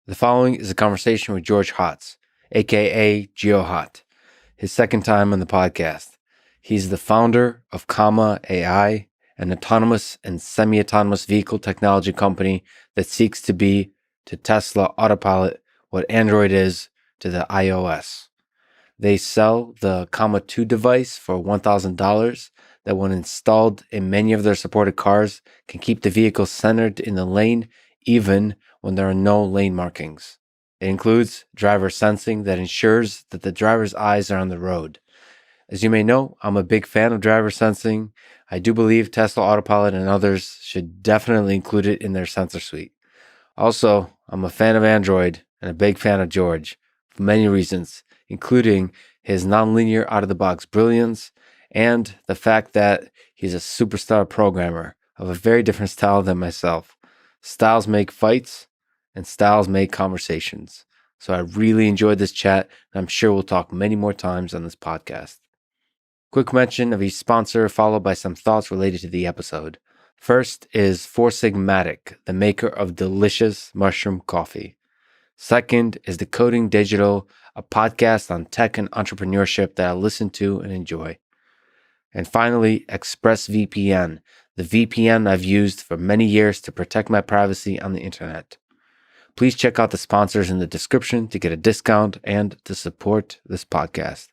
The following is a conversation with George Hotz, aka geohot, his second time on the podcast. He's the founder of Comma.ai, an autonomous and semi-autonomous vehicle technology company that seeks to be to Tesla Autopilot what Android is to the iOS. They sell the Comma 2 device for $1,000 that, when installed in many of their supported cars, can keep the vehicle centered in the lane even when there are no lane markings. It includes driver sensing that ensures that the driver's eyes are on the road. As you may know, I'm a big fan of driver sensing. I do believe Tesla Autopilot and others should definitely include it in their sensor suite. Also, I'm a fan of Android and a big fan of George for many reasons, including his nonlinear out-of-the-box brilliance and the fact that he's a superstar programmer of a very different style than myself. Styles make fights, and styles make conversations. So I really enjoyed this chat, and I'm sure we'll talk many more times on this podcast. Quick mention of each sponsor, followed by some thoughts related to the episode. First is Four Sigmatic, the maker of delicious mushroom coffee. Second is Decoding Digital, a podcast on tech and entrepreneurship that I listen to and enjoy. And finally, ExpressVPN, the VPN I've used for many years to protect my privacy on the internet. Please check out the sponsors in the description to get a discount and to support this podcast.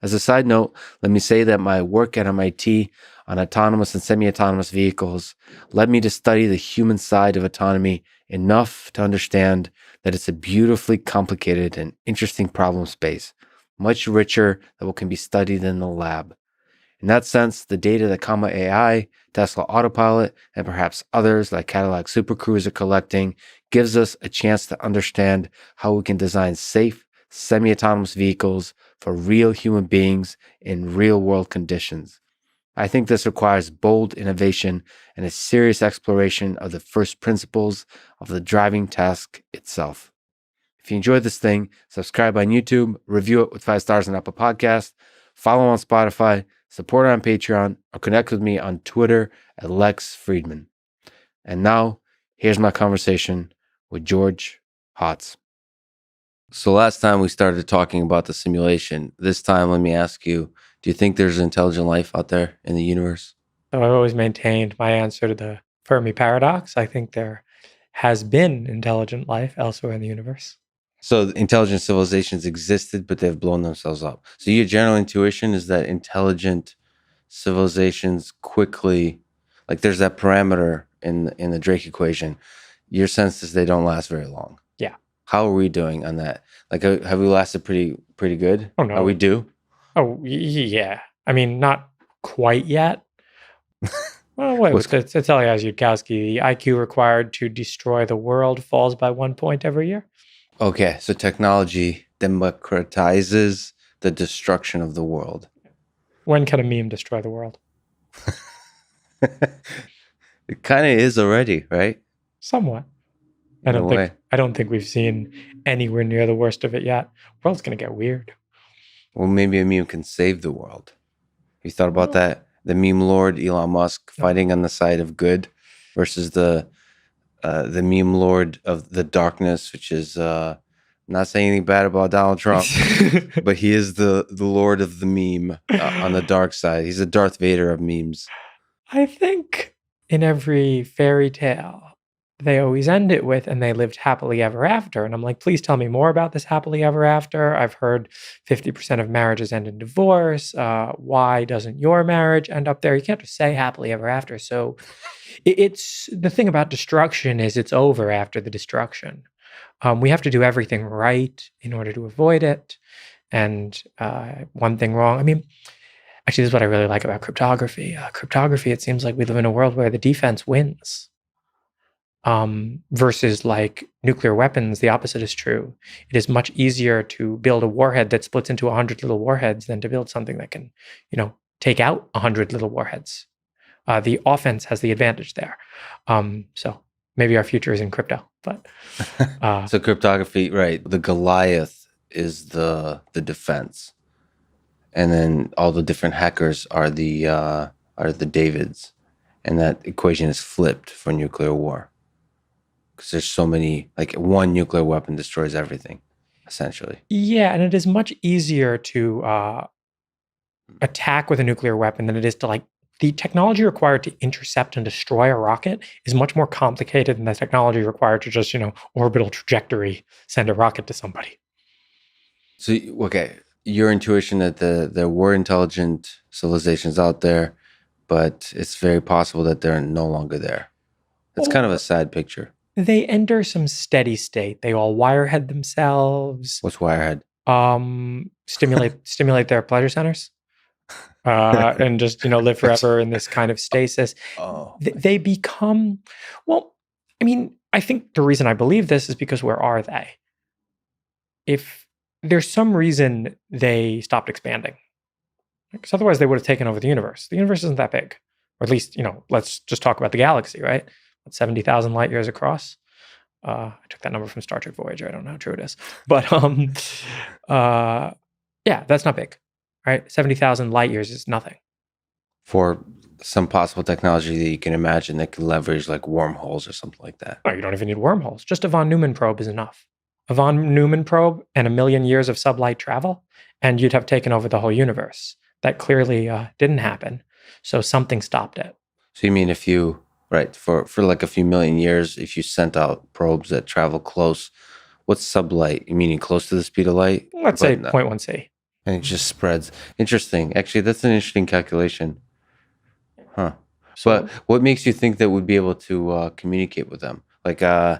As a side note, let me say that my work at MIT on autonomous and semi-autonomous vehicles led me to study the human side of autonomy enough to understand that it's a beautifully complicated and interesting problem space, much richer than what can be studied in the lab. In that sense, the data that Comma.ai, Tesla Autopilot, and perhaps others like Cadillac Super Cruise are collecting gives us a chance to understand how we can design safe, semi-autonomous vehicles for real human beings in real-world conditions. I think this requires bold innovation and a serious exploration of the first principles of the driving task itself. If you enjoyed this thing, subscribe on YouTube, review it with 5 stars on Apple Podcasts, follow on Spotify, support on Patreon, or connect with me on Twitter at Lex Fridman. And now, here's my conversation with George Hotz. So last time we started talking about the simulation. This time, let me ask you, do you think there's intelligent life out there in the universe? So I've always maintained my answer to the Fermi paradox. I think there has been intelligent life elsewhere in the universe. So intelligent civilizations existed, but they've blown themselves up. So your general intuition is that intelligent civilizations quickly, like there's that parameter in the Drake equation. Your sense is they don't last very long. Yeah. How are we doing on that? Like, have we lasted pretty good? Oh, no. Are we due? Oh, yeah. I mean, not quite yet. Well, wait, it's Elias Yudkowsky. The IQ required to destroy the world falls by 1 point every year. Okay, so technology democratizes the destruction of the world. When can a meme destroy the world? It kind of is already, right? Somewhat. I don't think we've seen anywhere near the worst of it yet. World's going to get weird. Well, maybe a meme can save the world. You thought about that? The meme lord Elon Musk fighting on the side of good versus the meme lord of the darkness, which is not saying anything bad about Donald Trump, but he is the lord of the meme on the dark side. He's the Darth Vader of memes. I think in every fairy tale, they always end it with, and they lived happily ever after. And I'm like, please tell me more about this happily ever after. I've heard 50% of marriages end in divorce. Why doesn't your marriage end up there? You can't just say happily ever after. So it's the thing about destruction is it's over after the destruction. We have to do everything right in order to avoid it. And one thing wrong, I mean, actually, this is what I really like about cryptography. Cryptography, it seems like we live in a world where the defense wins. Versus like nuclear weapons, the opposite is true. It is much easier to build a warhead that splits into 100 little warheads than to build something that can, take out 100 little warheads. The offense has the advantage there. So maybe our future is in crypto, but so cryptography, right? The Goliath is the defense, and then all the different hackers are the Davids, and that equation is flipped for nuclear war. because there's so many, like one nuclear weapon destroys everything, essentially. Yeah, and it is much easier to attack with a nuclear weapon than it is to like the technology required to intercept and destroy a rocket is much more complicated than the technology required to just, orbital trajectory send a rocket to somebody. So, okay, your intuition that there were intelligent civilizations out there, but it's very possible that they're no longer there. That's kind of a sad picture. They enter some steady state. They all wirehead themselves. What's wirehead? Stimulate their pleasure centers. And just live forever in this kind of stasis. Oh, They become, well, I mean, I think the reason I believe this is because where are they? If there's some reason they stopped expanding, because otherwise they would have taken over the universe. The universe isn't that big, or at least let's just talk about the galaxy, right? 70,000 light years across. I took that number from Star Trek Voyager. I don't know how true it is, but yeah, that's not big. Right, 70,000 light years is nothing. For some possible technology that you can imagine that could leverage like wormholes or something like that. Oh, you don't even need wormholes. Just a von Neumann probe is enough. A von Neumann probe and 1,000,000 years of sublight travel, and you'd have taken over the whole universe. That clearly didn't happen. So something stopped it. So you mean if you, right, for like a few million years, if you sent out probes that travel close, what's sublight? You meaning close to the speed of light? Let's say 0.1c. And it just spreads. Interesting. Actually, that's an interesting calculation. Huh. So, but what makes you think that we'd be able to communicate with them? Like, yeah.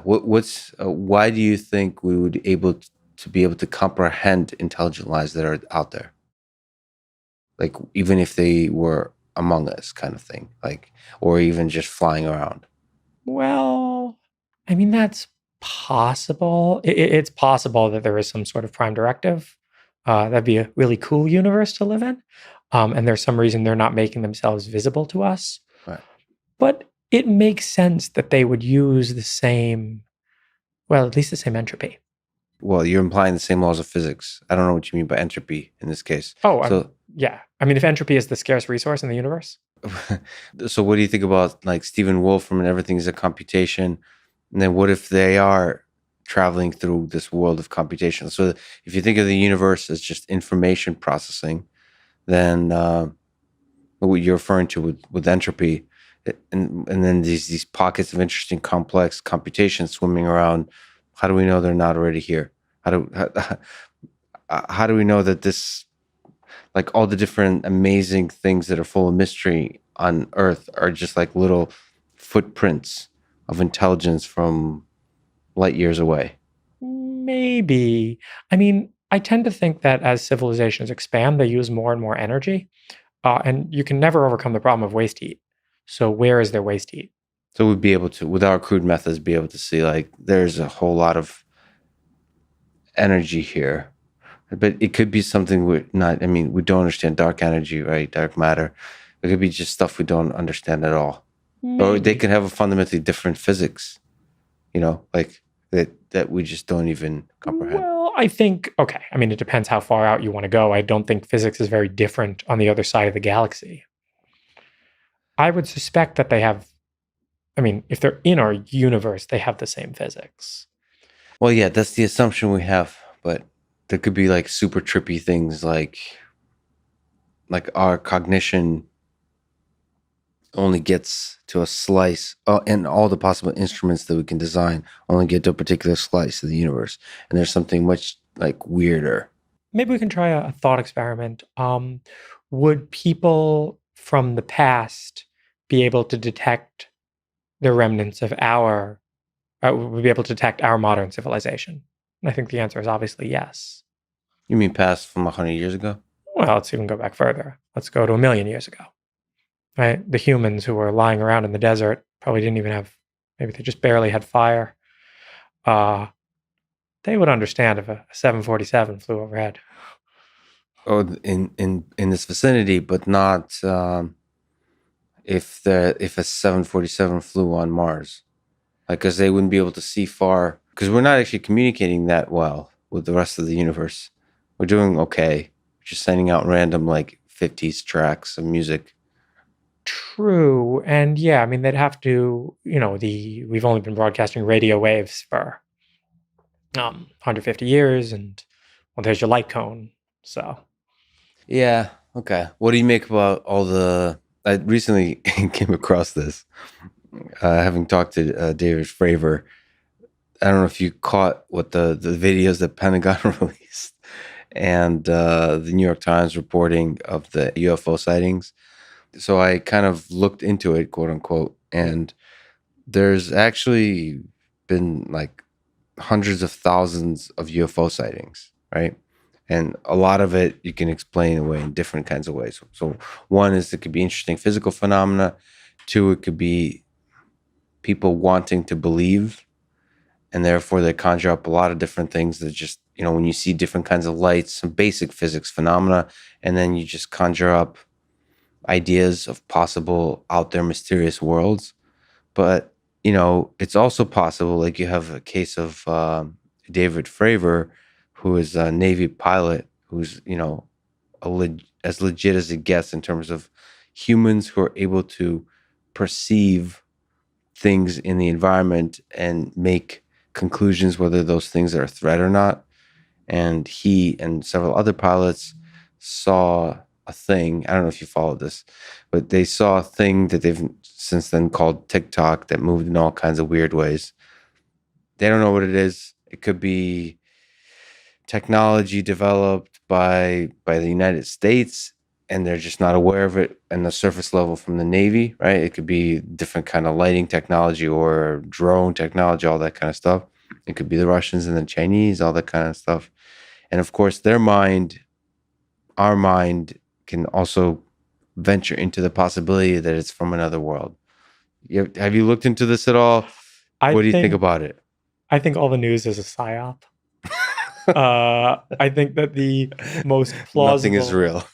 Why do you think we would be able to comprehend intelligent lives that are out there? Like, even if they were among us, kind of thing. Like, or even just flying around. Well, I mean, that's possible. It's possible that there is some sort of prime directive. That'd be a really cool universe to live in. And there's some reason they're not making themselves visible to us. Right. But it makes sense that they would use the same, well, at least the same entropy. Well, you're implying the same laws of physics. I don't know what you mean by entropy in this case. Oh, yeah. I mean, if entropy is the scarce resource in the universe. So what do you think about like Stephen Wolfram and everything is a computation? And then what if they are traveling through this world of computation? So if you think of the universe as just information processing, then what you're referring to with entropy, and then these pockets of interesting complex computation swimming around, how do we know they're not already here? How do we know that this, like all the different amazing things that are full of mystery on Earth are just like little footprints of intelligence from light years away? Maybe. I mean, I tend to think that as civilizations expand, they use more and more energy. And you can never overcome the problem of waste heat. So where is their waste heat? So we'd be able to, with our crude methods, be able to see like there's a whole lot of energy here. But it could be something we don't understand dark energy, right? Dark matter. It could be just stuff we don't understand at all. Maybe. Or they could have a fundamentally different physics, like that we just don't even comprehend. Well, I think, okay. I mean, it depends how far out you want to go. I don't think physics is very different on the other side of the galaxy. I would suspect that they have, if they're in our universe, they have the same physics. Well, yeah, that's the assumption we have, but there could be like super trippy things like our cognition only gets to a slice, and all the possible instruments that we can design only get to a particular slice of the universe. And there's something much like weirder. Maybe we can try a thought experiment. Would people from the past be able to detect the remnants of would be able to detect our modern civilization? And I think the answer is obviously yes. You mean past from 100 years ago? Well, let's even go back further. Let's go to 1,000,000 years ago. Right? The humans who were lying around in the desert probably didn't even have, maybe they just barely had fire. They would understand if a 747 flew overhead. Oh, in this vicinity, but not if a 747 flew on Mars, because they wouldn't be able to see far. Because we're not actually communicating that well with the rest of the universe. We're doing okay. Just sending out random like 50s tracks of music. True. And yeah, I mean, they'd have to, we've only been broadcasting radio waves for 150 years, and well, there's your light cone. So, Yeah. Okay. What do you make about all the? I recently came across this, having talked to David Fravor. I don't know if you caught what the videos that Pentagon released and the New York Times reporting of the UFO sightings. So I kind of looked into it, quote unquote, and there's actually been like hundreds of thousands of UFO sightings, right? And a lot of it you can explain away in different kinds of ways. So one is it could be interesting physical phenomena. Two, it could be people wanting to believe, and therefore they conjure up a lot of different things that just, when you see different kinds of lights, some basic physics phenomena, and then you just conjure up ideas of possible out there mysterious worlds. But, it's also possible, like you have a case of David Fravor, who is a Navy pilot, who's, as legit as it gets in terms of humans who are able to perceive things in the environment and make conclusions whether those things are a threat or not. And he and several other pilots saw a thing. I don't know if you followed this, but they saw a thing that they've since then called TikTok that moved in all kinds of weird ways. They don't know what it is. It could be technology developed by the United States, and they're just not aware of it on the surface level from the Navy, right? It could be different kind of lighting technology or drone technology, all that kind of stuff. It could be the Russians and the Chinese, all that kind of stuff. And of course, our mind can also venture into the possibility that it's from another world. Have you looked into this at all? What do you think about it? I think all the news is a psyop. I think that the most plausible... Nothing is real.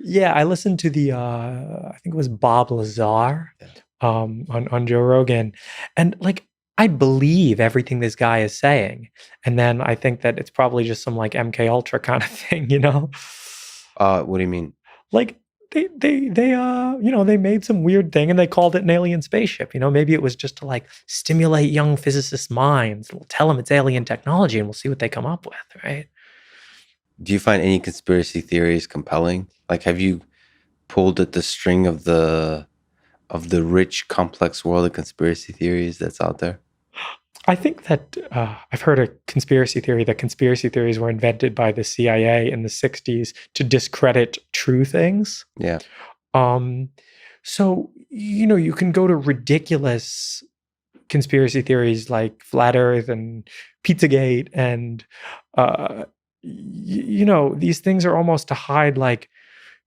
Yeah, I listened to I think it was Bob Lazar on Joe Rogan. And like, I believe everything this guy is saying. And then I think that it's probably just some like MK Ultra kind of thing, What do you mean? Like they made some weird thing and they called it an alien spaceship. Maybe it was just to like stimulate young physicists' minds. We'll tell them it's alien technology and we'll see what they come up with, right? Do you find any conspiracy theories compelling? Like, have you pulled at the string of the rich, complex world of conspiracy theories that's out there? I think that I've heard a conspiracy theory that conspiracy theories were invented by the CIA in the 60s to discredit true things. Yeah. So, you can go to ridiculous conspiracy theories like Flat Earth and Pizzagate and, these things are almost to hide like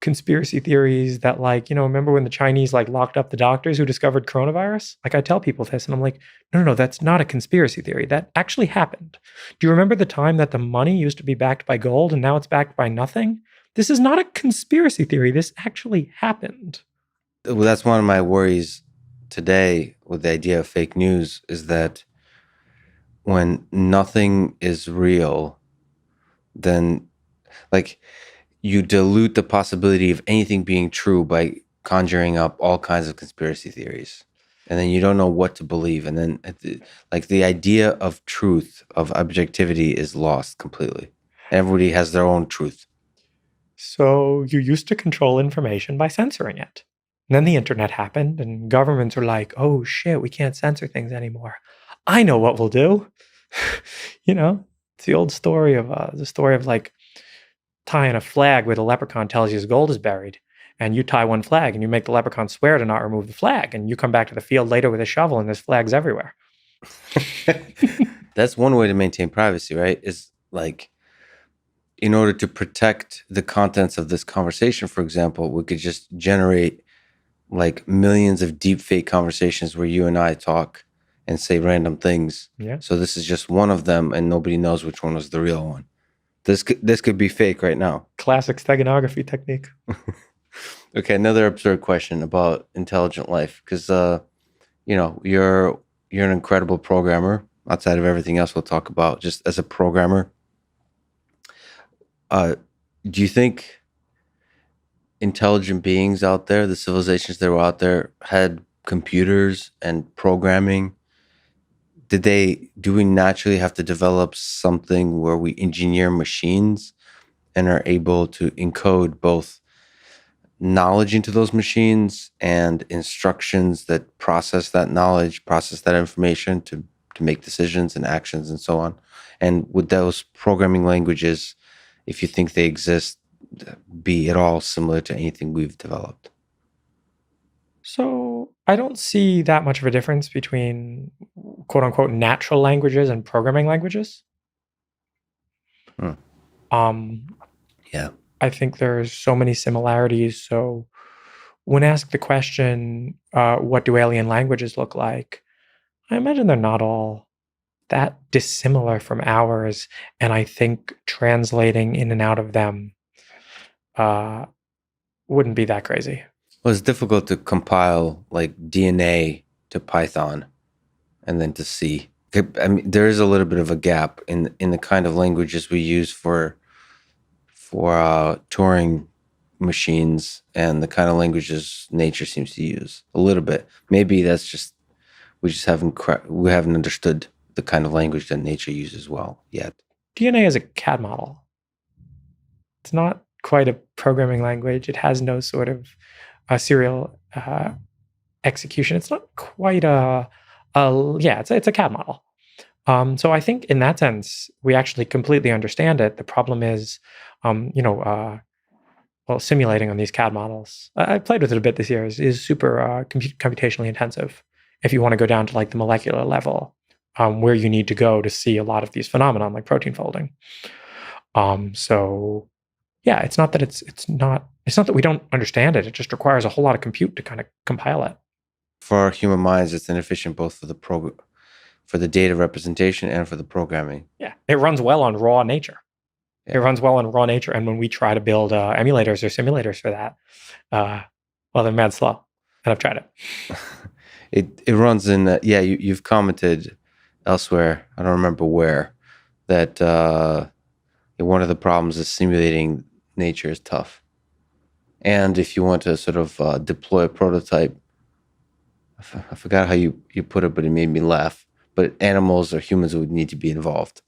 conspiracy theories that like, remember when the Chinese like locked up the doctors who discovered coronavirus? Like I tell people this and I'm like, no, that's not a conspiracy theory. That actually happened. Do you remember the time that the money used to be backed by gold and now it's backed by nothing? This is not a conspiracy theory. This actually happened. Well, that's one of my worries today with the idea of fake news is that when nothing is real, then like you dilute the possibility of anything being true by conjuring up all kinds of conspiracy theories. And then you don't know what to believe. And then like the idea of truth, of objectivity is lost completely. Everybody has their own truth. So you used to control information by censoring it. And then the internet happened and governments were like, oh shit, we can't censor things anymore. I know what we'll do. It's the old story of like tying a flag where the leprechaun tells you his gold is buried. And you tie one flag and you make the leprechaun swear to not remove the flag. And you come back to the field later with a shovel and there's flags everywhere. That's one way to maintain privacy, right? Is like, in order to protect the contents of this conversation, for example, we could just generate like millions of deep fake conversations where you and I talk and say random things. Yeah. So this is just one of them and nobody knows which one was the real one. This could be fake right now. Classic steganography technique. Okay, another absurd question about intelligent life, because you're an incredible programmer. Outside of everything else we'll talk about, just as a programmer, do you think intelligent beings out there, the civilizations that were out there, had computers and programming, do we naturally have to develop something where we engineer machines and are able to encode both knowledge into those machines and instructions that process that knowledge, process that information to make decisions and actions and so on? And would those programming languages, if you think they exist, be at all similar to anything we've developed? So I don't see that much of a difference between quote unquote natural languages and programming languages. Hmm. Um, Yeah. I think there's so many similarities. So when asked the question, what do alien languages look like? I imagine they're not all that dissimilar from ours. And I think translating in and out of them uh, wouldn't be that crazy. Well, it's difficult to compile like DNA to Python and then to C. I mean, there is a little bit of a gap in the kind of languages we use for Turing machines and the kind of languages nature seems to use. A little bit. Maybe that's just we just haven't understood the kind of language that nature uses well yet. DNA is a CAD model. It's not quite a programming language. It has no sort of serial execution. It's not quite it's a CAD model. So I think in that sense, we actually completely understand it. The problem is, simulating on these CAD models. I played with it a bit this year. Is super computationally intensive. If you want to go down to like the molecular level, where you need to go to see a lot of these phenomena like protein folding. So yeah, it's not that we don't understand it. It just requires a whole lot of compute to kind of compile it. For our human minds, it's inefficient both for the data representation and for the programming. Yeah, it runs well on raw nature. Yeah. It runs well on raw nature, and when we try to build emulators or simulators for that, they're mad slow. And I've tried it. It runs in you've commented elsewhere, I don't remember where, that one of the problems is simulating nature is tough. And if you want to sort of deploy a prototype, I forgot how you put it, but it made me laugh. But animals or humans would need to be involved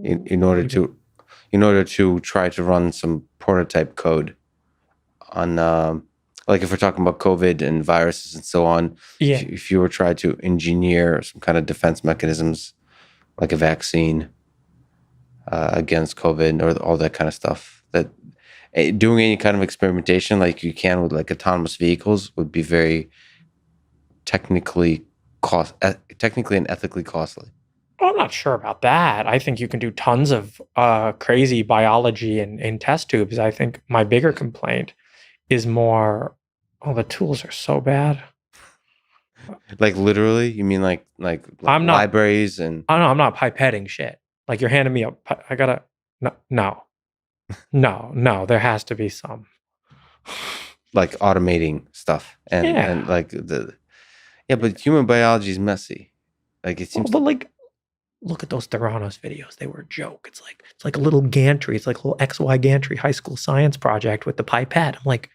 in order to try to run some prototype code on, like if we're talking about COVID and viruses and so on. Yeah. If you were trying to engineer some kind of defense mechanisms, like a vaccine against COVID or all that kind of stuff, that doing any kind of experimentation like you can with like autonomous vehicles would be very technically and ethically costly. Well, I'm not sure about that. I think you can do tons of crazy biology in test tubes. I think my bigger complaint is more, the tools are so bad. Like literally, you mean like I'm not, libraries and? I know I'm not pipetting shit. Like you're handing me I gotta no. There has to be some like automating stuff and like but human biology is messy. Like it seems. But like, look at those Theranos videos. They were a joke. It's like a little gantry. It's like a little XY gantry high school science project with the pipette. I'm like,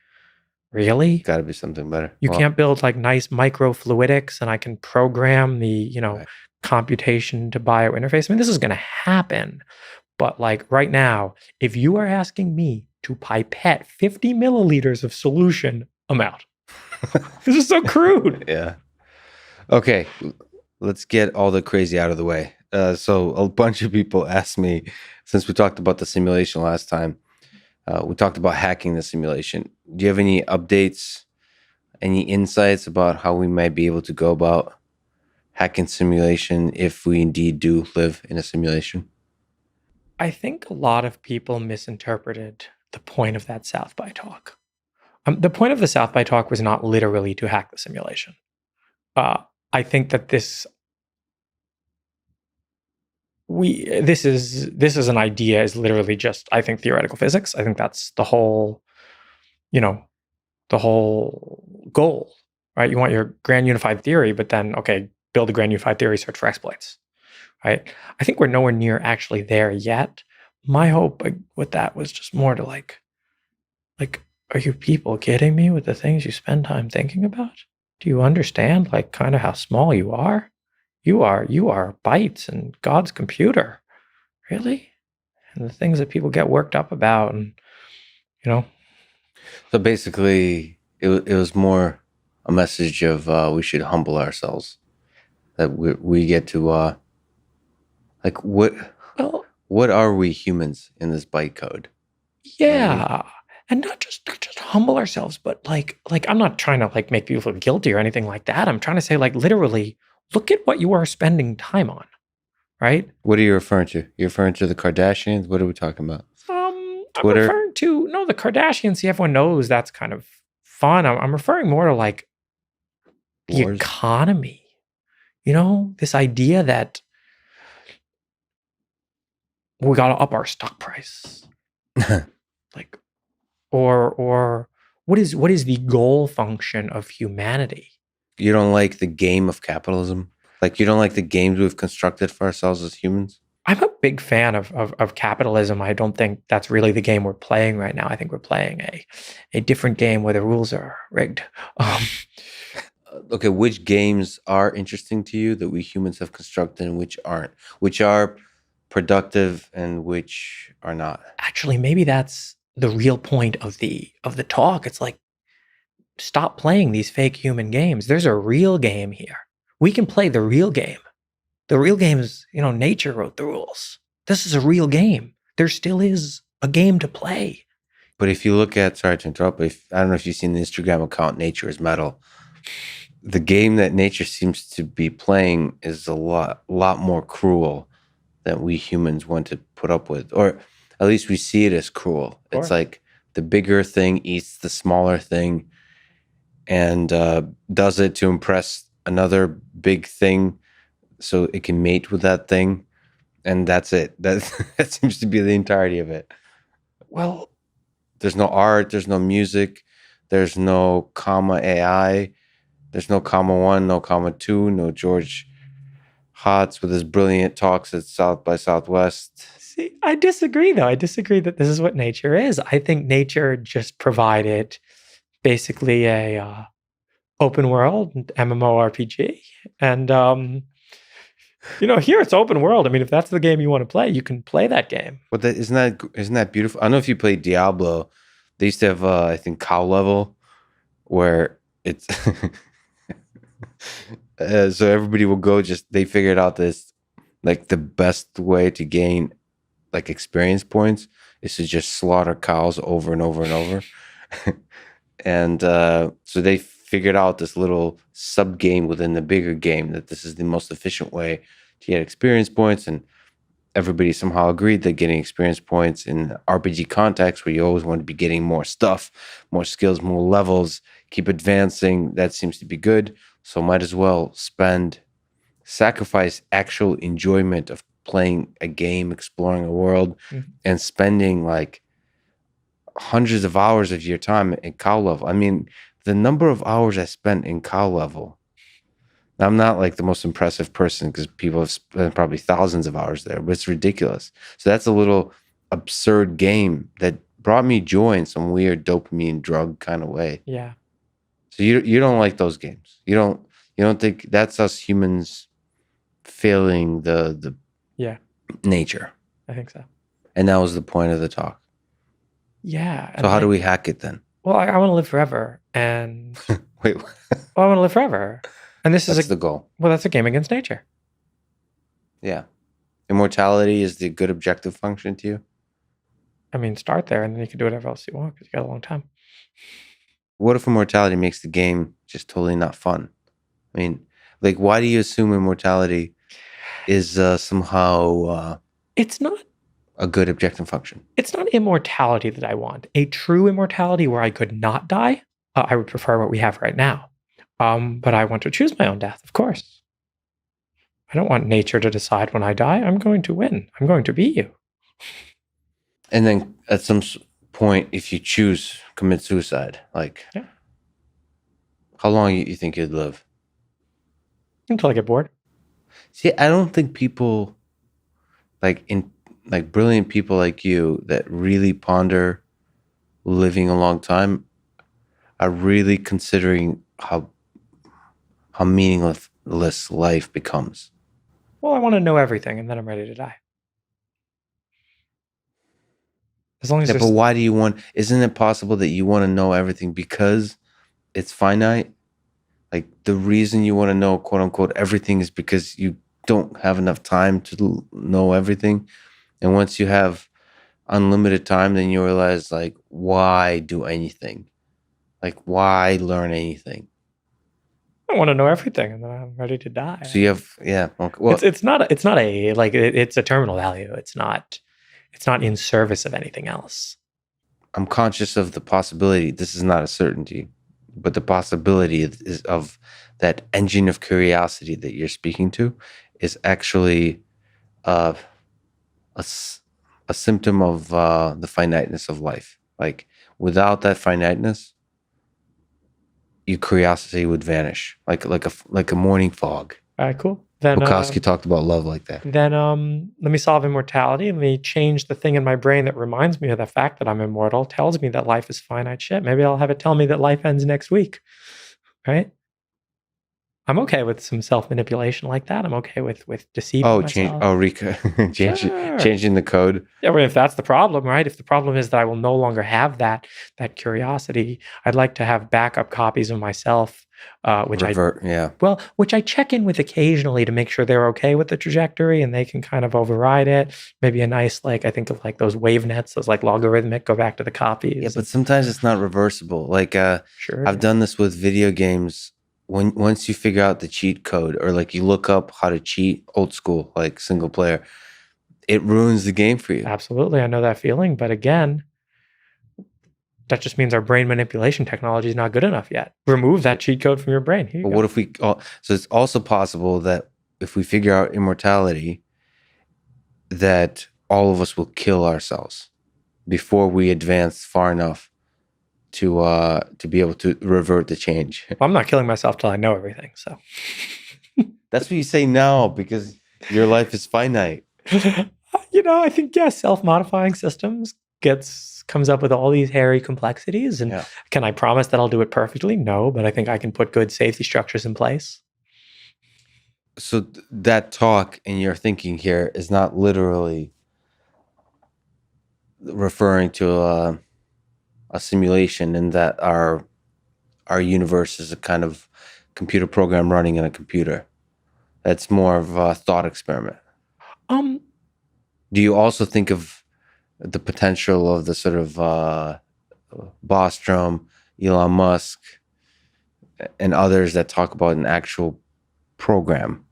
really? Got to be something better. You can't build like nice microfluidics and I can program the, right, computation to biointerface. I mean, this is going to happen. But like right now, if you are asking me to pipette 50 milliliters of solution, I'm out. This is so crude. Yeah. Okay. Let's get all the crazy out of the way. So a bunch of people asked me, since we talked about the simulation last time, we talked about hacking the simulation. Do you have any updates, any insights about how we might be able to go about hacking simulation if we indeed do live in a simulation? I think a lot of people misinterpreted the point of that South by talk. The point of the South by talk was not literally to hack the simulation. I think that this is an idea, is literally just, I think, theoretical physics. I think that's the whole goal, right? You want your grand unified theory, but then, okay, build a grand unified theory, search for exploits, right? I think we're nowhere near actually there yet. My hope with that was just more to like Are you people kidding me with the things you spend time thinking about? Do you understand, like, kind of how small you are? You are bytes in God's computer. Really? And the things that people get worked up about, and you know, So basically, it was more a message of we should humble ourselves. That we get to like well, what are we humans in this bytecode? You know what I mean? yeah. And not just humble ourselves, but like I'm not trying to like make people feel guilty or anything like that. I'm trying to say, like, literally, look at what you are spending time on, right? What are you referring to? You're referring to the Kardashians? What are we talking about? I'm Twitter? referring to, no, the Kardashians. See, everyone knows that's kind of fun. I'm referring more to like the Wars? economy. You know, this idea that we got to up our stock price, like, or what is the goal function of humanity? You don't like the game of capitalism? Like you don't like the games we've constructed for ourselves as humans? I'm a big fan of capitalism. I don't think that's really the game we're playing right now. I think we're playing a different game where the rules are rigged. Okay, which games are interesting to you that we humans have constructed and which aren't? Which are productive and which are not? Actually, maybe that's the real point of the talk. It's like, stop playing these fake human games. There's a real game here. We can play the real game. The real game is, nature wrote the rules. This is a real game. There still is a game to play. But if you look at, sorry to interrupt, but I don't know if you've seen the Instagram account Nature is Metal. The game that nature seems to be playing is a lot more cruel than we humans want to put up with, or at least we see it as cruel. It's like the bigger thing eats the smaller thing, and does it to impress another big thing, so it can mate with that thing, and that's it. That seems to be the entirety of it. Well, there's no art, there's no music, there's no Comma.ai. There's no Comma 1, no Comma 2, no George Hotz with his brilliant talks at South by Southwest. See, I disagree, though. I disagree that this is what nature is. I think nature just provided basically a open world MMORPG. And, here it's open world. I mean, if that's the game you want to play, you can play that game. But isn't that beautiful? I don't know if you played Diablo. They used to have, I think, cow level, where it's... so everybody will go, they figured out this, like, the best way to gain like experience points is to just slaughter cows over and over and over. And so they figured out this little sub game within the bigger game, that this is the most efficient way to get experience points. And everybody somehow agreed that getting experience points in RPG context, where you always want to be getting more stuff, more skills, more levels, keep advancing, that seems to be good. So might as well sacrifice actual enjoyment of playing a game, exploring a world, and spending like hundreds of hours of your time in cow level. I mean, the number of hours I spent in cow level, I'm not like the most impressive person because people have spent probably thousands of hours there, but it's ridiculous. So that's a little absurd game that brought me joy in some weird dopamine drug kind of way. Yeah. So you don't like those games. You don't think that's us humans failing the nature. I think so. And that was the point of the talk. Yeah. So how do we hack it then? Well, I want to live forever, and wait. I want to live forever, and that's the goal. Well, that's a game against nature. Yeah. Immortality is the good objective function to you? I mean, start there, and then you can do whatever else you want because you got a long time. What if immortality makes the game just totally not fun? I mean, like, why do you assume immortality is somehow it's not a good objective function? It's not immortality that I want. A true immortality where I could not die, I would prefer what we have right now. But I want to choose my own death, of course. I don't want nature to decide when I die. I'm going to win. I'm going to beat you. And then at some point, if you choose commit suicide, like, how long you think you'd live? Until I get bored. See, I don't think people brilliant people like you that really ponder living a long time are really considering how meaningless life becomes. Well, I want to know everything, and then I'm ready to die. As long as But why do you want? Isn't it possible that you want to know everything because it's finite? Like the reason you want to know, quote unquote, everything is because you don't have enough time to know everything. And once you have unlimited time, then you realize, like, why do anything? Like, why learn anything? I want to know everything, and then I'm ready to die. So you have, yeah. Okay, well, it's not a like it's a terminal value. It's not in service of anything else. I'm conscious of the possibility. This is not a certainty, but the possibility is of that engine of curiosity that you're speaking to is actually a symptom of the finiteness of life. Like without that finiteness, your curiosity would vanish, like a morning fog. All right, cool. Then Bukowski talked about love like that. Then let me solve immortality. Let me change the thing in my brain that reminds me of the fact that I'm immortal, tells me that life is finite shit. Maybe I'll have it tell me that life ends next week, right? I'm okay with some self-manipulation like that. I'm okay with deceiving myself. Changing the code. Yeah, well, if that's the problem, right? If the problem is that I will no longer have that curiosity, I'd like to have backup copies of myself, which I check in with occasionally to make sure they're okay with the trajectory and they can kind of override it. Maybe a nice, like, I think of like those wave nets, those like logarithmic, go back to the copies. Yeah, but sometimes it's not reversible. Like, sure, I've done this with video games. Once you figure out the cheat code, or like you look up how to cheat old school, like single player, it ruins the game for you. Absolutely. I know that feeling. But again, that just means our brain manipulation technology is not good enough yet. Remove that cheat code from your brain. But what if so it's also possible that if we figure out immortality, that all of us will kill ourselves before we advance far enough to be able to revert the change. Well, I'm not killing myself till I know everything. So that's what you say now because your life is finite. I think self-modifying systems comes up with all these hairy complexities. And can I promise that I'll do it perfectly? No, but I think I can put good safety structures in place. So that talk in your thinking here is not literally referring to a simulation, in that our universe is a kind of computer program running in a computer. That's more of a thought experiment. Do you also think of the potential of the sort of Bostrom, Elon Musk, and others that talk about an actual program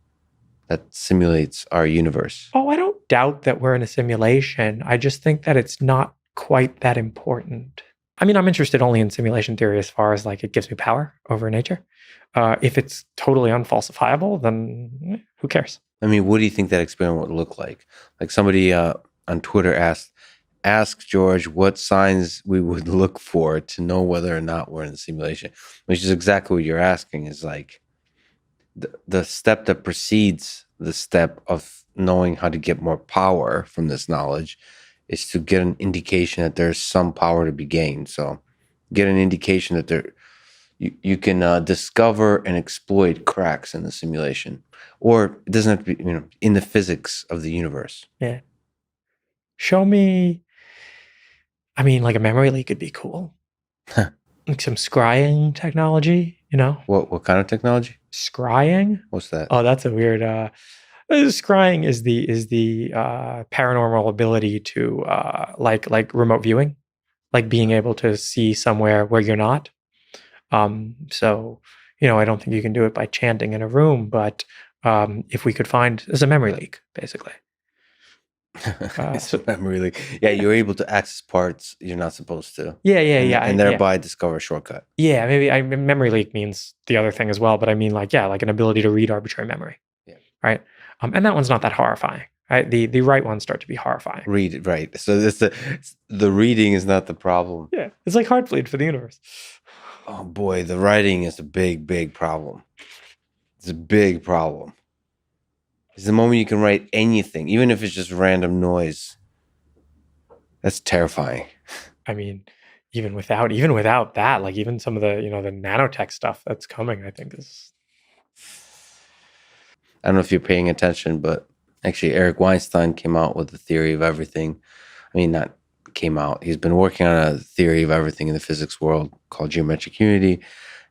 that simulates our universe? Oh, I don't doubt that we're in a simulation. I just think that it's not quite that important. I mean, I'm interested only in simulation theory as far as like it gives me power over nature. If it's totally unfalsifiable, then who cares? I mean, what do you think that experiment would look like? Like somebody on Twitter ask George what signs we would look for to know whether or not we're in a simulation, which is exactly what you're asking, is like the step that precedes the step of knowing how to get more power from this knowledge is to get an indication that there's some power to be gained. So get an indication that you can discover and exploit cracks in the simulation, or it doesn't have to be, in the physics of the universe. Yeah. Show me, I mean, like a memory leak could be cool. Like some scrying technology, What kind of technology? Scrying? What's that? Oh, that's a weird, scrying is the paranormal ability to like remote viewing, like being able to see somewhere where you're not. So I don't think you can do it by chanting in a room, but if we could find, there's a memory leak, basically. It's a memory leak. Yeah, you're able to access parts you're not supposed to. Yeah, and thereby discover a shortcut. Yeah, maybe memory leak means the other thing as well, but I mean like an ability to read arbitrary memory. Yeah. Right. And that one's not that horrifying. Right. The right ones start to be horrifying. Read it, right. So the reading is not the problem. Yeah. It's like Heartbleed for the universe. Oh boy, the writing is a big, big problem. It's a big problem. It's the moment you can write anything, even if it's just random noise. That's terrifying. I mean, even without that, like even some of the, the nanotech stuff that's coming, I think is. I don't know if you're paying attention, but actually Eric Weinstein came out with the theory of everything. I mean, not came out. He's been working on a theory of everything in the physics world called geometric unity.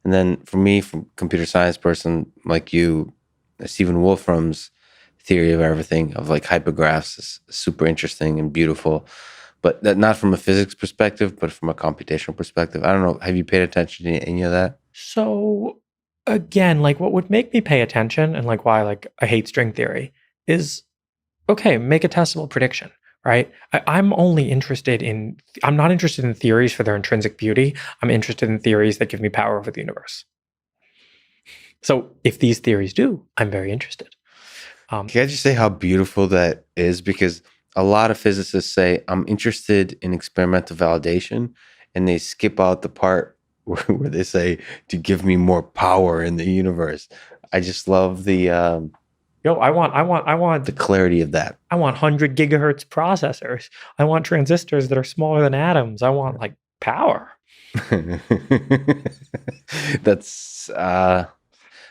And then for me, from computer science person like you, Stephen Wolfram's theory of everything of like hypergraphs is super interesting and beautiful, but that not from a physics perspective, but from a computational perspective. I don't know. Have you paid attention to any of that? So again, like what would make me pay attention and like why like I hate string theory is, okay, make a testable prediction, right? I'm not interested in theories for their intrinsic beauty. I'm interested in theories that give me power over the universe. So if these theories do, I'm very interested. Can I just say how beautiful that is? Because a lot of physicists say, I'm interested in experimental validation, and they skip out the part where they say, to give me more power in the universe. I just love the I want the clarity of that. I want 100 gigahertz processors. I want transistors that are smaller than atoms. I want like power.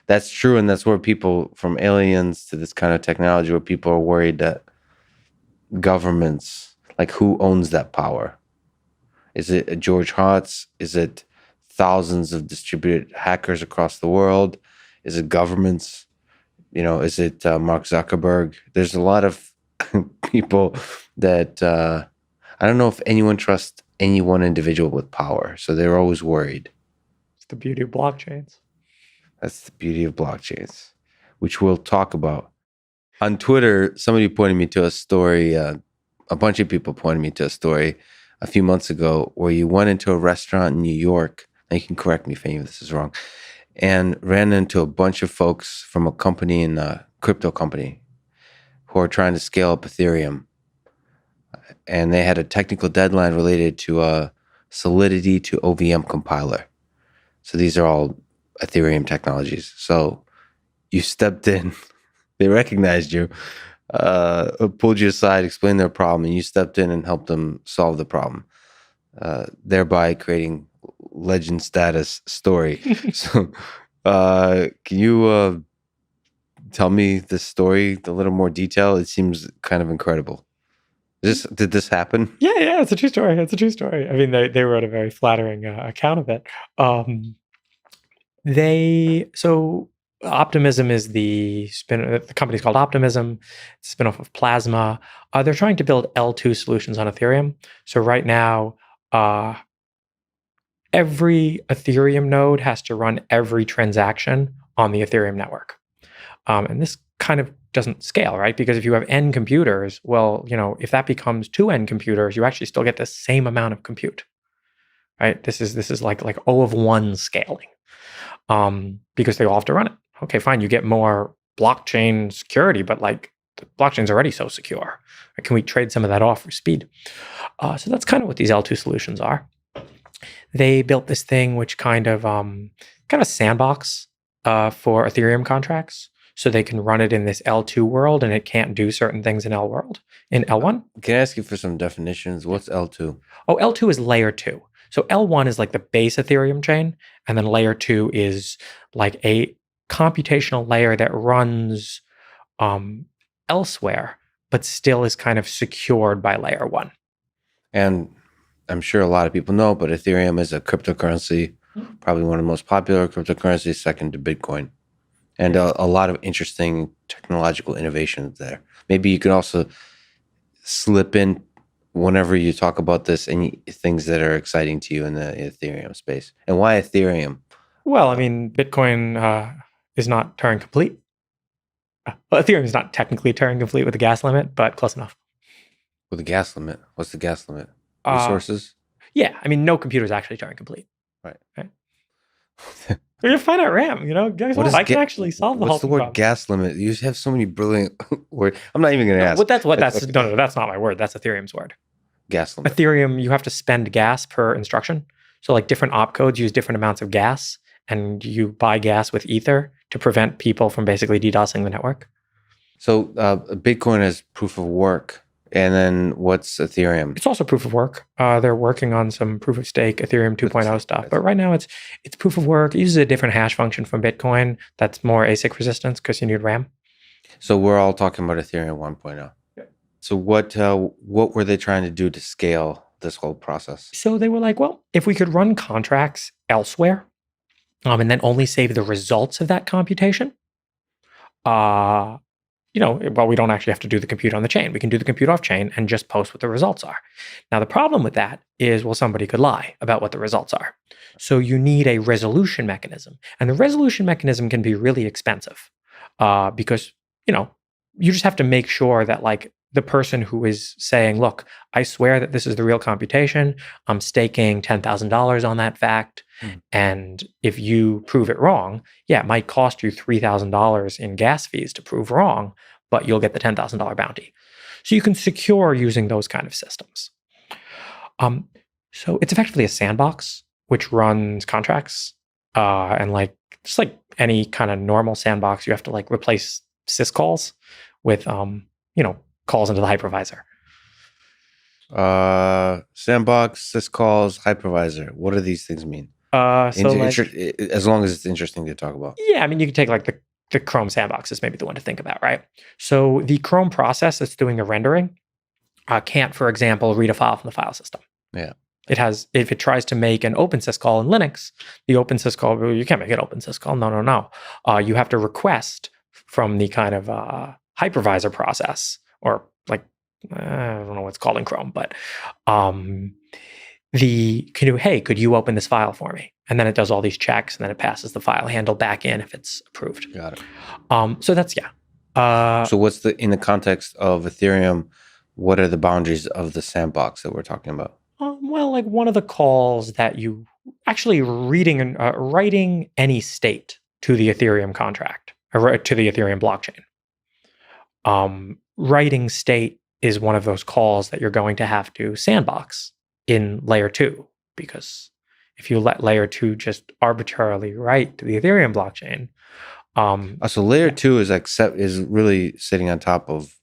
That's true, and that's where people, from aliens to this kind of technology, where people are worried that governments, like who owns that power? Is it a George Hotz? Is it thousands of distributed hackers across the world? Is it governments? Is it Mark Zuckerberg? There's a lot of people that I don't know if anyone trusts any one individual with power, so they're always worried. It's the beauty of blockchains. That's the beauty of blockchains, which we'll talk about. On Twitter, somebody pointed me to a story, a bunch of people pointed me to a story a few months ago where you went into a restaurant in New York, and you can correct me if any of this is wrong, and ran into a bunch of folks from a company, a crypto company, who are trying to scale up Ethereum. And they had a technical deadline related to a Solidity to OVM compiler. So these are all Ethereum technologies. So you stepped in, they recognized you, pulled you aside, explained their problem, and you stepped in and helped them solve the problem, thereby creating legend status story. So can you tell me the story a little more detail? It seems kind of incredible. Did this happen? Yeah, it's a true story. I mean, they wrote a very flattering account of it. So Optimism is the company's called Optimism. It's a spin-off of Plasma. They're trying to build L2 solutions on Ethereum. So right now, every Ethereum node has to run every transaction on the Ethereum network. And this kind of doesn't scale, right? Because if you have n computers, well, if that becomes 2n computers, you actually still get the same amount of compute, right? This is like O of 1 scaling, because they all have to run it. Okay, fine, you get more blockchain security, but like the blockchain's already so secure. Can we trade some of that off for speed? So that's kind of what these L2 solutions are. They built this thing which kind of a sandbox for Ethereum contracts, so they can run it in this L2 world, and it can't do certain things in L1. Can I ask you for some definitions? What's L2? Oh, L2 is layer 2. So L1 is like the base Ethereum chain, and then layer 2 is like a computational layer that runs elsewhere, but still is kind of secured by layer 1. And I'm sure a lot of people know, but Ethereum is a cryptocurrency, probably one of the most popular cryptocurrencies, second to Bitcoin. And a lot of interesting technological innovations there. Maybe you can also slip in, whenever you talk about this, any things that are exciting to you in the Ethereum space. And why Ethereum? Well, I mean, Bitcoin is not Turing complete. Well, Ethereum is not technically Turing complete with the gas limit, but close enough. With the gas limit? What's the gas limit? Resources? Yeah, I mean, no computer is actually Turing complete. Right. You have finite RAM, Guys, I can actually solve the whole problem. What's the word gas limit? You have so many brilliant words. I'm not even going to ask. That's not my word. That's Ethereum's word. Gas limit. Ethereum, you have to spend gas per instruction. So like different opcodes use different amounts of gas, and you buy gas with Ether to prevent people from basically DDoSing the network. So Bitcoin as proof of work And then what's Ethereum? It's also proof of work. They're working on some proof of stake Ethereum 2.0 stuff, but right now it's proof of work. It uses a different hash function from Bitcoin that's more ASIC resistance because you need RAM. So we're all talking about Ethereum 1.0. Yeah. So what were they trying to do to scale this whole process? So they were like, well, if we could run contracts elsewhere, and then only save the results of that computation, well, we don't actually have to do the compute on the chain. We can do the compute off chain and just post what the results are. Now, the problem with that is, well, somebody could lie about what the results are. So you need a resolution mechanism. And the resolution mechanism can be really expensive because, you just have to make sure that like the person who is saying, look, I swear that this is the real computation. I'm staking $10,000 on that fact. And if you prove it wrong, it might cost you $3,000 in gas fees to prove wrong, but you'll get the $10,000 bounty. So you can secure using those kind of systems. So it's effectively a sandbox which runs contracts, and like just like any kind of normal sandbox, you have to like replace syscalls with calls into the hypervisor. Sandbox, syscalls, hypervisor. What do these things mean? As long as it's interesting to talk about. Yeah, I mean, you can take like the Chrome sandbox is maybe the one to think about, right? So the Chrome process that's doing the rendering can't, for example, read a file from the file system. Yeah. If it tries to make an open syscall in Linux, the open syscall, you can't make an open syscall. No. You have to request from the kind of hypervisor process, or like, I don't know what's called in Chrome, but could you open this file for me? And then it does all these checks, and then it passes the file handle back in if it's approved. Got it. So that's, so what's in the context of Ethereum, what are the boundaries of the sandbox that we're talking about? Well, like one of the calls that you actually writing any state to the Ethereum contract, or to the Ethereum blockchain. Writing state is one of those calls that you're going to have to sandbox in layer 2, because if you let layer 2 just arbitrarily write to the Ethereum blockchain. So layer 2 is really sitting on top of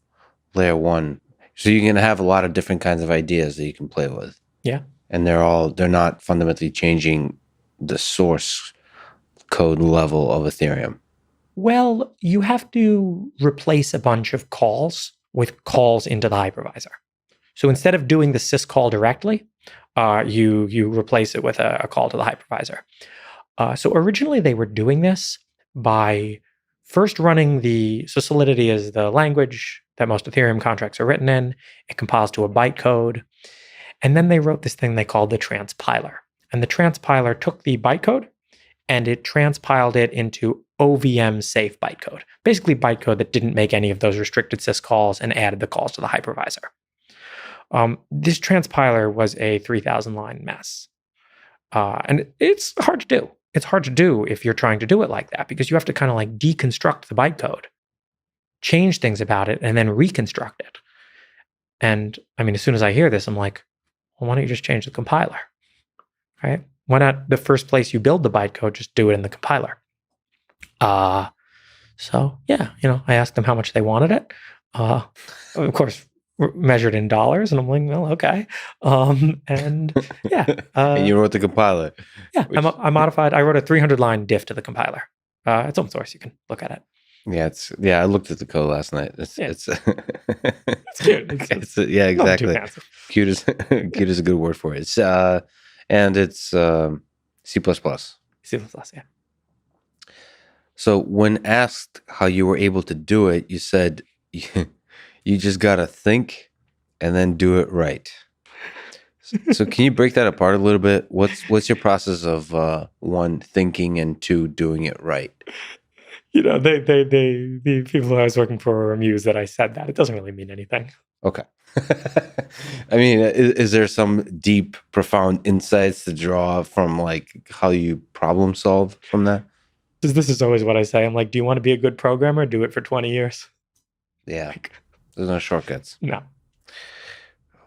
layer 1. So you can have a lot of different kinds of ideas that you can play with. Yeah. And they're not fundamentally changing the source code level of Ethereum. Well, you have to replace a bunch of calls with calls into the hypervisor. So instead of doing the syscall directly, you replace it with a call to the hypervisor. So originally they were doing this by first running so Solidity is the language that most Ethereum contracts are written in. It compiles to a bytecode. And then they wrote this thing they called the transpiler. And the transpiler took the bytecode and it transpiled it into OVM safe bytecode. Basically bytecode that didn't make any of those restricted syscalls and added the calls to the hypervisor. This transpiler was a 3,000 line mess. And it's hard to do. It's hard to do if you're trying to do it like that, because you have to kind of like deconstruct the bytecode, change things about it, and then reconstruct it. And I mean, as soon as I hear this, I'm like, well, why don't you just change the compiler, right? Why not the first place you build the bytecode, just do it in the compiler? So yeah, I asked them how much they wanted it. Of course, measured in dollars, and I'm like, well, okay. And yeah. And you wrote the compiler. Yeah, I modified. I wrote a 300-line diff to the compiler. It's open source. You can look at it. Yeah, I looked at the code last night. It's cute. Yeah, exactly. Cute is a good word for it. It's and it's C++. C++, yeah. So when asked how you were able to do it, you said you just gotta think and then do it right. So can you break that apart a little bit? What's your process of 1, thinking, and 2, doing it right? The people I was working for were amused that I said that. It doesn't really mean anything. Okay. I mean, is there some deep, profound insights to draw from like how you problem solve from that? This is always what I say. I'm like, do you want to be a good programmer? Do it for 20 years. Yeah. There's no shortcuts. No.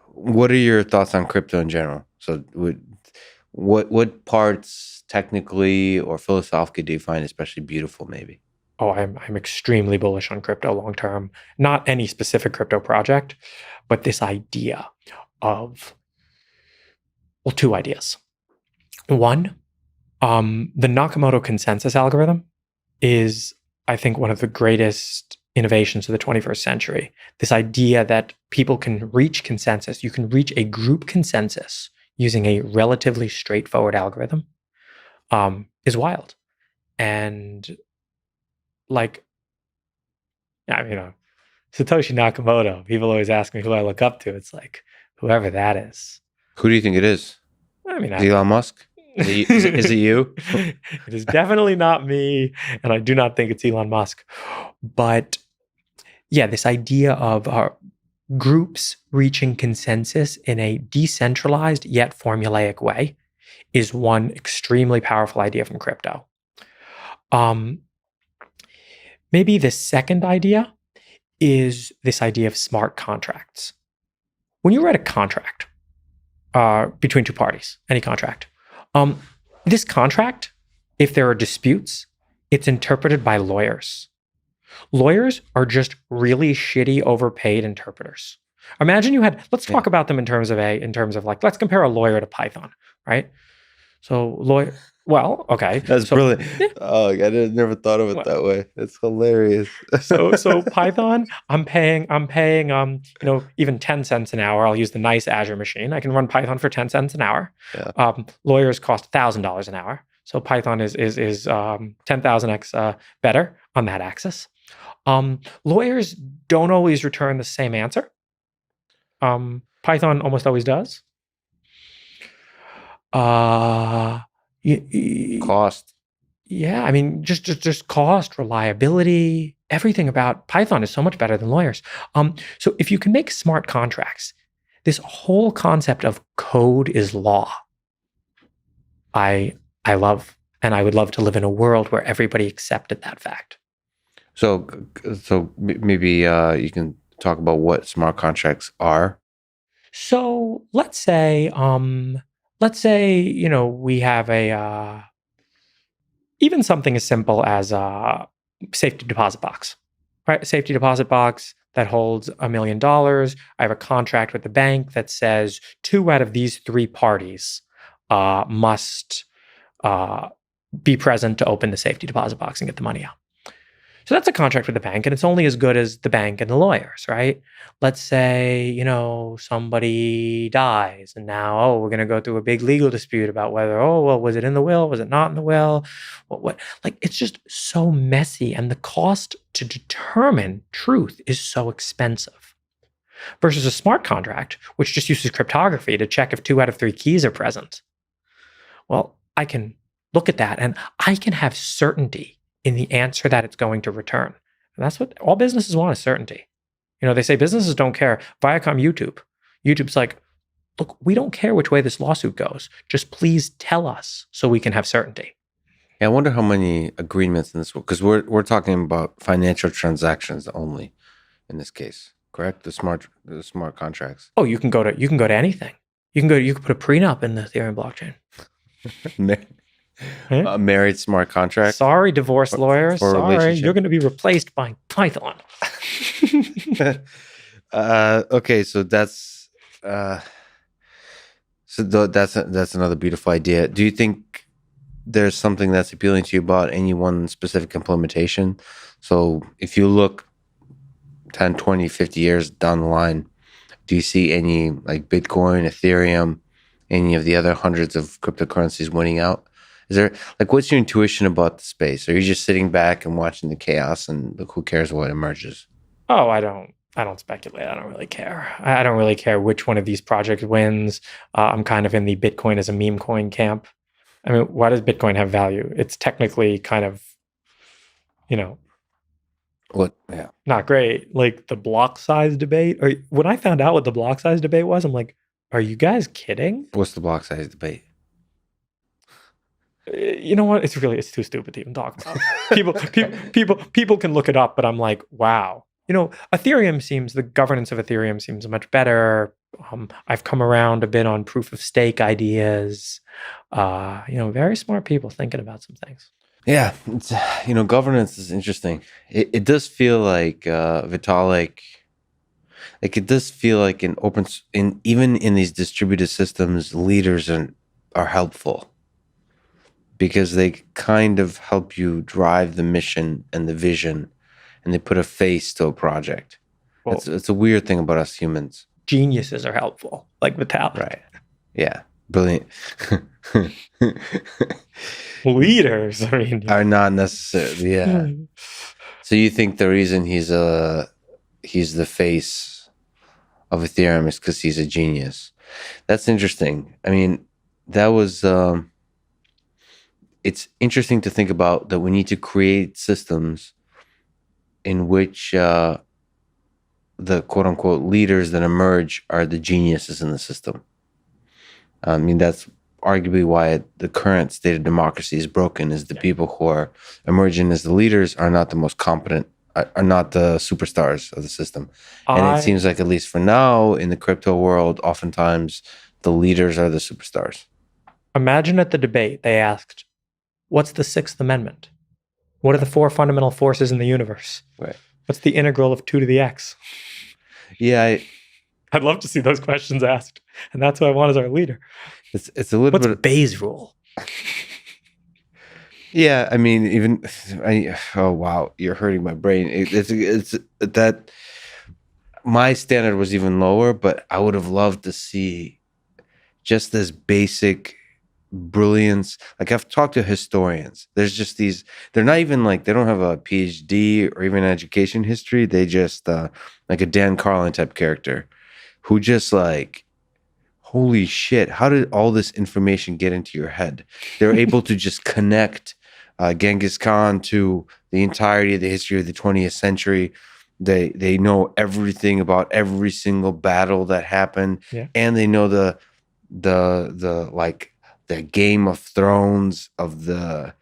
What are your thoughts on crypto in general? So what parts technically or philosophically do you find especially beautiful maybe? I'm extremely bullish on crypto long term. Not any specific crypto project, but this idea of, well, two ideas. One, the Nakamoto consensus algorithm is, I think, one of the greatest innovations of the 21st century. This idea that people can reach consensus, you can reach a group consensus using a relatively straightforward algorithm, is wild. And like, Satoshi Nakamoto, people always ask me who I look up to. It's like, whoever that is. Who do you think it is? I mean, Elon Musk? Is it you? It is definitely not me, and I do not think it's Elon Musk. But yeah, this idea of groups reaching consensus in a decentralized yet formulaic way is one extremely powerful idea from crypto. Maybe the second idea is this idea of smart contracts. When you write a contract between two parties, any contract, this contract, if there are disputes, it's interpreted by lawyers. Lawyers are just really shitty, overpaid interpreters. Imagine let's talk about them in terms of like, let's compare a lawyer to Python, right? So okay. That's brilliant. Oh, I never thought of it that way. It's hilarious. so Python, I'm paying, even 10 cents an hour. I'll use the nice Azure machine. I can run Python for 10 cents an hour. Yeah. Lawyers cost $1,000 an hour. So Python is 10,000x better on that axis. Lawyers don't always return the same answer. Python almost always does. Cost. Yeah, I mean, just cost, reliability, everything about Python is so much better than lawyers. So if you can make smart contracts, this whole concept of code is law, I love, and I would love to live in a world where everybody accepted that fact. So maybe you can talk about what smart contracts are. So let's say we have even something as simple as a safety deposit box, right? Safety deposit box that holds $1 million. I have a contract with the bank that says 2 out of these 3 parties must be present to open the safety deposit box and get the money out. So that's a contract with the bank, and it's only as good as the bank and the lawyers, right? Let's say, somebody dies, and now, we're going to go through a big legal dispute about whether, was it in the will? Was it not in the will? What? Like, it's just so messy, and the cost to determine truth is so expensive. Versus a smart contract, which just uses cryptography to check if 2 out of 3 keys are present. Well, I can look at that, and I can have certainty in the answer that it's going to return. And that's what all businesses want, is certainty. They say businesses don't care. Viacom, YouTube's like, look, we don't care which way this lawsuit goes. Just please tell us so we can have certainty. Yeah, I wonder how many agreements in this, because we're talking about financial transactions only in this case, correct? The smart contracts. Oh, you can go to anything. You can put a prenup in the Ethereum blockchain. A married smart contract. Sorry, divorce lawyers. Sorry, you're going to be replaced by Python. Okay, so that's another beautiful idea. Do you think there's something that's appealing to you about any one specific implementation? So if you look 10, 20, 50 years down the line, do you see any, like Bitcoin, Ethereum, any of the other hundreds of cryptocurrencies winning out? Is there, like, what's your intuition about the space? Are you just sitting back and watching the chaos and who cares what emerges? Oh, I don't speculate. I don't really care. I don't really care which one of these projects wins. I'm kind of in the Bitcoin as a meme coin camp. I mean, why does Bitcoin have value? It's technically kind of, What? Yeah. not great. Like the block size debate. Or when I found out what the block size debate was, I'm like, are you guys kidding? What's the block size debate? You know what? It's too stupid to even talk about. People can look it up, but I'm like, wow. The governance of Ethereum seems much better. I've come around a bit on proof of stake ideas. Very smart people thinking about some things. Yeah, it's, governance is interesting. It does feel like Vitalik. Like it does feel like in even in these distributed systems, leaders are helpful because they kind of help you drive the mission and the vision, and they put a face to a project. Well, It's a weird thing about us humans, geniuses are helpful, like Vitalik. right? Yeah, brilliant. Leaders, I mean, Are not necessarily, yeah. So you think the reason he's the face of Ethereum is because he's a genius? That's interesting. I mean, that was it's interesting to think about that we need to create systems in which the quote unquote leaders that emerge are the geniuses in the system. I mean, that's arguably why the current state of democracy is broken, is the people who are emerging as the leaders are not the most competent, are not the superstars of the system. And it seems like, at least for now, in the crypto world, oftentimes the leaders are the superstars. Imagine at the debate, they asked, what's the Sixth Amendment? What are the four fundamental forces in the universe? Right. What's the integral of 2 to the x? Yeah. I'd love to see those questions asked. And that's who I want as our leader. It's a little bit. What's Bayes' rule? Yeah, I mean, oh wow, you're hurting my brain. It's that my standard was even lower, but I would have loved to see just this basic brilliance. Like, I've talked to historians. There's just these. They're not even like, they don't have a PhD or even education history. They just like a Dan Carlin type character, who just like, holy shit, how did all this information get into your head? They're able to just connect Genghis Khan to the entirety of the history of the 20th century. They know everything about every single battle that happened, and they know the Game of Thrones of the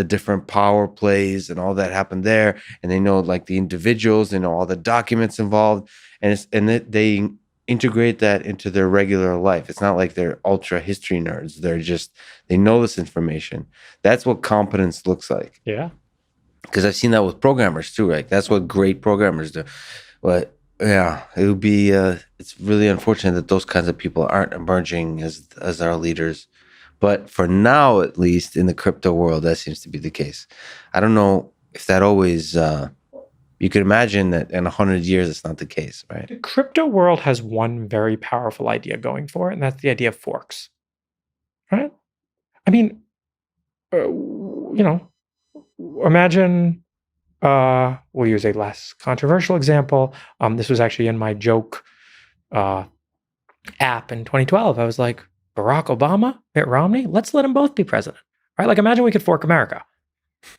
different power plays and all that happened there, and they know like the individuals and all the documents involved, and they integrate that into their regular life. It's not like they're ultra history nerds. They know this information. That's what competence looks like. Yeah. Because I've seen that with programmers too, right? That's what great programmers do. But yeah, it would be, it's really unfortunate that those kinds of people aren't emerging as our leaders. But for now, at least in the crypto world, that seems to be the case. I don't know if that always, you could imagine that in 100 years, it's not the case, right? The crypto world has one very powerful idea going for it, and that's the idea of forks, right? I mean, imagine, we'll use a less controversial example. This was actually in my joke app in 2012. I was like, Barack Obama, Mitt Romney, let's let them both be president, right? Like, imagine we could fork America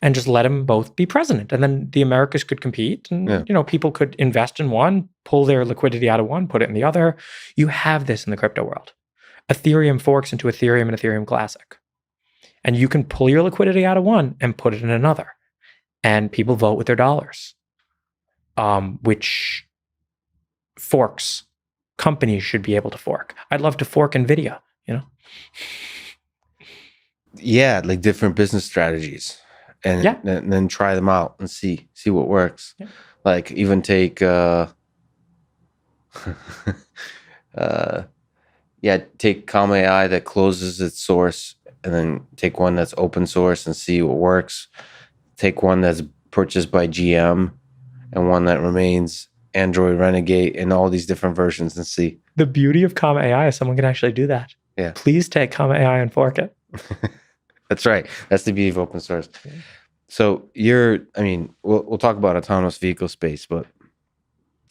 and just let them both be president. And then the Americas could compete, and people could invest in one, pull their liquidity out of one, put it in the other. You have this in the crypto world. Ethereum forks into Ethereum and Ethereum Classic. And you can pull your liquidity out of one and put it in another. And people vote with their dollars. Which forks companies should be able to fork. I'd love to fork NVIDIA, Yeah, like different business strategies. And then try them out and see what works. Yeah. Like even take take Comma.ai that closes its source, and then take one that's open source and see what works. Take one that's purchased by GM and one that remains Android Renegade and all these different versions, and see. The beauty of Comma.ai is someone can actually do that. Yeah. Please take Comma.ai and fork it. That's right. That's the beauty of open source. Yeah. So we'll talk about autonomous vehicle space, but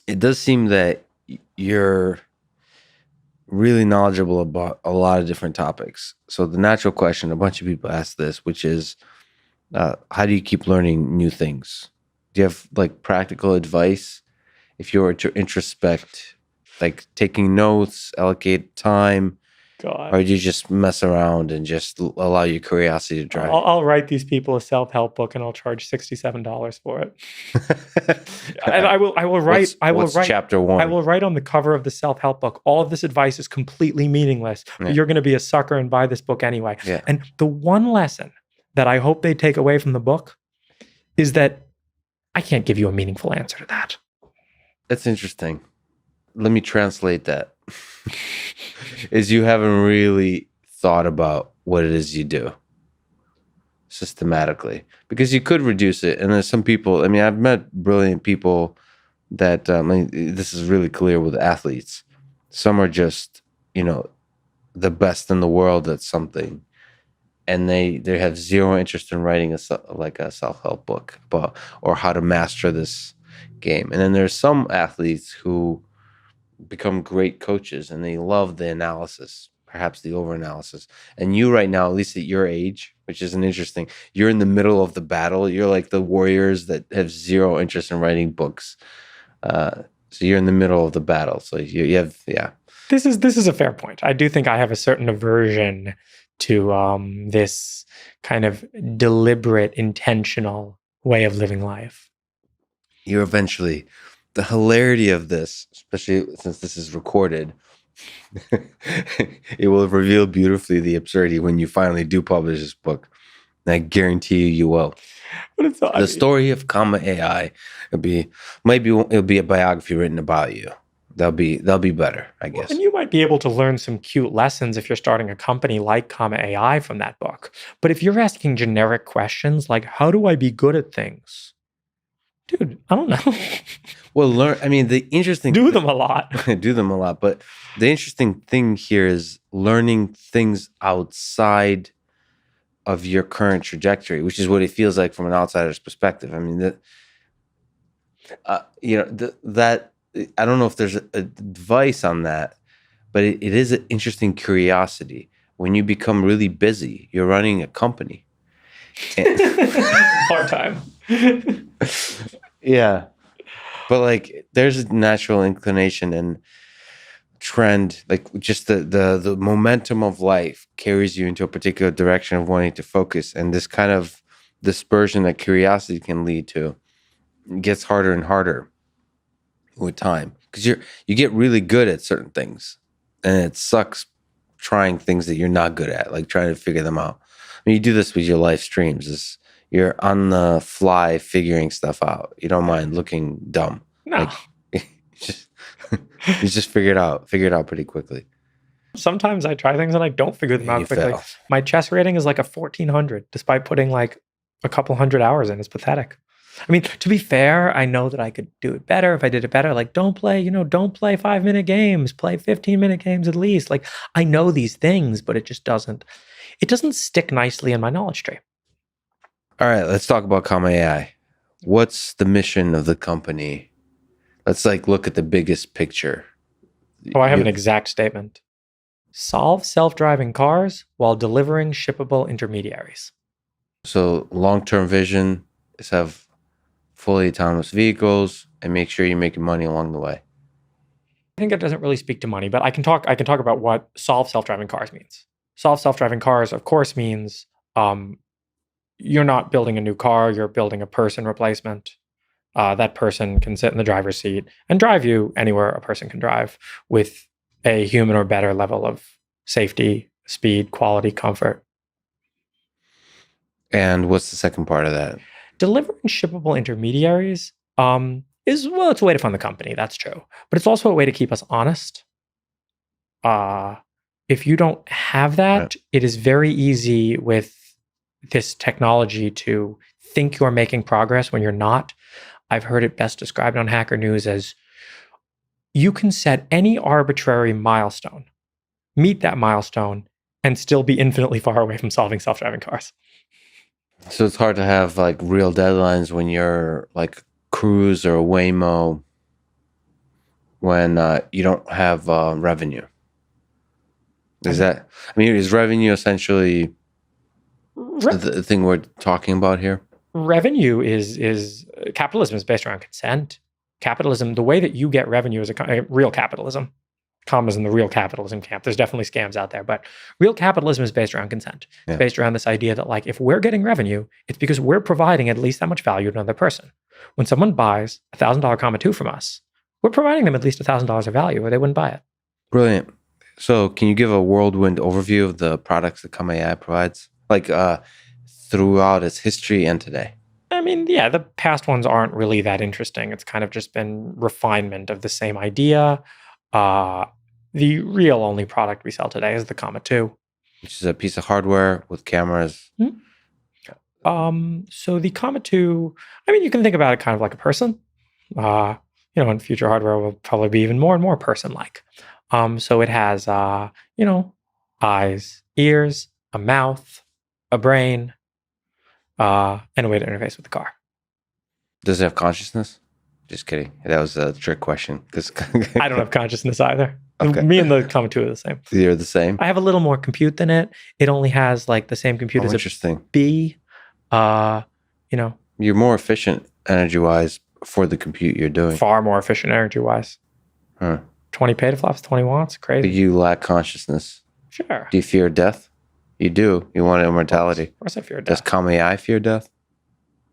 it does seem that you're really knowledgeable about a lot of different topics. So the natural question, a bunch of people ask this, which is, how do you keep learning new things? Do you have like practical advice if you were to introspect, like taking notes, allocate time? God. Or do you just mess around and just allow your curiosity to drive? I'll write these people a self-help book, and I'll charge $67 for it. And I will write. What's chapter 1? I will write on the cover of the self-help book, all of this advice is completely meaningless. Yeah. But you're going to be a sucker and buy this book anyway. Yeah. And the one lesson that I hope they take away from the book is that I can't give you a meaningful answer to that. That's interesting. Let me translate that. Is you haven't really thought about what it is you do systematically, because you could reduce it. And there's some people, I mean, I've met brilliant people that, this is really clear with athletes. Some are just, the best in the world at something. And they have zero interest in writing a self-help book about, or how to master this game. And then there's some athletes who become great coaches and they love the analysis, perhaps the over-analysis. And you right now, at least at your age, which is an interesting, you're in the middle of the battle. You're like the warriors that have zero interest in writing books. So you're in the middle of the battle. So you have, yeah. This is a fair point. I do think I have a certain aversion to this kind of deliberate, intentional way of living life. You're eventually, the hilarity of this, especially since this is recorded, it will reveal beautifully the absurdity when you finally do publish this book. And I guarantee you will. But it's the story of Comma.ai, it'll be a biography written about you. They'll be better, I guess. And you might be able to learn some cute lessons if you're starting a company like Comma.ai from that book. But if you're asking generic questions like, how do I be good at things? Dude, I don't know. Well, the interesting... Do them a lot. Do them a lot. But the interesting thing here is learning things outside of your current trajectory, which is what it feels like from an outsider's perspective. I mean, that I don't know if there's advice on that, but it is an interesting curiosity. When you become really busy, you're running a company. Hard time. Yeah. But there's a natural inclination and trend, just the momentum of life carries you into a particular direction of wanting to focus. And this kind of dispersion that curiosity can lead to gets harder and harder with time, because you get really good at certain things, and it sucks trying things that you're not good at, like trying to figure them out. I mean, you do this with your live streams. You're on the fly figuring stuff out. You don't mind looking dumb. No. You just figure it out pretty quickly. Sometimes I try things and I don't figure them out quickly. Fail. My chess rating is like a 1400, despite putting like a couple hundred hours in. It's pathetic. I mean, to be fair, I know that I could do it better if I did it better. Like, don't play 5-minute games, play 15-minute games at least. Like, I know these things, but it just doesn't stick nicely in my knowledge tree. All right, let's talk about Comma.ai. What's the mission of the company? Let's look at the biggest picture. Oh, I have an exact statement. Solve self-driving cars while delivering shippable intermediaries. So long-term vision is have fully autonomous vehicles and make sure you're making money along the way. I think it doesn't really speak to money, but I can talk about what solve self-driving cars means. Solve self-driving cars, of course, means you're not building a new car, you're building a person replacement. That person can sit in the driver's seat and drive you anywhere a person can drive with a human or better level of safety, speed, quality, comfort. And what's the second part of that? Delivering shippable intermediaries it's a way to fund the company, that's true. But it's also a way to keep us honest. If you don't have that, right, it is very easy with this technology to think you're making progress when you're not. I've heard it best described on Hacker News as you can set any arbitrary milestone, meet that milestone, and still be infinitely far away from solving self-driving cars. So it's hard to have real deadlines when you're Cruise or Waymo, when you don't have revenue. Is revenue essentially the thing we're talking about here? Revenue is capitalism is based around consent. Capitalism, the way that you get revenue is a real capitalism. Comma's in the real capitalism camp. There's definitely scams out there, but real capitalism is based around consent. It's based around this idea that if we're getting revenue, it's because we're providing at least that much value to another person. When someone buys a $1,000 Comma 2 from us, we're providing them at least $1,000 of value or they wouldn't buy it. Brilliant. So can you give a whirlwind overview of the products that Comma.ai provides? throughout its history and today? I mean, yeah, the past ones aren't really that interesting. It's kind of just been refinement of the same idea. The real only product we sell today is the Comma 2. Which is a piece of hardware with cameras. So the Comma 2, I mean, you can think about it kind of like a person. And future hardware will probably be even more and more person-like. So it has, eyes, ears, a mouth, a brain, and a way to interface with the car. Does it have consciousness? Just kidding. That was a trick question. I don't have consciousness either. Okay. Me and the Comma 2 are the same. You're the same? I have a little more compute than it. It only has like the same compute as interesting. a B. You're more efficient energy-wise for the compute you're doing. Far more efficient energy-wise. 20 petaflops, 20 watts. Crazy. But you lack consciousness. Sure. Do you fear death? You do. You want immortality. Of course I fear death. Does Comma.ai fear death?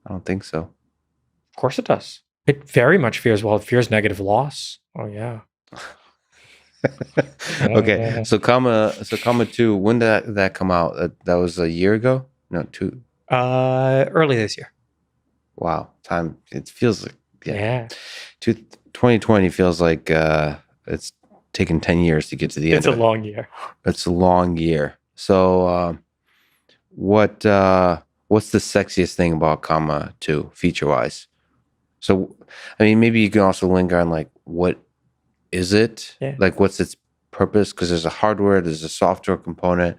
I don't think so. Of course it does. It very much fears, it fears negative loss. Oh, yeah. Okay. So Comma 2, when did that come out? That was a year ago? No, 2. Early this year. Wow. Time. It feels like, Yeah. 2020 feels like it's taken 10 years to get to the end. It's a long year. It's a long year. So what's the sexiest thing about Comma 2 feature-wise? So, I mean, maybe you can also linger on like, what is it? Yeah. Like, what's its purpose? Because there's a hardware, there's a software component.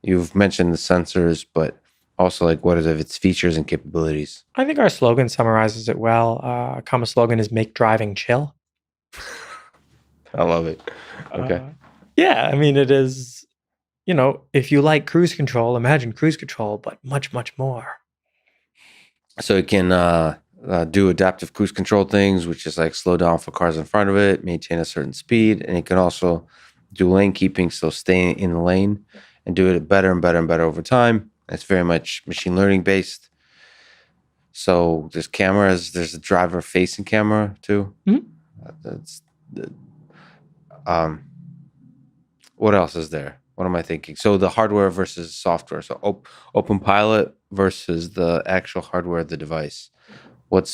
You've mentioned the sensors, but also like, what are its features and capabilities? I think our slogan summarizes it well. Comma slogan is "Make driving chill." I love it. Okay. Yeah, I mean, it is. If you like cruise control, imagine cruise control, but much, much more. So it can do adaptive cruise control things, which is like slow down for cars in front of it, maintain a certain speed, and it can also do lane keeping, so stay in the lane and do it better and better and better over time. It's very much machine learning based. So there's cameras, there's a driver facing camera too. What else is there? What am I thinking? So the hardware versus software. So Open Pilot versus the actual hardware of the device.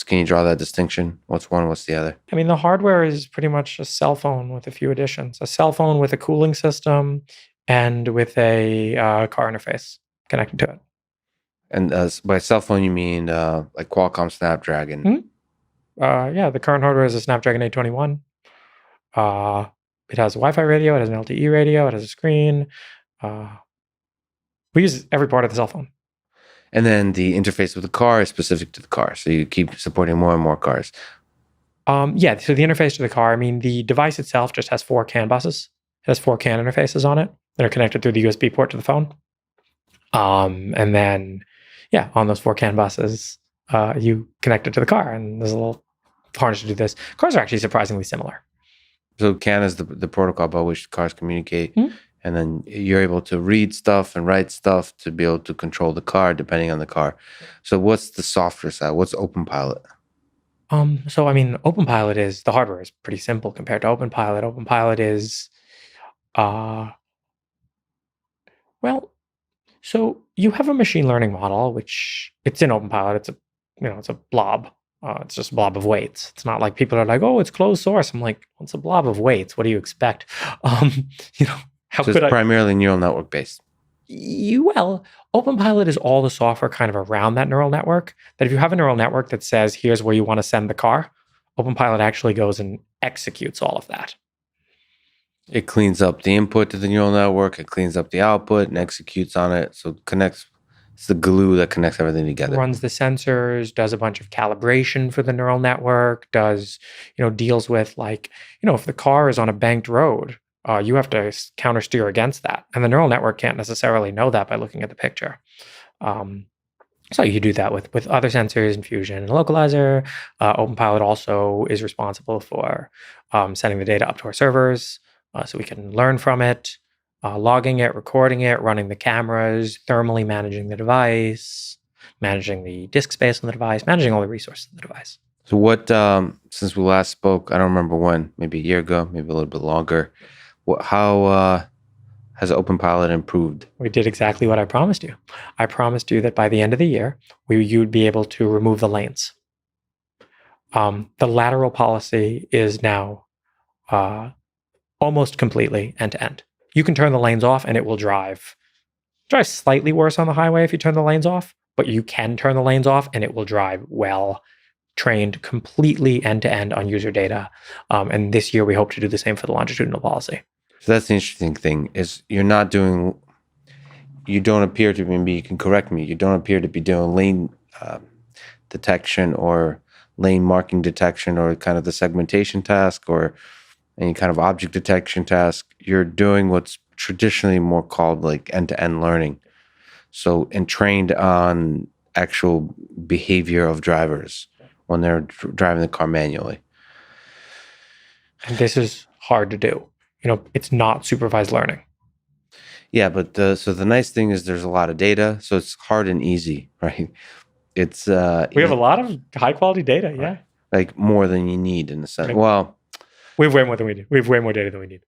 Can you draw that distinction? What's one? What's the other? I mean, the hardware is pretty much a cell phone with a few additions. A cell phone with a cooling system and with a car interface connected to it. And by cell phone, you mean like Qualcomm Snapdragon? Yeah, the current hardware is a Snapdragon 821. It has a Wi-Fi radio. It has an LTE radio. It has a screen. We use every part of the cell phone. And then the interface with the car is specific to the car. So you keep supporting more and more cars. Yeah, so the interface to the car, I mean, the device itself just has 4 CAN buses. It has 4 CAN interfaces on it that are connected through the USB port to the phone. And then, on those 4 CAN buses, you connect it to the car, and there's a little harness to do this. Cars are actually surprisingly similar. So CAN is the protocol by which cars communicate. And then you're able to read stuff and write stuff to be able to control the car depending on the car. So what's the software side? What's Open Pilot? So I mean, Open Pilot is, the hardware is pretty simple compared to Open Pilot. Open Pilot is, so you have a machine learning model, which it's in Open Pilot. It's a blob. It's just a blob of weights. It's not like people are like, oh, it's closed source. I'm like, well, it's a blob of weights. What do you expect? So it's primarily neural network based. Open Pilot is all the software kind of around that neural network. That if you have a neural network that says, here's where you want to send the car, Open Pilot actually goes and executes all of that. It cleans up the input to the neural network. It cleans up the output and executes on it. So it connects. It's the glue that connects everything together. Runs the sensors, does a bunch of calibration for the neural network, deals with if the car is on a banked road, you have to counter steer against that. And the neural network can't necessarily know that by looking at the picture. So you do that with other sensors and Fusion and Localizer. Open Pilot also is responsible for sending the data up to our servers so we can learn from it, logging it, recording it, running the cameras, thermally managing the device, managing the disk space on the device, managing all the resources of the device. So what, since we last spoke, I don't remember when, maybe a year ago, maybe a little bit longer, how has OpenPilot improved? We did exactly what I promised you. I promised you that by the end of the year, you'd be able to remove the lanes. The lateral policy is now almost completely end-to-end. You can turn the lanes off and it will drive slightly worse on the highway if you turn the lanes off, but you can turn the lanes off and it will drive well, trained completely end-to-end on user data. And this year we hope to do the same for the longitudinal policy. So that's the interesting thing, is you don't appear to be, maybe you can correct me, you don't appear to be doing lane detection or lane marking detection or kind of the segmentation task or any kind of object detection task. You're doing what's traditionally more called like end-to-end learning. So, and trained on actual behavior of drivers when they're driving the car manually. And this is hard to do. It's not supervised learning. Yeah, but so the nice thing is there's a lot of data, so it's hard and easy, right? It's we have a lot of high quality data, yeah. Like more than you need in a sense. Right. Well, we have way more than we need. We have way more data than we need.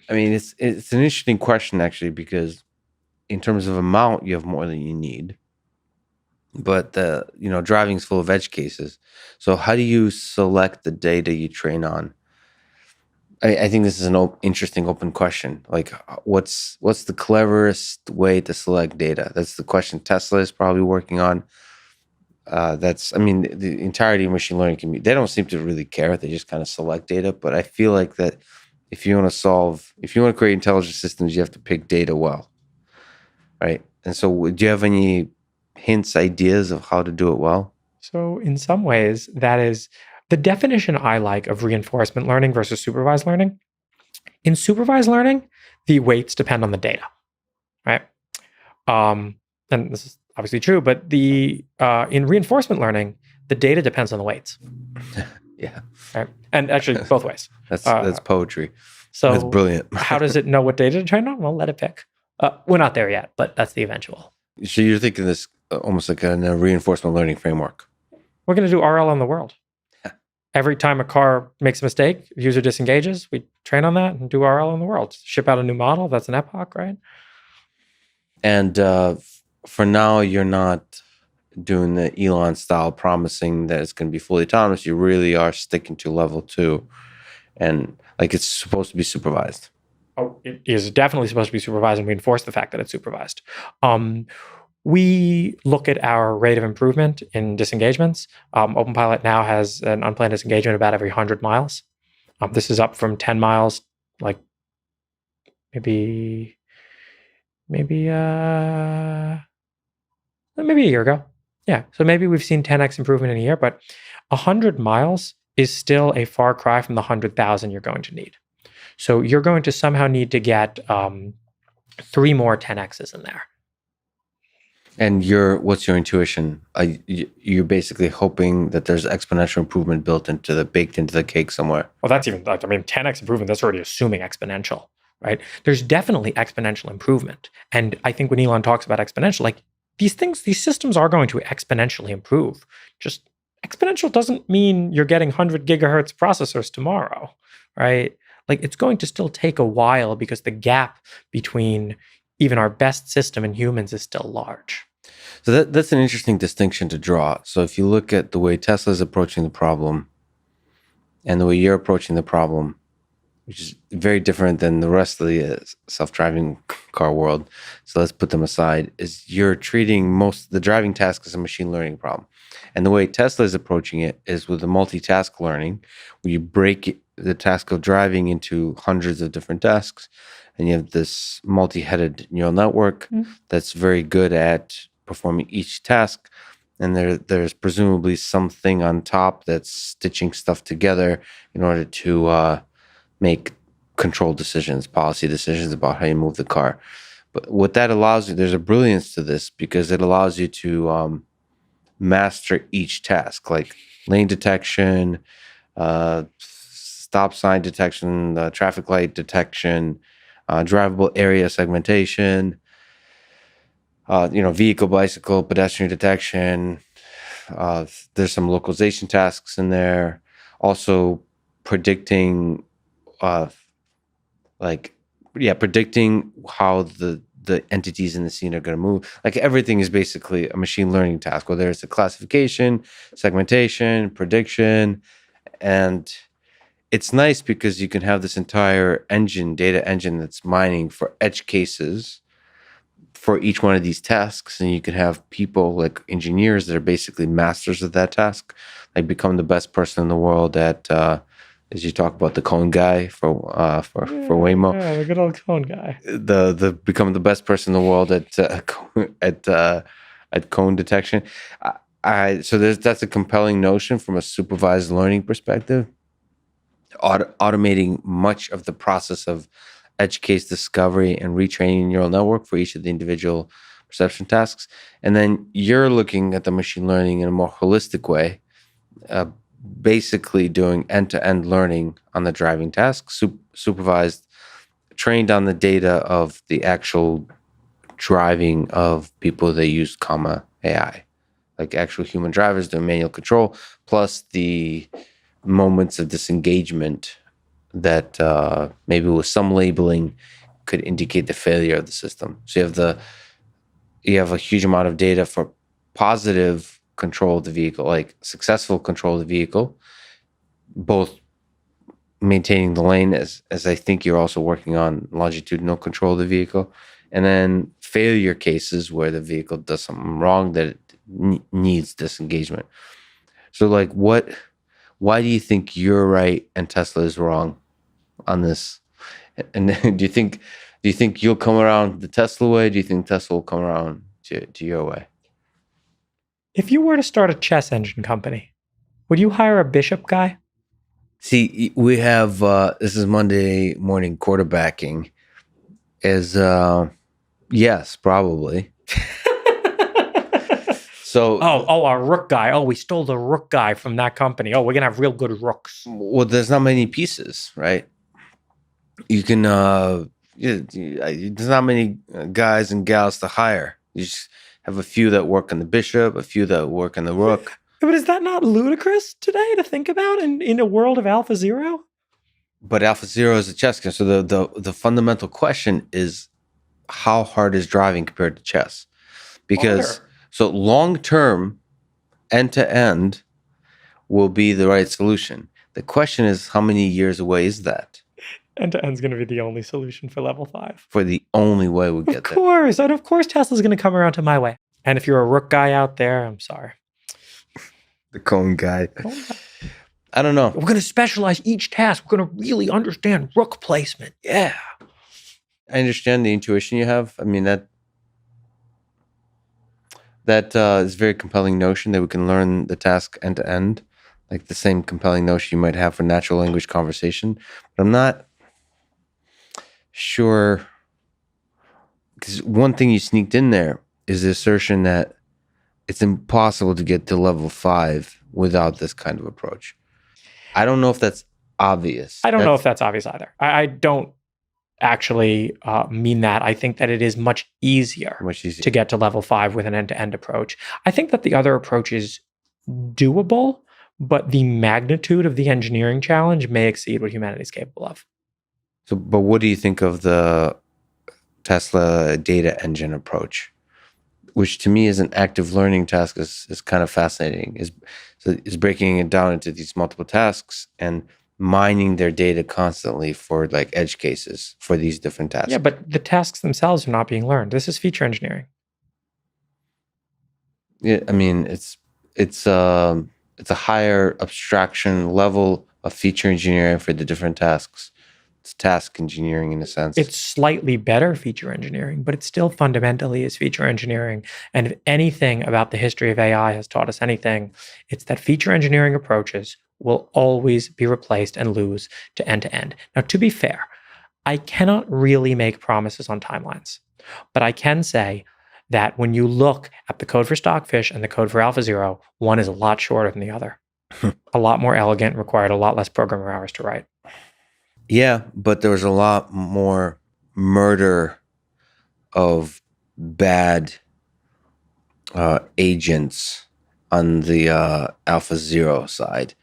I mean, it's an interesting question actually, because in terms of amount, you have more than you need. But driving is full of edge cases. So how do you select the data you train on? I think this is an interesting open question. Like, what's the cleverest way to select data? That's the question Tesla is probably working on. The entirety of machine learning they don't seem to really care. They just kind of select data. But I feel like that if you want to create intelligent systems, you have to pick data well, right? And so do you have any hints, ideas of how to do it well? So in some ways, that is the definition I like of reinforcement learning versus supervised learning. In supervised learning, the weights depend on the data, right? And this is obviously true, but in reinforcement learning, the data depends on the weights. Yeah. Right? And actually, both ways. That's poetry. So that's brilliant. How does it know what data to train on? Well, let it pick. We're not there yet, but that's the eventual. So you're thinking this almost like a reinforcement learning framework. We're going to do RL on the world. Every time a car makes a mistake, user disengages, we train on that and do RL on the world. Ship out a new model. That's an epoch, right? And for now, you're not doing the Elon style promising that it's going to be fully autonomous. You really are sticking to level 2. And like it's supposed to be supervised. Oh, it is definitely supposed to be supervised, and we enforce the fact that it's supervised. We look at our rate of improvement in disengagements. OpenPilot now has an unplanned disengagement about every 100 miles. This is up from 10 miles, like maybe a year ago. Yeah, so maybe we've seen 10x improvement in a year, but 100 miles is still a far cry from the 100,000 you're going to need. So you're going to somehow need to get 3 more 10x's in there. And what's your intuition? You're basically hoping that there's exponential improvement baked into the cake somewhere. Well, that's even, 10x improvement, that's already assuming exponential, right? There's definitely exponential improvement. And I think when Elon talks about exponential, like these systems are going to exponentially improve. Just exponential doesn't mean you're getting 100 gigahertz processors tomorrow, right? Like it's going to still take a while because the gap between even our best system and humans is still large. So that's an interesting distinction to draw. So if you look at the way Tesla is approaching the problem and the way you're approaching the problem, which is very different than the rest of the self-driving car world. So let's put them aside, is you're treating the driving task as a machine learning problem. And the way Tesla is approaching it is with a multitask learning, where you break the task of driving into hundreds of different tasks. And you have this multi-headed neural network that's very good at performing each task. And there's presumably something on top that's stitching stuff together in order to make control decisions, policy decisions about how you move the car. But what that allows you, there's a brilliance to this because it allows you to master each task, like lane detection, stop sign detection, traffic light detection, drivable area segmentation, vehicle, bicycle, pedestrian detection. There's some localization tasks in there. Also predicting like predicting how the entities in the scene are going to move. Like everything is basically a machine learning task, whether it's a classification, segmentation, prediction. And it's nice because you can have this entire data engine that's mining for edge cases for each one of these tasks. And you can have people like engineers that are basically masters of that task, like become the best person in the world at, as you talk about the cone guy for Waymo. Yeah, the good old cone guy. The become the best person in the world at cone detection. So that's a compelling notion from a supervised learning perspective. Automating much of the process of edge case discovery and retraining neural network for each of the individual perception tasks. And then you're looking at the machine learning in a more holistic way, basically doing end-to-end learning on the driving task, supervised, trained on the data of the actual driving of people that use Comma.ai, like actual human drivers doing manual control, plus the moments of disengagement that maybe with some labeling could indicate the failure of the system. So you have a huge amount of data for positive control of the vehicle, like successful control of the vehicle, both maintaining the lane as I think you're also working on longitudinal control of the vehicle, and then failure cases where the vehicle does something wrong that it needs disengagement. So like why do you think you're right and Tesla is wrong on this? And do you think you'll come around the Tesla way? Do you think Tesla will come around to your way? If you were to start a chess engine company, would you hire a bishop guy? See, we have this is Monday morning quarterbacking. Yes, probably. So a rook guy. Oh, we stole the rook guy from that company. Oh, we're gonna have real good rooks. Well, there's not many pieces, right? You can there's not many guys and gals to hire. You just have a few that work on the bishop, a few that work on the rook. But is that not ludicrous today to think about in a world of AlphaZero? But AlphaZero is a chess game. So the fundamental question is, how hard is driving compared to chess? Because so long term, end to end will be the right solution. The question is, how many years away is that? End to end is going to be the only solution for level 5. For the only way we get there. Of course. And of course, Tesla's going to come around to my way. And if you're a rook guy out there, I'm sorry. The cone guy. I don't know. We're going to specialize each task. We're going to really understand rook placement. Yeah. I understand the intuition you have. I mean, that is a very compelling notion that we can learn the task end to end, like the same compelling notion you might have for natural language conversation. But I'm not sure, because one thing you sneaked in there is the assertion that it's impossible to get to level 5 without this kind of approach. I don't know if that's obvious. I don't know if that's obvious either. I don't actually mean that. I think that it is much easier to get to level 5 with an end-to-end approach. I think that the other approach is doable, but the magnitude of the engineering challenge may exceed what humanity is capable of. So, but what do you think of the Tesla data engine approach, which to me is an active learning task, is kind of fascinating, is breaking it down into these multiple tasks and mining their data constantly for like edge cases for these different tasks. Yeah, but the tasks themselves are not being learned. This is feature engineering. Yeah, I mean, it's a higher abstraction level of feature engineering for the different tasks. It's task engineering in a sense. It's slightly better feature engineering, but it still fundamentally is feature engineering. And if anything about the history of AI has taught us anything, it's that feature engineering approaches will always be replaced and lose to end. Now, to be fair, I cannot really make promises on timelines, but I can say that when you look at the code for Stockfish and the code for AlphaZero, one is a lot shorter than the other, a lot more elegant, required a lot less programmer hours to write. Yeah, but there was a lot more murder of bad agents on the AlphaZero side.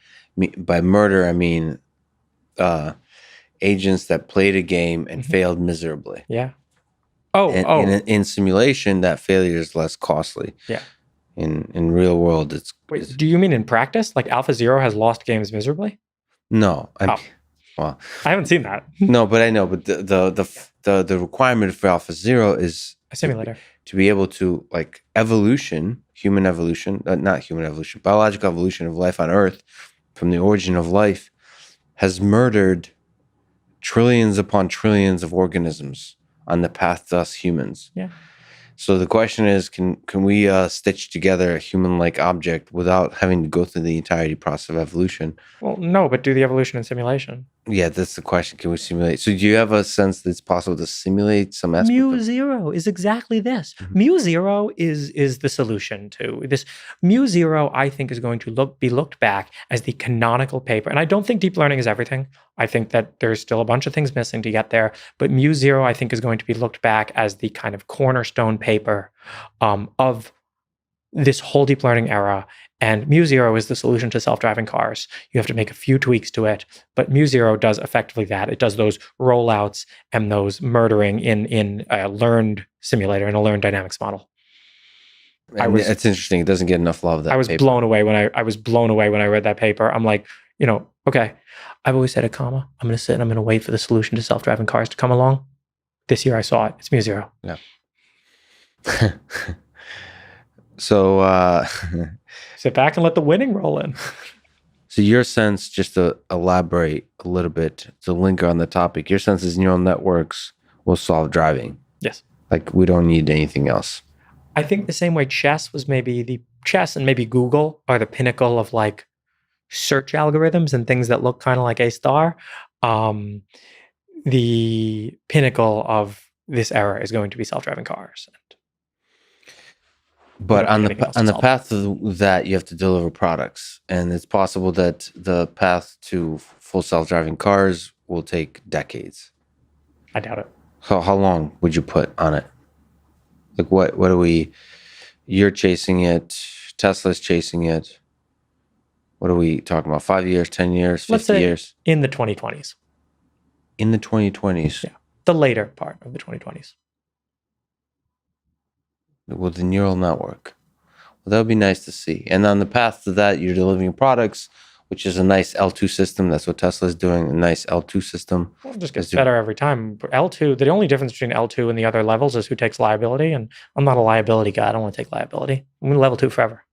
By murder, I mean agents that played a game and failed miserably. Yeah. In simulation, that failure is less costly. Yeah. In real world, it's... Wait, do you mean in practice? Like AlphaZero has lost games miserably? No. Well, I haven't seen that. No, but I know. But the requirement for AlphaZero is a simulator to be able to, like, evolution, human evolution, not human evolution, biological evolution of life on Earth from the origin of life has murdered trillions upon trillions of organisms on the path to us humans. Yeah. So the question is, can we stitch together a human-like object without having to go through the entirety process of evolution? Well, no, but do the evolution in simulation. Yeah, that's the question. Can we simulate? So do you have a sense that it's possible to simulate some aspect? Mu0 is exactly this. Mu0 is the solution to this. Mu0, I think, is going to be looked back as the canonical paper. And I don't think deep learning is everything. I think that there's still a bunch of things missing to get there. But Mu0, I think, is going to be looked back as the kind of cornerstone paper of this whole deep learning era. And Mu0 is the solution to self-driving cars. You have to make a few tweaks to it, but Mu0 does effectively that. It does those rollouts and those murdering in a learned simulator, in a learned dynamics model. It's interesting. It doesn't get enough love. I was blown away when I read that paper. I'm like, okay. I've always said at Comma, I'm going to sit and I'm going to wait for the solution to self-driving cars to come along. This year I saw it. It's Mu0. Yeah. So sit back and let the winning roll in. So your sense, just to elaborate a little bit, to linger on the topic, your sense is neural networks will solve driving. Yes. Like, we don't need anything else. I think the same way chess and maybe Google are the pinnacle of, like, search algorithms and things that look kind of like A*. The pinnacle of this era is going to be self-driving cars. But on the path to that, you have to deliver products, and it's possible that the path to full self-driving cars will take decades. I doubt it. So how long would you put on it? Like, what are we? You're chasing it. Tesla's chasing it. What are we talking about? 5 years, 10 years, 50 years? In the 2020s. In the 2020s. Yeah, the later part of the 2020s. With the neural network. Well, that would be nice to see. And on the path to that, you're delivering products, which is a nice L2 system. That's what Tesla's doing, a nice L2 system. Well, it just gets better every time. L2, the only difference between L2 and the other levels is who takes liability. And I'm not a liability guy. I don't want to take liability. I'm in level 2 forever.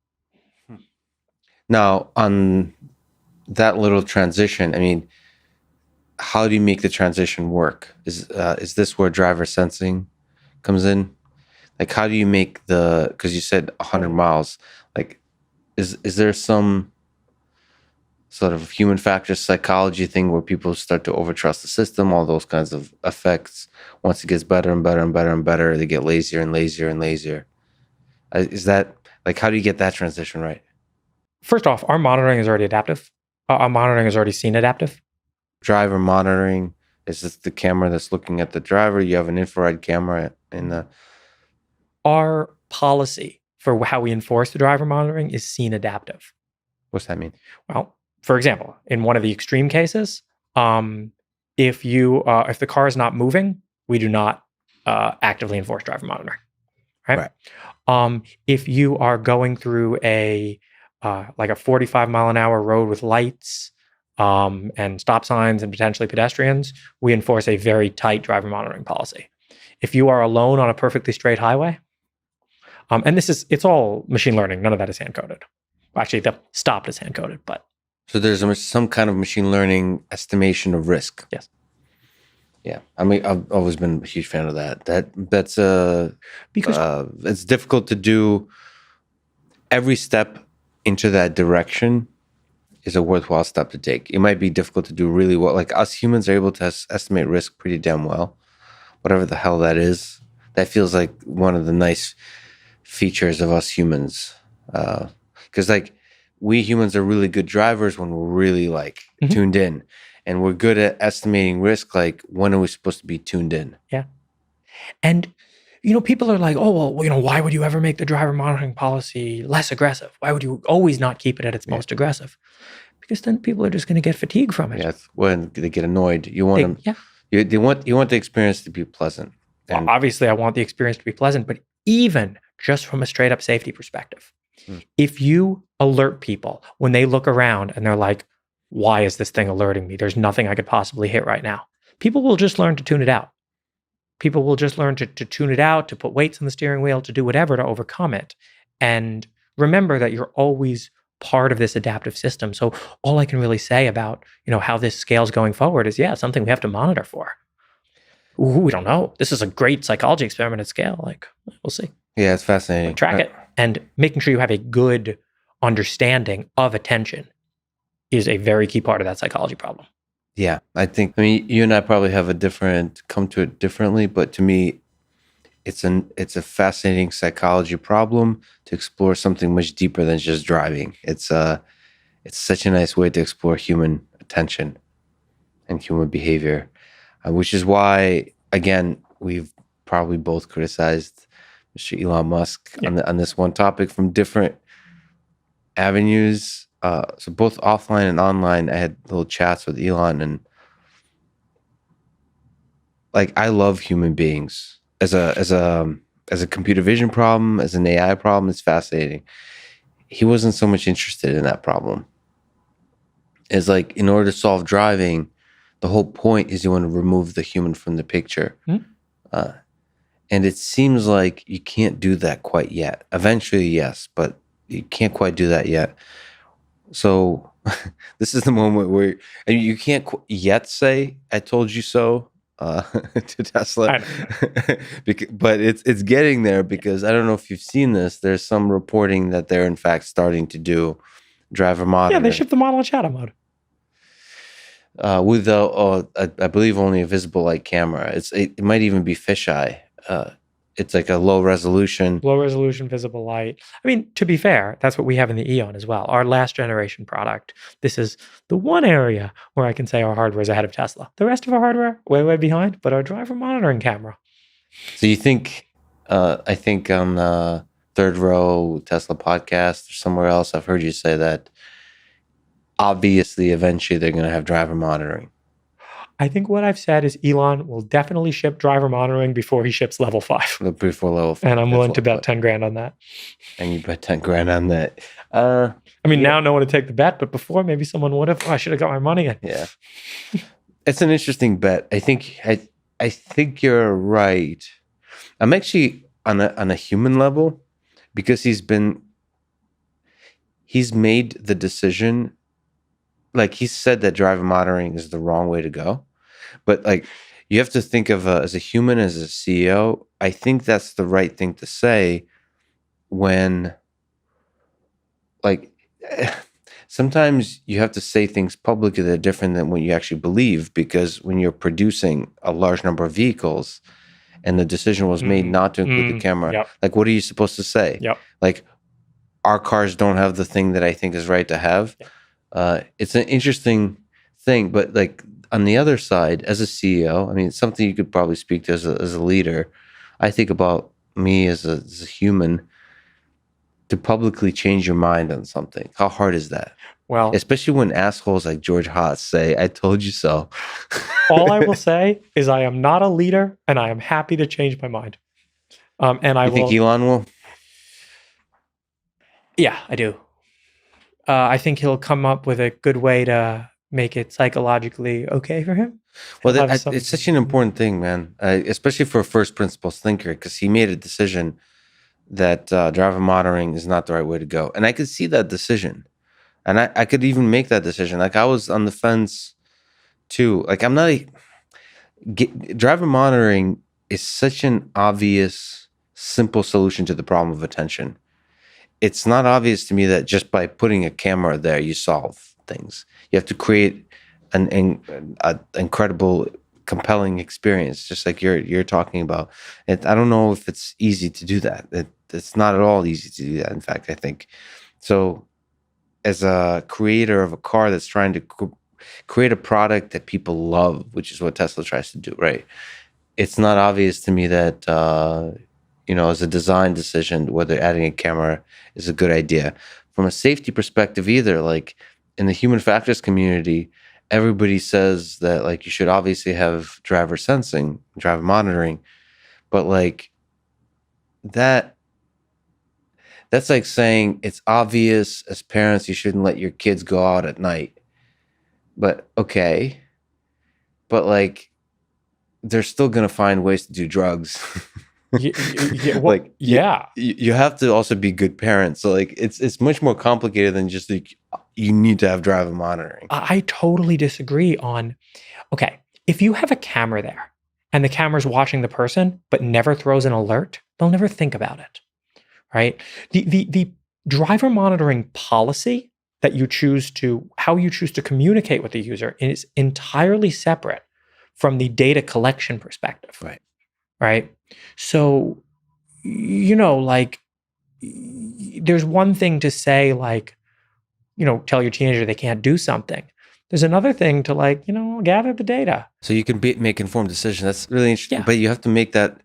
Now, on that little transition, I mean, how do you make the transition work? Is this where driver sensing comes in? Like, how do you make because you said 100 miles, like, is there some sort of human factor psychology thing where people start to overtrust the system, all those kinds of effects? Once it gets better and better and better and better, they get lazier and lazier and lazier. Is that, like, how do you get that transition right? First off, our monitoring is already adaptive. Our monitoring is already scene adaptive. Driver monitoring, is this the camera that's looking at the driver? You have an infrared camera in the... Our policy for how we enforce the driver monitoring is scene adaptive. What's that mean? Well, for example, in one of the extreme cases, if the car is not moving, we do not actively enforce driver monitoring. Right. If you are going through a 45 mile an hour road with lights and stop signs and potentially pedestrians, we enforce a very tight driver monitoring policy. If you are alone on a perfectly straight highway, and it's all machine learning. None of that is hand-coded. Actually, the stop is hand-coded, but... So there's some kind of machine learning estimation of risk. Yes. Yeah. I mean, I've always been a huge fan of that. That's because it's difficult to do. Every step into that direction is a worthwhile step to take. It might be difficult to do really well. Like, us humans are able to estimate risk pretty damn well. Whatever the hell that is. That feels like one of the nice features of us humans. Because, like, we humans are really good drivers when we're really, like, tuned in. And we're good at estimating risk, like, when are we supposed to be tuned in? Yeah. And, people are like, oh, well, why would you ever make the driver monitoring policy less aggressive? Why would you always not keep it at its most aggressive? because then people are just going to get fatigued from it. Yeah, when they get annoyed, you want them. Yeah. You want the experience to be pleasant. Well, obviously, I want the experience to be pleasant, but even just from a straight up safety perspective, if you alert people when they look around and they're like, "Why is this thing alerting me? There's nothing I could possibly hit right now." People will just learn to tune it out. People will just learn to tune it out, to put weights on the steering wheel, to do whatever to overcome it. And remember that you're always part of this adaptive system. So all I can really say about, how this scales going forward is, something we have to monitor for. Ooh, we don't know. This is a great psychology experiment at scale. Like, we'll see. Yeah, it's fascinating. Track it. And making sure you have a good understanding of attention is a very key part of that psychology problem. Yeah, I mean, you and I probably have come to it differently, but to me, it's a fascinating psychology problem to explore something much deeper than just driving. It's such a nice way to explore human attention and human behavior, which is why, again, we've probably both criticized Mr. Elon Musk on this one topic from different avenues. So both offline and online, I had little chats with Elon, and I love human beings as a computer vision problem, as an AI problem. It's fascinating. He wasn't so much interested in that problem. It's in order to solve driving, the whole point is you want to remove the human from the picture. And it seems like you can't do that quite yet. Eventually, yes, but you can't quite do that yet. So this is the moment where you can't yet say "I told you so" to Tesla, but it's getting there, because I don't know if you've seen this. There's some reporting that they're in fact starting to do driver monitoring. Yeah, they shipped the model in shadow mode with I believe only a visible light camera. It might even be fisheye. It's like a low resolution visible light. I mean, to be fair, that's what we have in the Eon as well. Our last generation product. This is the one area where I can say our hardware is ahead of Tesla. The rest of our hardware, way behind, but our driver monitoring camera. So you think, I think on the Third Row Tesla podcast or somewhere else, I've heard you say that obviously eventually they're going to have driver monitoring. I think what I've said is Elon will definitely ship driver monitoring before he ships level 5. Before level 5. And I'm willing to bet 10 grand on that. And you bet 10 grand on that. I mean, now no one would take the bet, but before maybe someone would have. I should have got my money in. Yeah. It's an interesting bet. I think you're right. I'm actually on a human level, because he's made the decision. He said that driver monitoring is the wrong way to go. But you have to think of as a human, as a CEO, I think that's the right thing to say when, sometimes you have to say things publicly that are different than what you actually believe, because when you're producing a large number of vehicles and the decision was made not to include the camera, what are you supposed to say? Our cars don't have the thing that I think is right to have. It's an interesting thing, but on the other side, as a CEO, I mean, it's something you could probably speak to as a leader. I think about me as a human, to publicly change your mind on something. How hard is that? Well, especially when assholes like George Hotz say, "I told you so." All I will say is I am not a leader, and I am happy to change my mind. And I think Elon will? Yeah, I do. I think he'll come up with a good way to make it psychologically okay for him. Well, it's such an important thing, man, especially for a first principles thinker, because he made a decision that driver monitoring is not the right way to go. And I could see that decision. And I could even make that decision. I was on the fence too. I'm not driver monitoring is such an obvious, simple solution to the problem of attention. It's not obvious to me that just by putting a camera there, you solve things. You have to create an incredible, compelling experience, just like you're talking about. I don't know if it's easy to do that. It's not at all easy to do that. In fact, I think so. As a creator of a car that's trying to create a product that people love, which is what Tesla tries to do, right? It's not obvious to me that as a design decision, whether adding a camera is a good idea. From a safety perspective either, in the human factors community, everybody says that like you should obviously have driver sensing, driver monitoring, but like that that's like saying it's obvious as parents you shouldn't let your kids go out at night. But okay, but like they're still gonna find ways to do drugs. Like you have to also be good parents. So like it's much more complicated than just like you need to have driver monitoring. I totally disagree on, okay, if you have a camera there and the camera's watching the person but never throws an alert, they'll never think about it, right? The driver monitoring policy that how you choose to communicate with the user is entirely separate from the data collection perspective. Right? So, like, there's one thing to say, like, tell your teenager they can't do something. There's another thing to, like, gather the data. So you can make informed decisions. That's really interesting. Yeah. But you have to make that.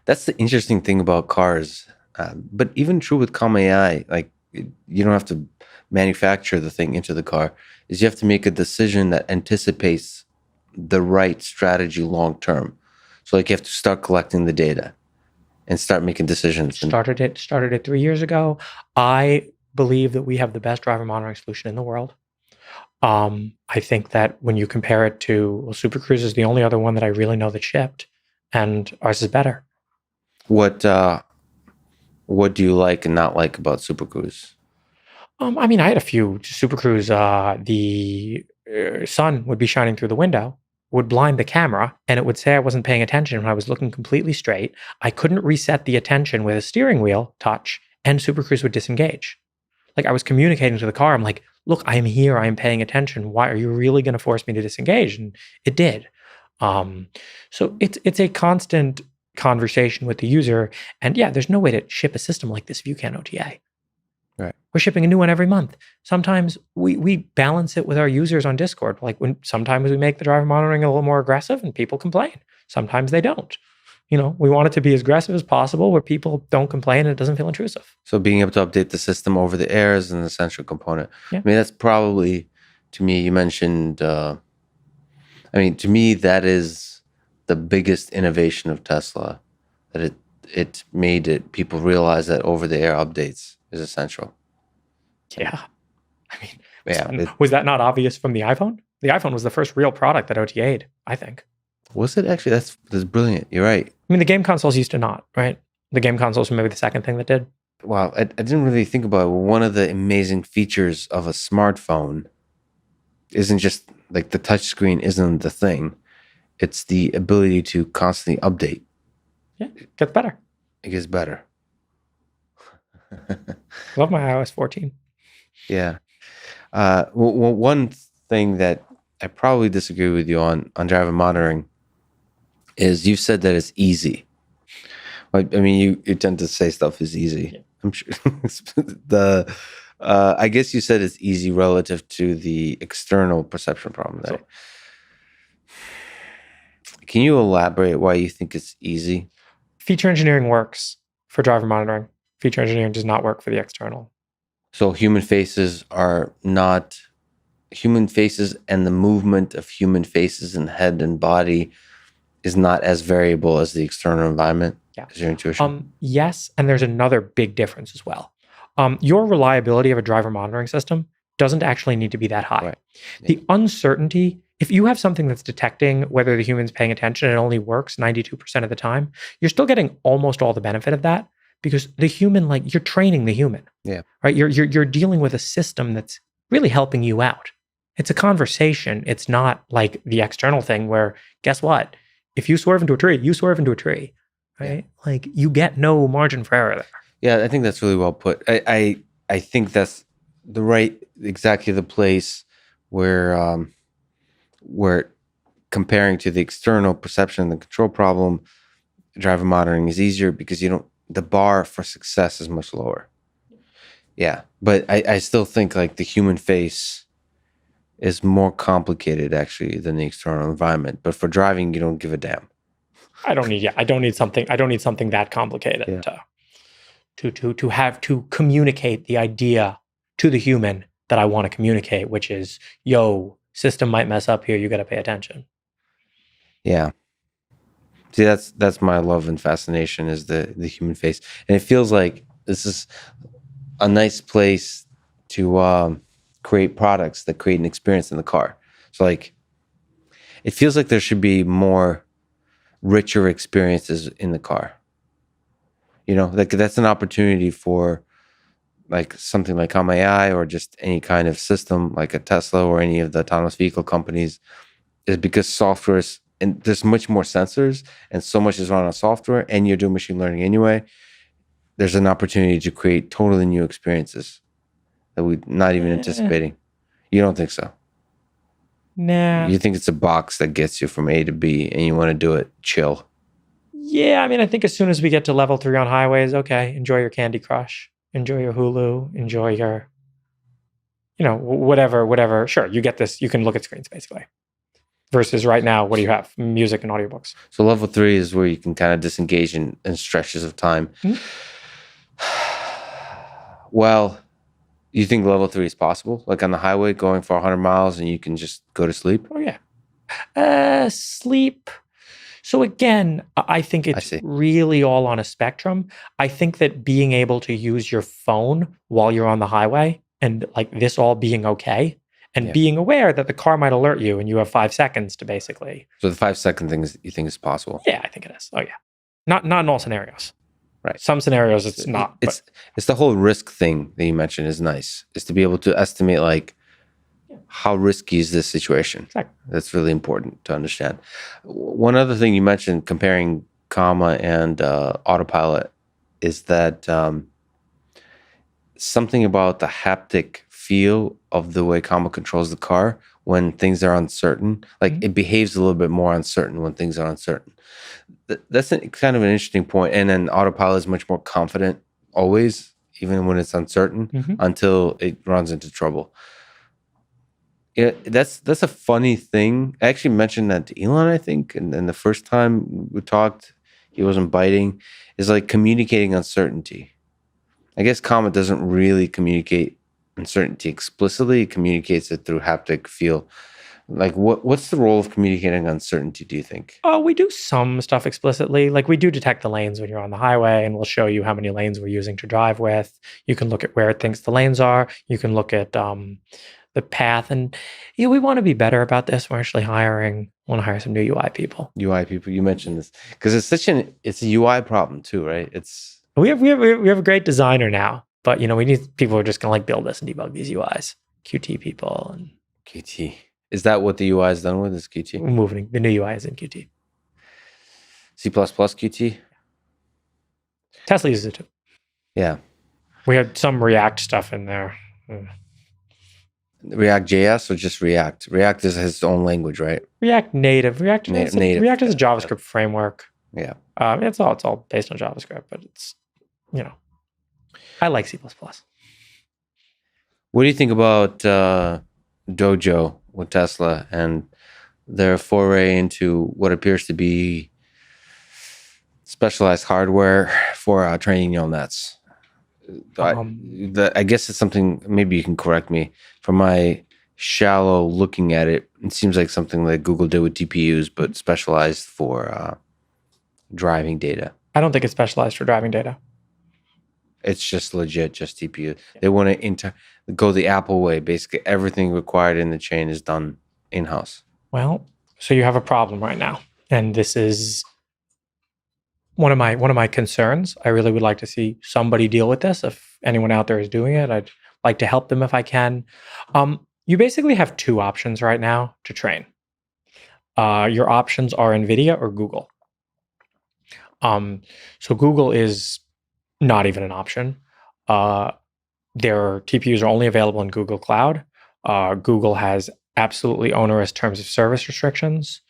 That's the interesting thing about cars. But even true with Comma.ai, like, you don't have to manufacture the thing into the car. Is you have to make a decision that anticipates the right strategy long term. So like you have to start collecting the data and start making decisions. Started it 3 years ago. I believe that we have the best driver monitoring solution in the world. I think that when you compare it to, Super Cruise is the only other one that I really know that shipped, and ours is better. What do you like and not like about Super Cruise? I mean, I had a few. Super Cruise, the sun would be shining through the window, would blind the camera, and it would say I wasn't paying attention when I was looking completely straight. I couldn't reset the attention with a steering wheel touch, and Super Cruise would disengage. Like, I was communicating to the car. I'm like, look, I am here. I am paying attention. Why are you really going to force me to disengage? And it did. So it's a constant conversation with the user. And yeah, there's no way to ship a system like this if you can't OTA. Right. We're shipping a new one every month. Sometimes we balance it with our users on Discord. Like, sometimes we make the driver monitoring a little more aggressive and people complain. Sometimes they don't. We want it to be as aggressive as possible where people don't complain and it doesn't feel intrusive. So being able to update the system over the air is an essential component. Yeah. I mean, that's probably, to me, you mentioned, to me, that is the biggest innovation of Tesla, that it made it, people realize that over the air updates is essential. Yeah. I mean, was that not obvious from the iPhone? The iPhone was the first real product that OTA'd, I think. Was it actually? That's brilliant. You're right. I mean, the game consoles used to not, right? The game consoles were maybe the second thing that did. Wow, I didn't really think about it. One of the amazing features of a smartphone isn't just like the touch screen isn't the thing. It's the ability to constantly update. Yeah, it gets better. It gets better. Love my iOS 14. Yeah. One thing that I probably disagree with you on driver monitoring is you've said that it's easy. I mean, you tend to say stuff is easy. Yeah. I'm sure. I guess you said it's easy relative to the external perception problem there. Can you elaborate why you think it's easy? Feature engineering works for driver monitoring. Feature engineering does not work for the external. So human faces and the movement of human faces and head and body is not as variable as the external environment. Yeah. Is your intuition? Yes, and there's another big difference as well. Your reliability of a driver monitoring system doesn't actually need to be that high. Right. Yeah. The uncertainty, if you have something that's detecting whether the human's paying attention and it only works 92% of the time, you're still getting almost all the benefit of that because the human, like, you're training the human. Yeah. Right? You're dealing with a system that's really helping you out. It's a conversation. It's not like the external thing where, guess what? If you swerve into a tree, you swerve into a tree, right? Yeah. Like, you get no margin for error there. Yeah, I think that's really well put. I think that's exactly the place where comparing to the external perception and the control problem, driver monitoring is easier because the bar for success is much lower. Yeah, but I still think like the human face is more complicated actually than the external environment. But for driving, you don't give a damn. I don't need something that complicated to have to communicate the idea to the human that I want to communicate, which is, yo, system might mess up here. You got to pay attention. Yeah. See, that's my love and fascination is the human face. And it feels like this is a nice place to create products that create an experience in the car. So like, it feels like there should be more richer experiences in the car. You know, like that's an opportunity for like something like Comma.ai or just any kind of system like a Tesla or any of the autonomous vehicle companies, is because software is, and there's much more sensors and so much is run on software and you're doing machine learning anyway. There's an opportunity to create totally new experiences that we're not even anticipating. You don't think so? Nah. You think it's a box that gets you from A to B and you want to do it chill? Yeah, I mean, I think as soon as we get to level 3 on highways, okay, enjoy your Candy Crush, enjoy your Hulu, enjoy your, whatever. Sure, you get this. You can look at screens, basically. Versus right now, what do you have? Music and audiobooks. So level 3 is where you can kind of disengage in stretches of time. Mm-hmm. Well, you think level 3 is possible? Like on the highway going for 100 miles and you can just go to sleep? Oh, yeah. Sleep. So again, I think it's really all on a spectrum. I think that being able to use your phone while you're on the highway and like this all being okay and being aware that the car might alert you and you have 5 seconds to basically. So the 5-second thing you think is possible? Yeah, I think it is. Oh yeah. Not in all scenarios. Right. Some scenarios it's not. It's the whole risk thing that you mentioned is nice. Is to be able to estimate like how risky is this situation? Exactly. That's really important to understand. One other thing you mentioned comparing Comma and Autopilot is that something about the haptic feel of the way Comma controls the car when things are uncertain. Like it behaves a little bit more uncertain when things are uncertain. That's kind of an interesting point. And then Autopilot is much more confident always, even when it's uncertain, until it runs into trouble. Yeah, that's a funny thing. I actually mentioned that to Elon, I think, and the first time we talked, he wasn't biting. Is like communicating uncertainty. I guess Comma doesn't really communicate uncertainty explicitly. It communicates it through haptic feel. Like what's the role of communicating uncertainty, do you think? Oh, we do some stuff explicitly. Like we do detect the lanes when you're on the highway and we'll show you how many lanes we're using to drive with. You can look at where it thinks the lanes are. You can look at the path. And we want to be better about this. We're actually want to hire some new UI people. UI people, you mentioned this. Because it's a UI problem too, right? We have a great designer now, but we need people who are just gonna like build this and debug these UIs. QT people and QT. Is that what the UI is done with? Is QT? Moving the new UI is in QT. C++ QT? Tesla uses it too. Yeah. We had some React stuff in there. React.js or just React? React is his own language, right? React Native. React is a JavaScript framework. Yeah. It's all based on JavaScript, but it's, I like C++. What do you think about Dojo with Tesla and their foray into what appears to be specialized hardware for training neural nets? I guess it's something, maybe you can correct me, from my shallow looking at it, it seems like something that Google did with TPUs, but specialized for driving data. I don't think it's specialized for driving data. It's just legit, just TPU. They want to go the Apple way. Basically, everything required in the chain is done in-house. Well, so you have a problem right now, and this is one of my concerns. I really would like to see somebody deal with this. If anyone out there is doing it, I'd like to help them if I can. You basically have 2 options right now to train. Your options are NVIDIA or Google. So Google is not even an option. Their TPUs are only available in Google Cloud. Google has absolutely onerous terms of service restrictions.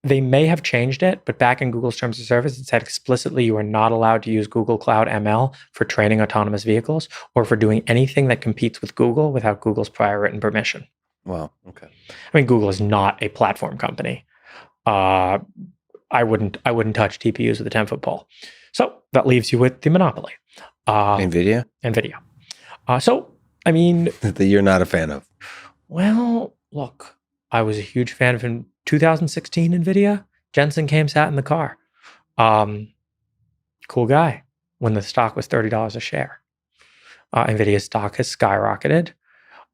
They may have changed it, but back in Google's terms of service, it said explicitly you are not allowed to use Google Cloud ML for training autonomous vehicles or for doing anything that competes with Google without Google's prior written permission. Wow. Okay. I mean, Google is not a platform company. I wouldn't touch TPUs with a 10-foot pole. So that leaves you with the monopoly. NVIDIA? NVIDIA. So I mean, that you're not a fan of? well, look, I was a huge fan of in 2016 NVIDIA. Jensen came, sat in the car. Cool guy. When the stock was $30 a share. NVIDIA's stock has skyrocketed.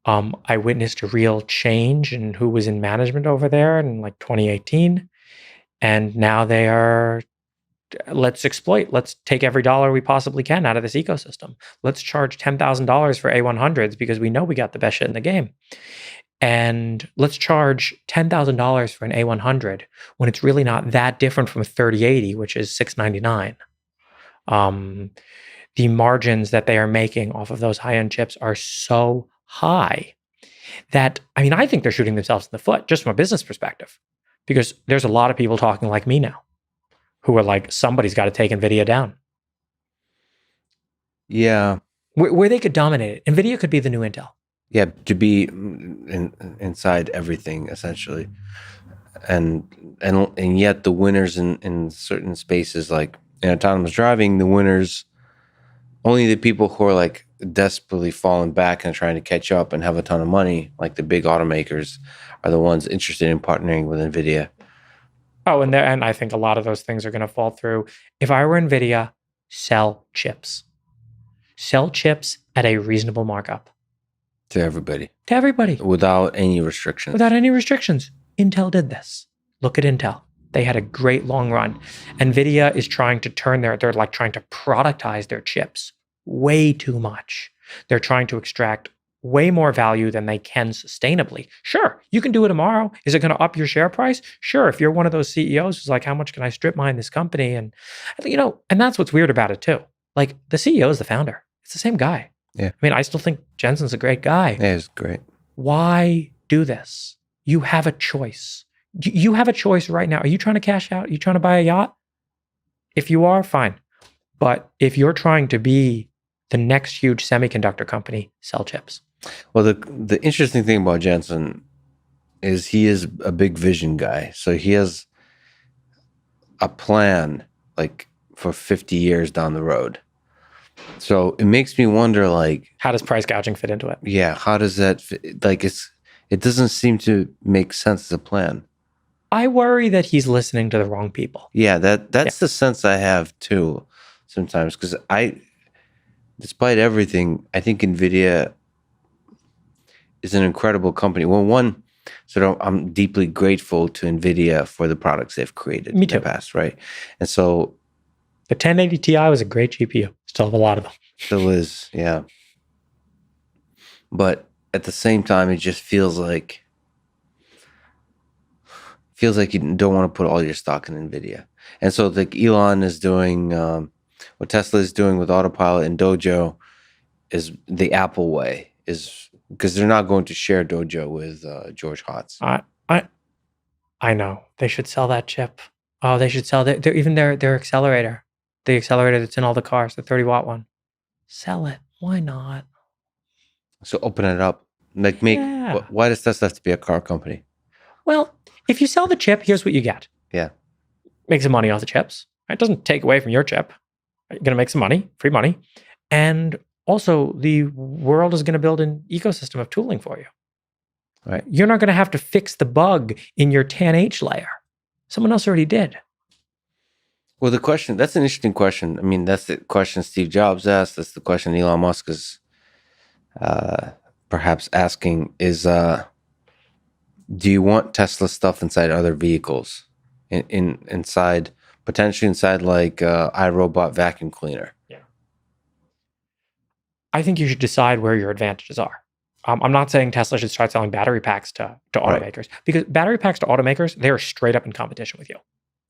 I witnessed a real change in who was in management over there in like 2018. And now they are, let's take every dollar we possibly can out of this ecosystem. Let's charge $10,000 for A100s because we know we got the best shit in the game. And let's charge $10,000 for an A100 when it's really not that different from a 3080, which is $699. The margins that they are making off of those high-end chips are so high that, I mean, I think they're shooting themselves in the foot just from a business perspective, because there's a lot of people talking like me now who are like, somebody's got to take NVIDIA down. Yeah. Where they could dominate it. NVIDIA could be the new Intel. Yeah, to be inside everything, essentially. And yet the winners in certain spaces, like in autonomous driving, the winners, only the people who are like desperately falling back and trying to catch up and have a ton of money, like the big automakers, are the ones interested in partnering with NVIDIA. Oh, and I think a lot of those things are going to fall through. If I were NVIDIA, sell chips. Sell chips at a reasonable markup. To everybody. To everybody. Without any restrictions. Without any restrictions. Intel did this. Look at Intel. They had a great long run. NVIDIA is trying to they're like trying to productize their chips way too much. They're trying to extract way more value than they can sustainably. Sure, you can do it tomorrow. Is it going to up your share price? Sure, if you're one of those CEOs who's like, how much can I strip mine this company? And, and that's what's weird about it too. Like, the CEO is the founder. It's the same guy. Yeah. I mean, I still think Jensen's a great guy. Yeah, he's great. Why do this? You have a choice. You have a choice right now. Are you trying to cash out? Are you trying to buy a yacht? If you are, fine. But if you're trying to be the next huge semiconductor company, sell chips. Well, the interesting thing about Jensen is he is a big vision guy. So he has a plan like for 50 years down the road. So it makes me wonder, like, how does price gouging fit into it? Yeah, how does that fit? Like, it doesn't seem to make sense as a plan. I worry that he's listening to the wrong people. Yeah, that's the sense I have too sometimes, because despite everything, I think NVIDIA is an incredible company. Well, I'm deeply grateful to NVIDIA for the products they've created Me too. in the past, right? And so the 1080 Ti was a great GPU. Still have a lot of them. Still is, yeah. But at the same time, it just feels like you don't want to put all your stock in NVIDIA. And so like Elon is doing, what Tesla is doing with Autopilot and Dojo is the Apple way, is because they're not going to share Dojo with George Hotz. I know. They should sell that chip. Oh, they should sell their accelerator. The accelerator that's in all the cars, the 30-watt one. Sell it. Why not? So open it up. Like why does Tesla have to be a car company? Well, if you sell the chip, here's what you get. Yeah. Make some money off the chips. It doesn't take away from your chip. You're going to make some money, free money. And also, the world is going to build an ecosystem of tooling for you. Right. You're not going to have to fix the bug in your 10H layer. Someone else already did. Well, that's an interesting question. I mean, that's the question Steve Jobs asked. That's the question Elon Musk is perhaps asking is, do you want Tesla stuff inside other vehicles? Potentially inside like iRobot vacuum cleaner? Yeah. I think you should decide where your advantages are. I'm not saying Tesla should start selling battery packs to automakers, because battery packs to automakers, they're straight up in competition with you.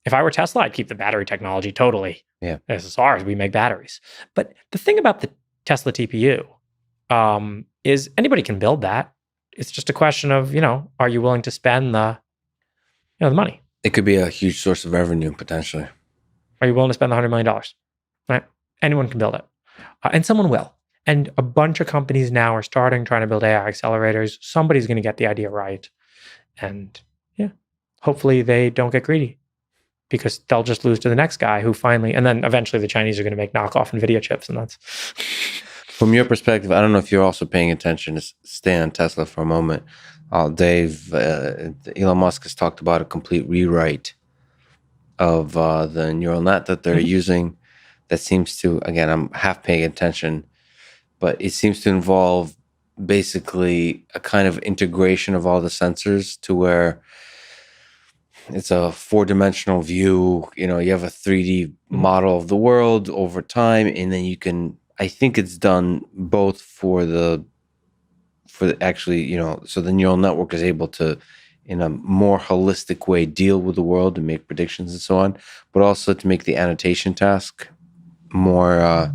If I were Tesla, I'd keep the battery technology totally. Yeah. This is ours. We make batteries. But the thing about the Tesla TPU is anybody can build that. It's just a question of, are you willing to spend the money? It could be a huge source of revenue, potentially. Are you willing to spend the $100 million? Right? Anyone can build it. And someone will. And a bunch of companies now are trying to build AI accelerators. Somebody's going to get the idea right. And hopefully they don't get greedy, because they'll just lose to the next guy who finally, and then eventually the Chinese are going to make knockoff NVIDIA chips, and that's... From your perspective, I don't know if you're also paying attention. To stay on Tesla for a moment. Elon Musk has talked about a complete rewrite of the neural net that they're using. That seems to, again, I'm half paying attention, but it seems to involve basically a kind of integration of all the sensors to where it's a four-dimensional view. You have a 3D model of the world over time, and then you can, I think it's done both for the actually, so the neural network is able to, in a more holistic way, deal with the world and make predictions and so on, but also to make the annotation task more,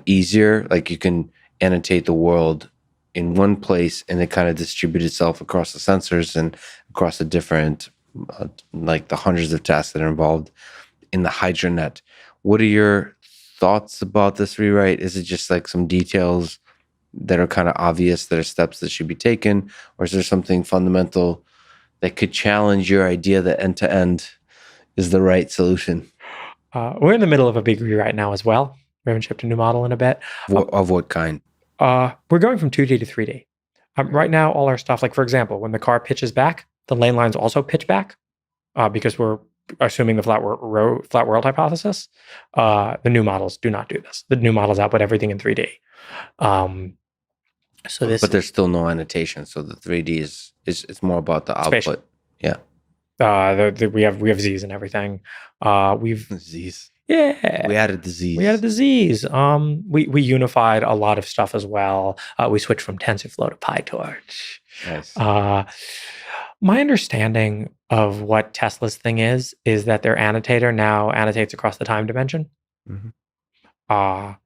easier. Like you can annotate the world in one place and it kind of distribute itself across the sensors and across the different, like the hundreds of tasks that are involved in the HydroNet. What are your thoughts about this rewrite? Is it just like some details that are kind of obvious, that are steps that should be taken? Or is there something fundamental that could challenge your idea that end-to-end is the right solution? We're in the middle of a big rewrite now as well. We haven't shipped a new model in a bit. Of what kind? We're going from 2D to 3D. Right now, all our stuff, like for example, when the car pitches back, the lane lines also pitch back because we're assuming the flat world hypothesis. The new models do not do this. The new models output everything in 3D. But there's still no annotation, so the 3D is it's more about the output. Spatial. Yeah. We have Z's and everything. We've Z's. Yeah. We added the Z's. We unified a lot of stuff as well. We switched from TensorFlow to PyTorch. Nice. My understanding of what Tesla's thing is that their annotator now annotates across the time dimension. I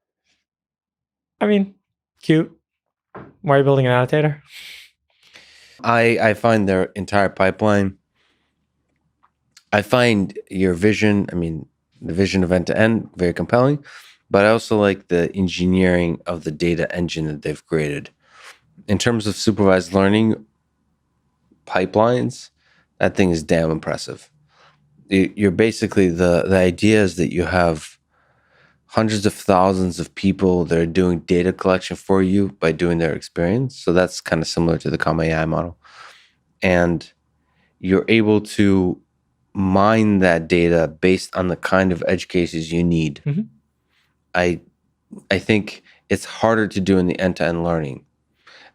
mean, cute. Why are you building an annotator? I find their entire pipeline, I find your vision, the vision of end-to-end, very compelling, but I also like the engineering of the data engine that they've created. In terms of supervised learning pipelines, that thing is damn impressive. You're basically, the idea is that you have hundreds of thousands of people that are doing data collection for you by doing their experience. So that's kind of similar to the Comma.ai model. And you're able to mine that data based on the kind of edge cases you need. I think it's harder to do in the end-to-end learning,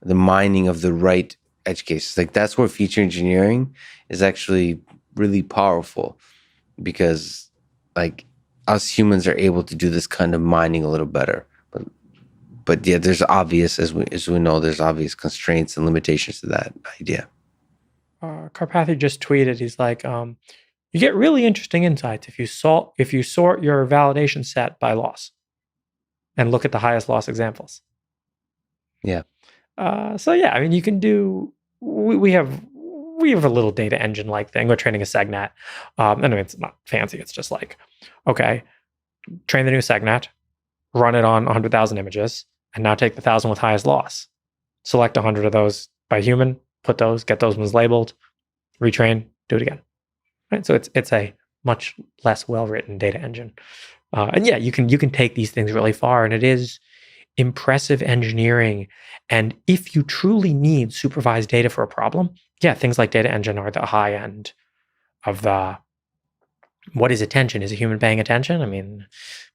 the mining of the right edge cases. Like that's where feature engineering is actually really powerful, because like us humans are able to do this kind of mining a little better. But yeah, there's obvious, as we know, there's obvious constraints and limitations to that idea. Karpathy just tweeted, he's like, you get really interesting insights if you sort your validation set by loss and look at the highest loss examples. Yeah. So yeah, you can do. We have a little data engine like thing. We're training a segnet. It's not fancy. It's just like, okay, train the new segnet, run it on 100,000 images, and now take the 1,000 with highest loss. Select 100 of those by human. Get those ones labeled, retrain, do it again. Right? So it's a much less well-written data engine. And yeah, you can take these things really far, and it is impressive engineering. And if you truly need supervised data for a problem, yeah, things like data engine are the high end of the what is attention? Is a human paying attention?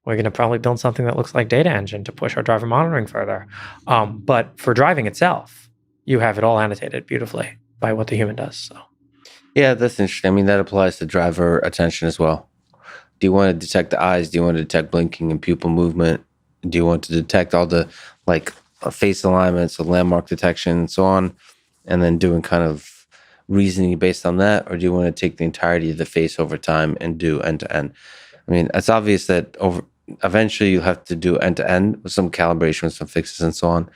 We're going to probably build something that looks like data engine to push our driver monitoring further. But for driving itself, you have it all annotated beautifully by what the human does. So, yeah, that's interesting. That applies to driver attention as well. Do you want to detect the eyes? Do you want to detect blinking and pupil movement? Do you want to detect all the face alignments, so landmark detection, and so on, and then doing kind of reasoning based on that? Or do you want to take the entirety of the face over time and do end to end? It's obvious that eventually you'll have to do end to end with some calibration, with some fixes and so on.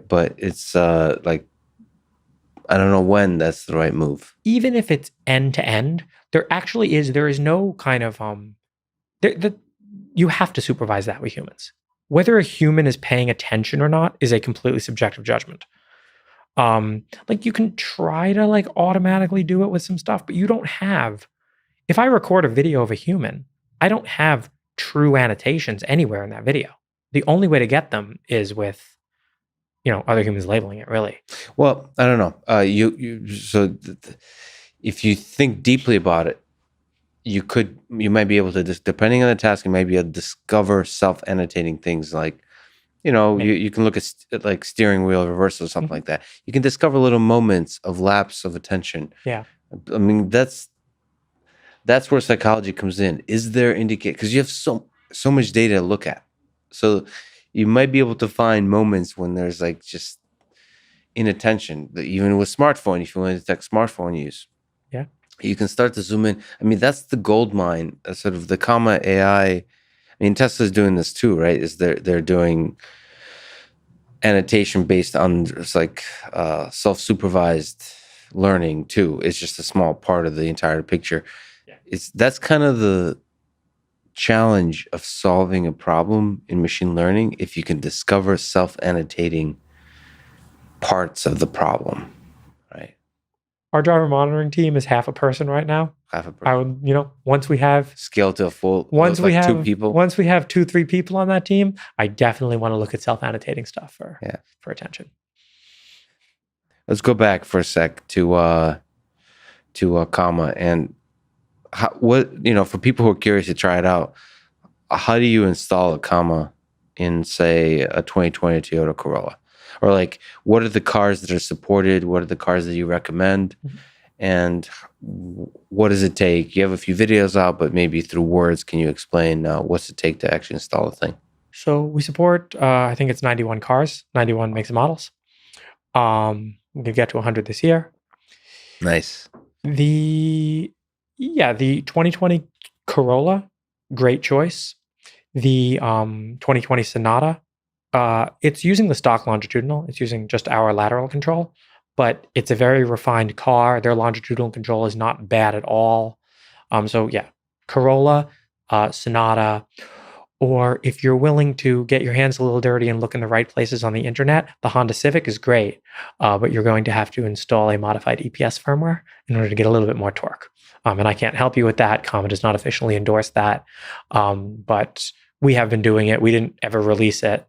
But it's I don't know when that's the right move. Even if it's end to end, there is no kind of you have to supervise that with humans. Whether a human is paying attention or not is a completely subjective judgment. You can try to automatically do it with some stuff, but you don't have. If I record a video of a human, I don't have true annotations anywhere in that video. the only way to get them is with, other humans labeling it, really. Well, I don't know. If you think deeply about it, you might be able to, depending on the task, you might be able to discover self-annotating things like, you can look at like steering wheel reversal or something like that. You can discover little moments of lapse of attention. Yeah. I mean, that's where psychology comes in. Is there because you have so much data to look at. So you might be able to find moments when there's like just inattention, even with smartphone, if you want to detect smartphone use. Yeah. You can start to zoom in. I mean, that's the gold mine, sort of the Comma.ai. I mean, Tesla's doing this too, right? Is they're doing annotation based on just like self-supervised learning too. It's just a small part of the entire picture. Yeah. That's kind of the challenge of solving a problem in machine learning. If you can discover self-annotating parts of the problem, right? Our driver monitoring team is half a person right now. Half a person. I would, once we have scale to a full, once we have 2 people. Once we have 2-3 people on that team, I definitely want to look at self-annotating stuff for attention. Let's go back for a sec to Comma and for people who are curious to try it out. How do you install a Comma in, say, a 2020 Toyota Corolla? Or like, what are the cars that are supported? What are the cars that you recommend? Mm-hmm. And what does it take? You have a few videos out, but maybe through words, can you explain what's it take to actually install the thing? So we support, I think it's 91 cars, 91 makes and models. We can get to 100 this year. Nice. The 2020 Corolla, great choice. The 2020 Sonata, it's using the stock longitudinal. It's using just our lateral control, but it's a very refined car. Their longitudinal control is not bad at all. Corolla, Sonata, or if you're willing to get your hands a little dirty and look in the right places on the internet, the Honda Civic is great, but you're going to have to install a modified EPS firmware in order to get a little bit more torque. And I can't help you with that. Comma does not officially endorse that, but we have been doing it. We didn't ever release it.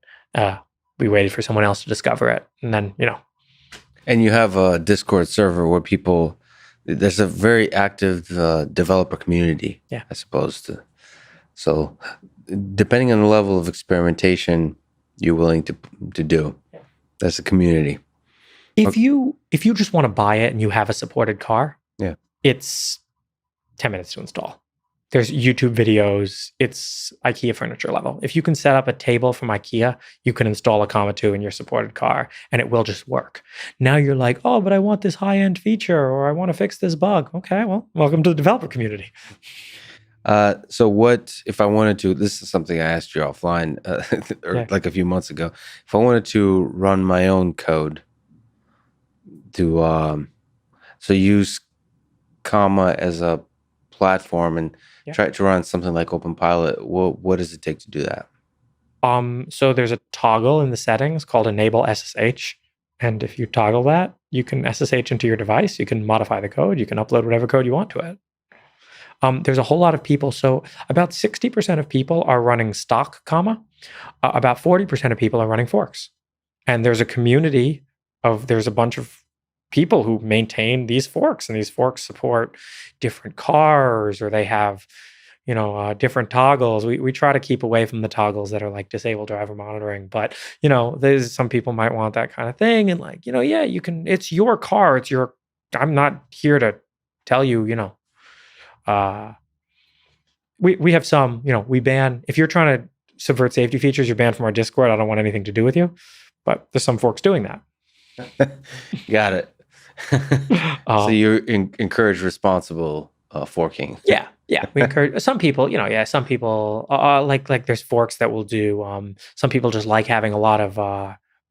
We waited for someone else to discover it, and then And you have a Discord server where there's a very active developer community. Yeah, I suppose. So, depending on the level of experimentation you're willing to do, that's a community. If you just want to buy it and you have a supported car, it's 10 minutes to install. There's YouTube videos. It's IKEA furniture level. If you can set up a table from IKEA, you can install a Comma 2 in your supported car, and it will just work. Now you're like, oh, but I want this high-end feature, or I want to fix this bug. Okay, well, welcome to the developer community. So what if I wanted to? This is something I asked you offline, like a few months ago. If I wanted to run my own code to, use Comma as a platform and try to run something like OpenPilot, what does it take to do that? So there's a toggle in the settings called Enable SSH. And if you toggle that, you can SSH into your device. You can modify the code. You can upload whatever code you want to it. There's a whole lot of people. So about 60% of people are running stock Comma. About 40% of people are running forks. And there's a community there's a bunch of people who maintain these forks, and these forks support different cars, or they have, different toggles. We try to keep away from the toggles that are like disable driver monitoring, but there's some people might want that kind of thing. And like, you can, it's your car. I'm not here to tell you, we have some, we ban, if you're trying to subvert safety features, you're banned from our Discord. I don't want anything to do with you, but there's some forks doing that. Got it. So you encourage responsible forking. Yeah. We encourage some people, some people like there's forks that will do, some people just like having a lot of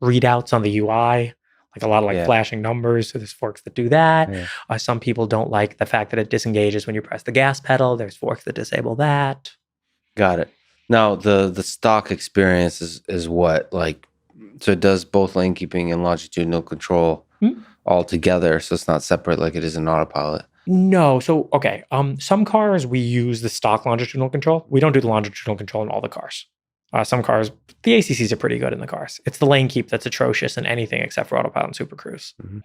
readouts on the UI, like a lot of flashing numbers. So there's forks that do that. Yeah. Some people don't like the fact that it disengages when you press the gas pedal. There's forks that disable that. Got it. Now the stock experience is what, like, so it does both lane keeping and longitudinal control all together. So it's not separate like it is in autopilot. No. So, okay. Some cars, we use the stock longitudinal control. We don't do the longitudinal control in all the cars. Some cars, the ACCs are pretty good in the cars. It's the lane keep that's atrocious in anything except for autopilot and Super Cruise. Mm-hmm.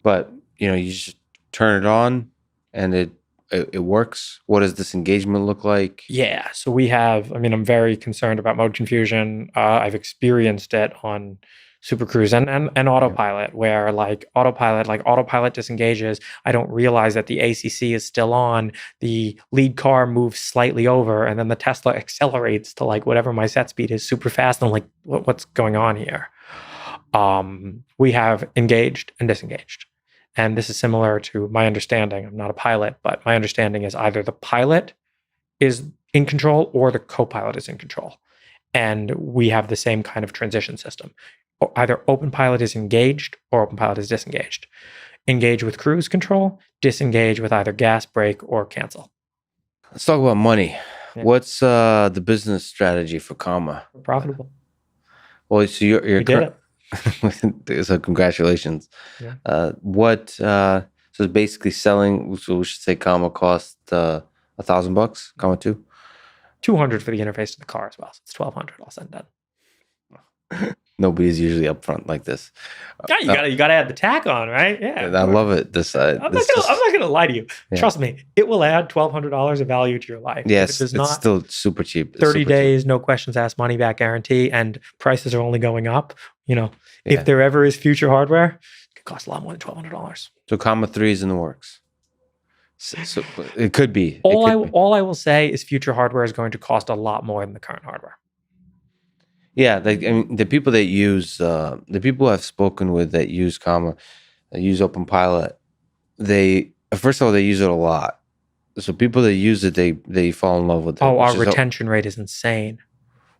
But you just turn it on, and it works. What does this engagement look like? Yeah, so we have. I mean, I'm very concerned about mode confusion. I've experienced it on Super Cruise and autopilot, where autopilot disengages. I don't realize that the ACC is still on. The lead car moves slightly over, and then the Tesla accelerates to like whatever my set speed is super fast. And I'm like, what's going on here? We have engaged and disengaged. And this is similar to my understanding. I'm not a pilot, but my understanding is either the pilot is in control or the co-pilot is in control. And we have the same kind of transition system. Either open pilot is engaged or open pilot is disengaged. Engage with cruise control, disengage with either gas, brake, or cancel. Let's talk about money. Yeah. What's the business strategy for Comma? Profitable. Well, so you're we did it. So congratulations. Yeah. So it's basically selling. So we should say Comma cost $1,000. Comma 2. $200 for the interface to the car as well. So it's $1,200 all said and done. Nobody's usually upfront like this. Yeah, you gotta add the tack on, right? Yeah, I love it. I'm not gonna lie to you. Yeah. Trust me, it will add $1,200 of value to your life. Yes, it's still super cheap. 30 days, no questions asked, money back guarantee, and prices are only going up. Yeah. If there ever is future hardware, it could cost a lot more than $1,200. So Comma 3 is in the works. So it could be. All I will say is future hardware is going to cost a lot more than the current hardware. Yeah, the people that use the people I've spoken with that use Comma, use OpenPilot, they first of all they use it a lot. So people that use it, they fall in love with it. Our retention rate is insane.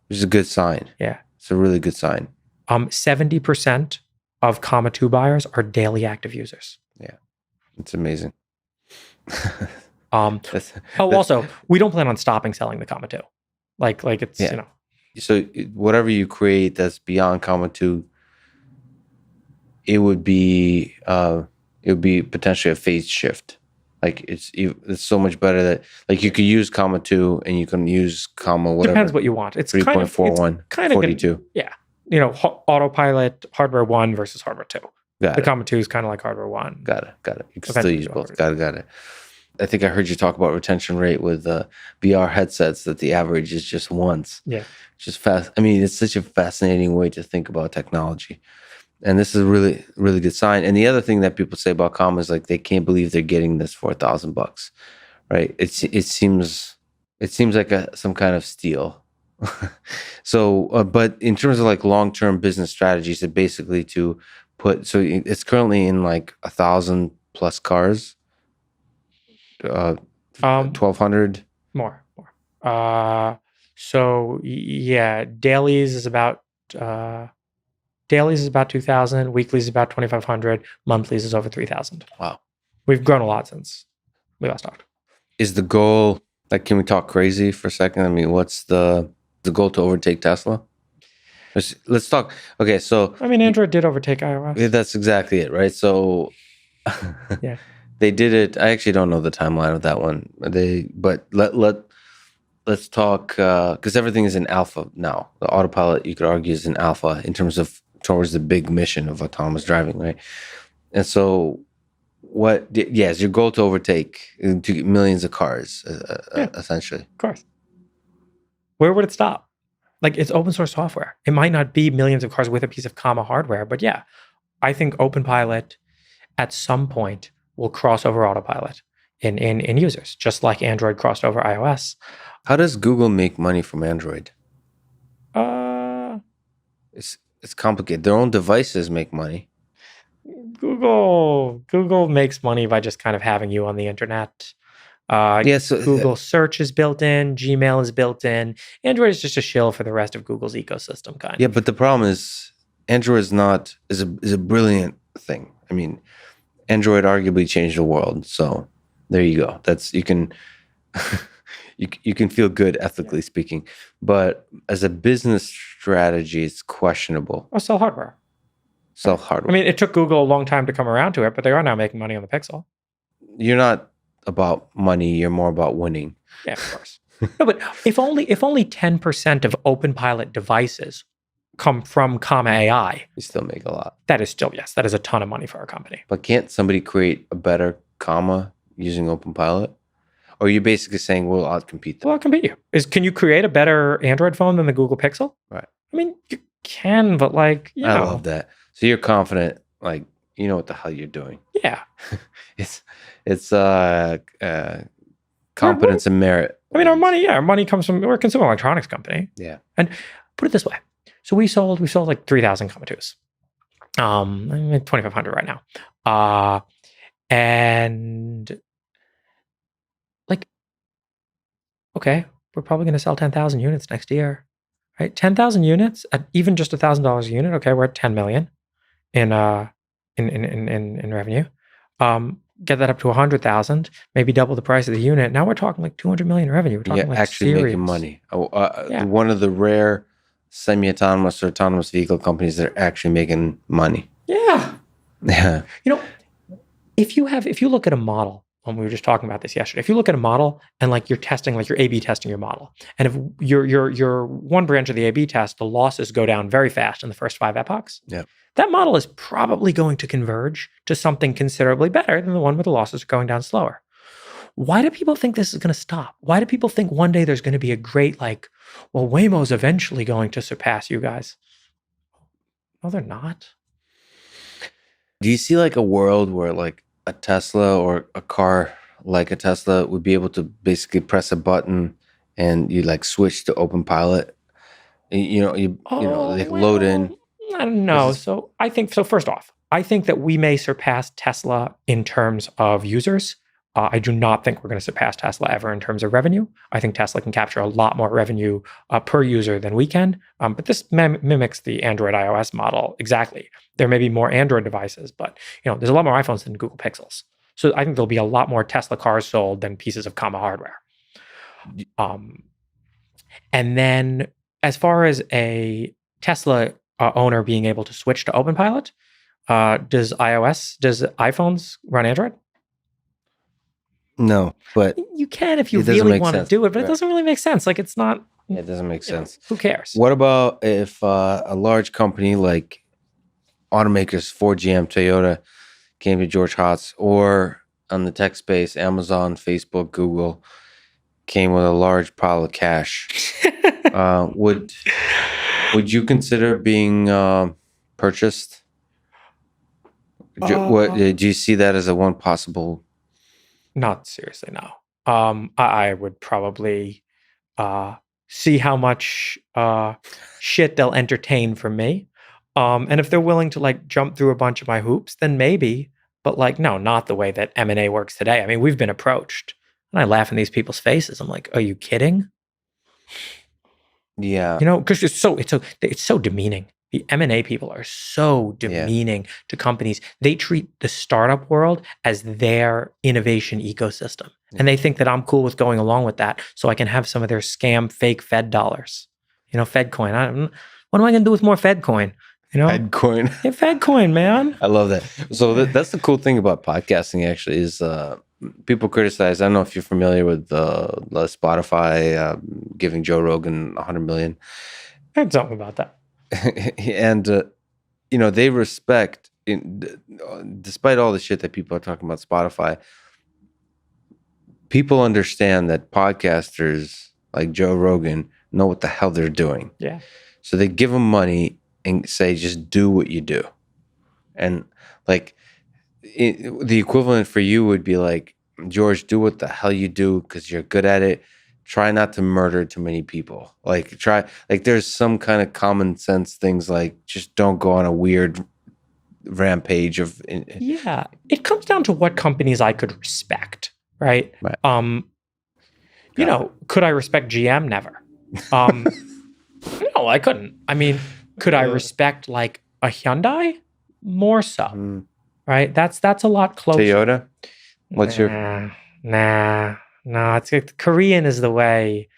Which is a good sign. Yeah, it's a really good sign. 70% of Comma 2 buyers are daily active users. Yeah, it's amazing. Also, we don't plan on stopping selling the Comma 2. Like it's So whatever you create that's beyond Comma 2, it would be potentially a phase shift. Like it's so much better that like you could use Comma 2 and you can use Comma whatever. Depends what you want. It's 3.41, kind of 42. Autopilot hardware 1 versus hardware 2. The Comma 2 is kind of like hardware 1. Got it. You can still use both. Got it. I think I heard you talk about retention rate with VR headsets that the average is just once. Yeah. Just fast. I mean, it's such a fascinating way to think about technology. And this is a really, really good sign. And the other thing that people say about Comma is like they can't believe they're getting this for $1,000, right? It seems like some kind of steal. So, but in terms of like long-term business strategies, it basically it's currently in like 1,000 plus cars. 1,200 more. So yeah, dailies is about 2,000, weeklies is about 2,500, monthlies is over 3,000. Wow, we've grown a lot since we last talked. Is the goal like? Can we talk crazy for a second? I mean, what's the goal to overtake Tesla? Let's talk. Okay, so I mean, Android did overtake iOS. Yeah, that's exactly it, right? So yeah. They did it. I actually don't know the timeline of that one. Let's talk because everything is in alpha now. The autopilot, you could argue, is in alpha in terms of towards the big mission of autonomous driving, right? And so, is your goal to overtake to get millions of cars, essentially? Of course. Where would it stop? Like it's open source software. It might not be millions of cars with a piece of Comma hardware, but yeah, I think OpenPilot at some point will cross over autopilot in users, just like Android crossed over iOS. How does Google make money from Android? It's complicated. Their own devices make money. Google makes money by just kind of having you on the internet. Google search is built in, Gmail is built in. Android is just a shill for the rest of Google's ecosystem, kind of. Yeah, but the problem is Android is a brilliant thing. I mean, Android arguably changed the world. So there you go. That's you can feel good ethically speaking, but as a business strategy, it's questionable. Or sell hardware. I mean, it took Google a long time to come around to it, but they are now making money on the Pixel. You're not about money. You're more about winning. Yeah, of course. No, but if only 10% of OpenPilot devices come from Comma.ai, You still make a lot. that is a ton of money for our company. But can't somebody create a better comma using OpenPilot? Or are you basically saying we'll outcompete them? Well, I'll compete you. Can you create a better Android phone than the Google Pixel? Right. I mean, you can, but like, I love that. So you're confident, like, you know what the hell you're doing. Yeah. It's competence and merit. I mean, our money comes from, we're a consumer electronics company. Yeah. And put it this way. So we sold like 3,000 Comma 2s. I mean, 2,500 right now. And like, okay, we're probably going to sell 10,000 units next year, right? 10,000 units at even just $1,000 a unit. Okay, we're at 10 million in revenue. Get that up to 100,000, maybe double the price of the unit. Now we're talking like 200 million in revenue. We're talking like actually serious. making money. One of the rare semi-autonomous or autonomous vehicle companies that are actually making money. Yeah. Yeah. You know, if you look at a model, we were just talking about this yesterday. If you look at a model and like you're testing, like you're A/B testing your model, and if your one branch of the A/B test, the losses go down very fast in the first 5 epochs. Yeah. That model is probably going to converge to something considerably better than the one where the losses are going down slower. Why do people think this is going to stop? Why do people think one day there's going to be a great, like, well, Waymo's eventually going to surpass you guys? No, they're not. Do you see like a world where like a Tesla or a car like a Tesla would be able to basically press a button and you like switch to OpenPilot? Load in. I don't know. First off, I think that we may surpass Tesla in terms of users. I do not think we're going to surpass Tesla ever in terms of revenue. I think Tesla can capture a lot more revenue per user than we can. But this mimics the Android iOS model exactly. There may be more Android devices, but there's a lot more iPhones than Google Pixels. So I think there'll be a lot more Tesla cars sold than pieces of Comma hardware. And then as far as a Tesla owner being able to switch to OpenPilot, does iPhones run Android? No, but you can if you really want to do it, but it doesn't really make sense. Like it's not. It doesn't make sense. Who cares? What about if a large company like automakers, Ford, GM, Toyota, came to George Hotz, or on the tech space, Amazon, Facebook, Google, came with a large pile of cash? Would you consider being purchased? Do you see that as a one possible? Not seriously, no. I would probably see how much shit they'll entertain from me. And if they're willing to like jump through a bunch of my hoops, then maybe. But like, no, not the way that M&A works today. I mean, we've been approached, and I laugh in these people's faces. I'm like, are you kidding? Yeah. Because it's so demeaning. The M&A people are so demeaning to companies. They treat the startup world as their innovation ecosystem. And they think that I'm cool with going along with that so I can have some of their scam fake Fed dollars. Fed coin. What am I going to do with more Fed coin? Fed coin. Yeah, Fed coin, man. I love that. So that's the cool thing about podcasting actually is people criticize. I don't know if you're familiar with Spotify giving Joe Rogan 100 million. I heard something about that. And they respect, despite all the shit that people are talking about Spotify, people understand that podcasters like Joe Rogan know what the hell they're doing. Yeah. So they give them money and say, just do what you do. And like the equivalent for you would be like, George, do what the hell you do because you're good at it. Try not to murder too many people. There's some kind of common sense things like just don't go on a weird rampage of. Yeah, it comes down to what companies I could respect, right? Could I respect GM? Never. No, I couldn't. I mean, could I respect like a Hyundai? More so, right? That's a lot closer. Toyota? What's No, it's Korean is the way.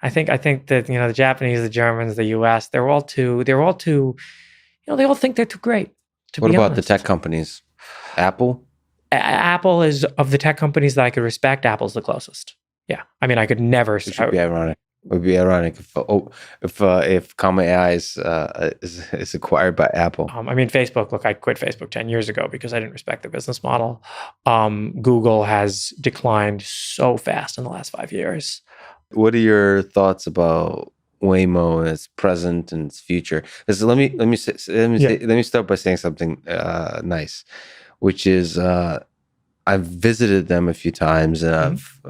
I think that the Japanese, the Germans, the US, they're all too. They all think they're too great. What about the tech companies? Apple? Apple is of the tech companies that I could respect. Apple's the closest. Yeah. I mean, I could never. Which would be ironic. It would be ironic if Comma.ai is acquired by Apple. I mean, Facebook. Look, I quit Facebook 10 years ago because I didn't respect the business model. Google has declined so fast in the last 5 years. What are your thoughts about Waymo and its present and its future? Let me start by saying something nice, which is I've visited them a few times, and I've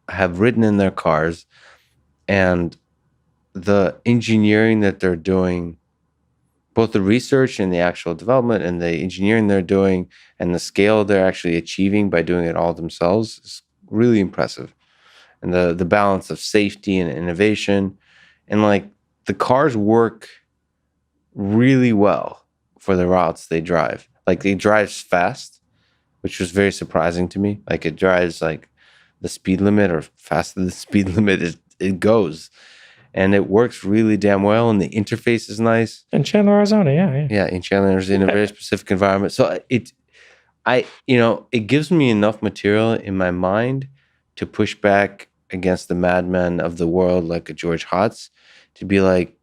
have ridden in their cars, and the engineering that they're doing, both the research and the actual development and the engineering they're doing and the scale they're actually achieving by doing it all themselves is really impressive. And the balance of safety and innovation, and like the cars work really well for the routes they drive. Like it drives fast, which was very surprising to me. Like it drives like the speed limit or faster than the speed limit it goes. And it works really damn well, and the interface is nice. In Chandler, Arizona, yeah. Yeah, in Chandler, Arizona, in a very specific environment. So it gives me enough material in my mind to push back against the madmen of the world, like a George Hotz, to be like,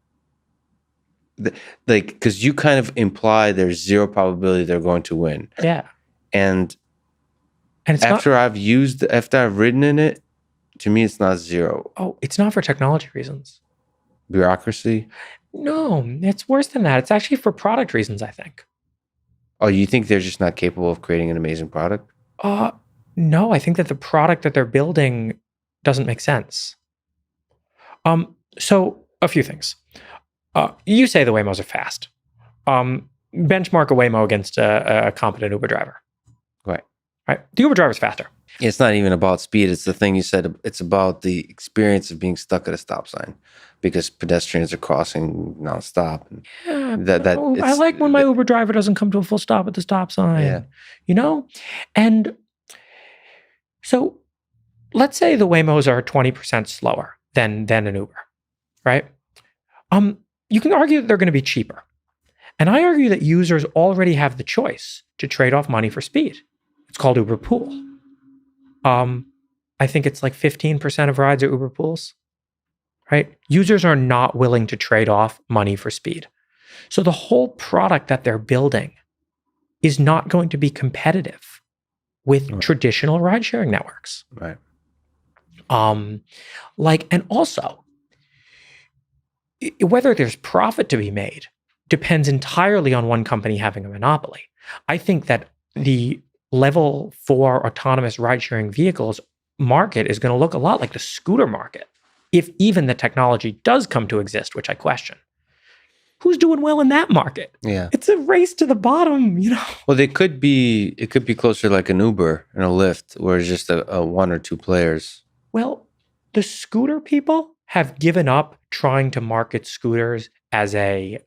because you kind of imply there's zero probability they're going to win. Yeah. And it's after I've ridden in it, to me, it's not zero. Oh, it's not for technology reasons. Bureaucracy? No, it's worse than that. It's actually for product reasons, I think. Oh, you think they're just not capable of creating an amazing product? No, I think that the product that they're building doesn't make sense. So a few things. You say the Waymos are fast. Benchmark a Waymo against a competent Uber driver. Right. The Uber driver's faster. It's not even about speed. It's the thing you said. It's about the experience of being stuck at a stop sign because pedestrians are crossing nonstop. Yeah, I like when my Uber driver doesn't come to a full stop at the stop sign. Yeah. And so let's say the Waymos are 20% slower than an Uber, right? You can argue that they're going to be cheaper. And I argue that users already have the choice to trade off money for speed. It's called Uber Pool. I think it's like 15% of rides are Uber Pools, right? Users are not willing to trade off money for speed. So the whole product that they're building is not going to be competitive with traditional ride-sharing networks. Right. And also, whether there's profit to be made depends entirely on one company having a monopoly. I think that the level 4 autonomous ride-sharing vehicles market is going to look a lot like the scooter market, if even the technology does come to exist, which I question. Who's doing well in that market? Yeah. It's a race to the bottom, Well, it could be closer like an Uber and a Lyft, where it's just a one or two players. Well, the scooter people have given up trying to market scooters as a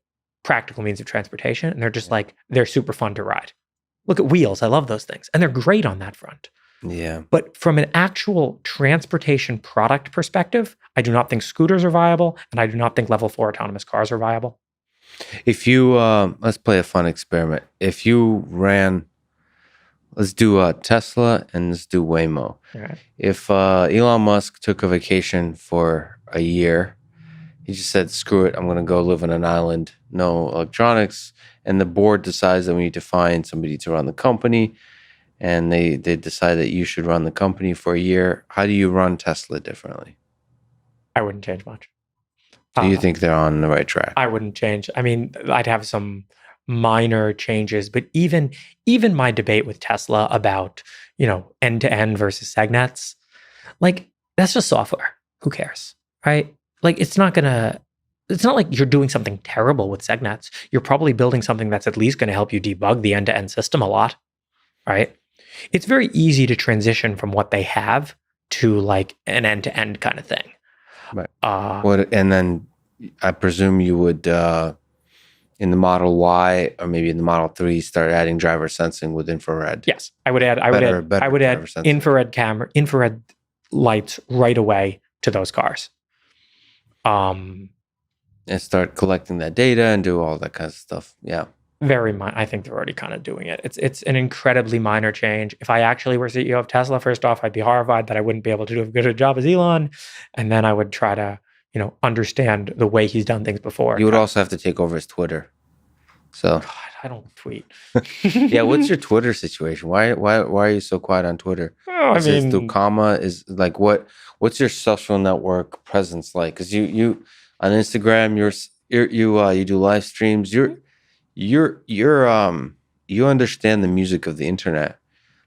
practical means of transportation, and they're just like, they're super fun to ride. Look at Wheels. I love those things. And they're great on that front. Yeah. But from an actual transportation product perspective, I do not think scooters are viable, and I do not think level 4 autonomous cars are viable. If you, let's play a fun experiment. If you ran, let's do Tesla and let's do Waymo. Right. If Elon Musk took a vacation for a year, he just said, screw it, I'm going to go live on an island, no electronics. And the board decides that we need to find somebody to run the company. And they decide that you should run the company for a year. How do you run Tesla differently? I wouldn't change much. Do you think they're on the right track? I wouldn't change. I mean, I'd have some minor changes, but even my debate with Tesla about, end-to-end versus segnets, like that's just software. Who cares, right? Like it's not like you're doing something terrible with segnets. You're probably building something that's at least going to help you debug the end-to-end system a lot, right? It's very easy to transition from what they have to like an end-to-end kind of thing. Right. And then I presume you would, in the Model Y or maybe in the Model 3, start adding driver sensing with infrared. Yes, I would add infrared lights right away to those cars. And start collecting that data and do all that kind of stuff. Yeah. I think they're already kind of doing it. It's an incredibly minor change. If I actually were CEO of Tesla, first off, I'd be horrified that I wouldn't be able to do as good a job as Elon, and then I would try to, understand the way he's done things before. You would also have to take over his Twitter. So God, I don't tweet. yeah, what's your Twitter situation? Why are you so quiet on Twitter? Oh, Is it through Comma? Is like what's your social network presence like? Because you on Instagram, you do live streams. You understand the music of the internet,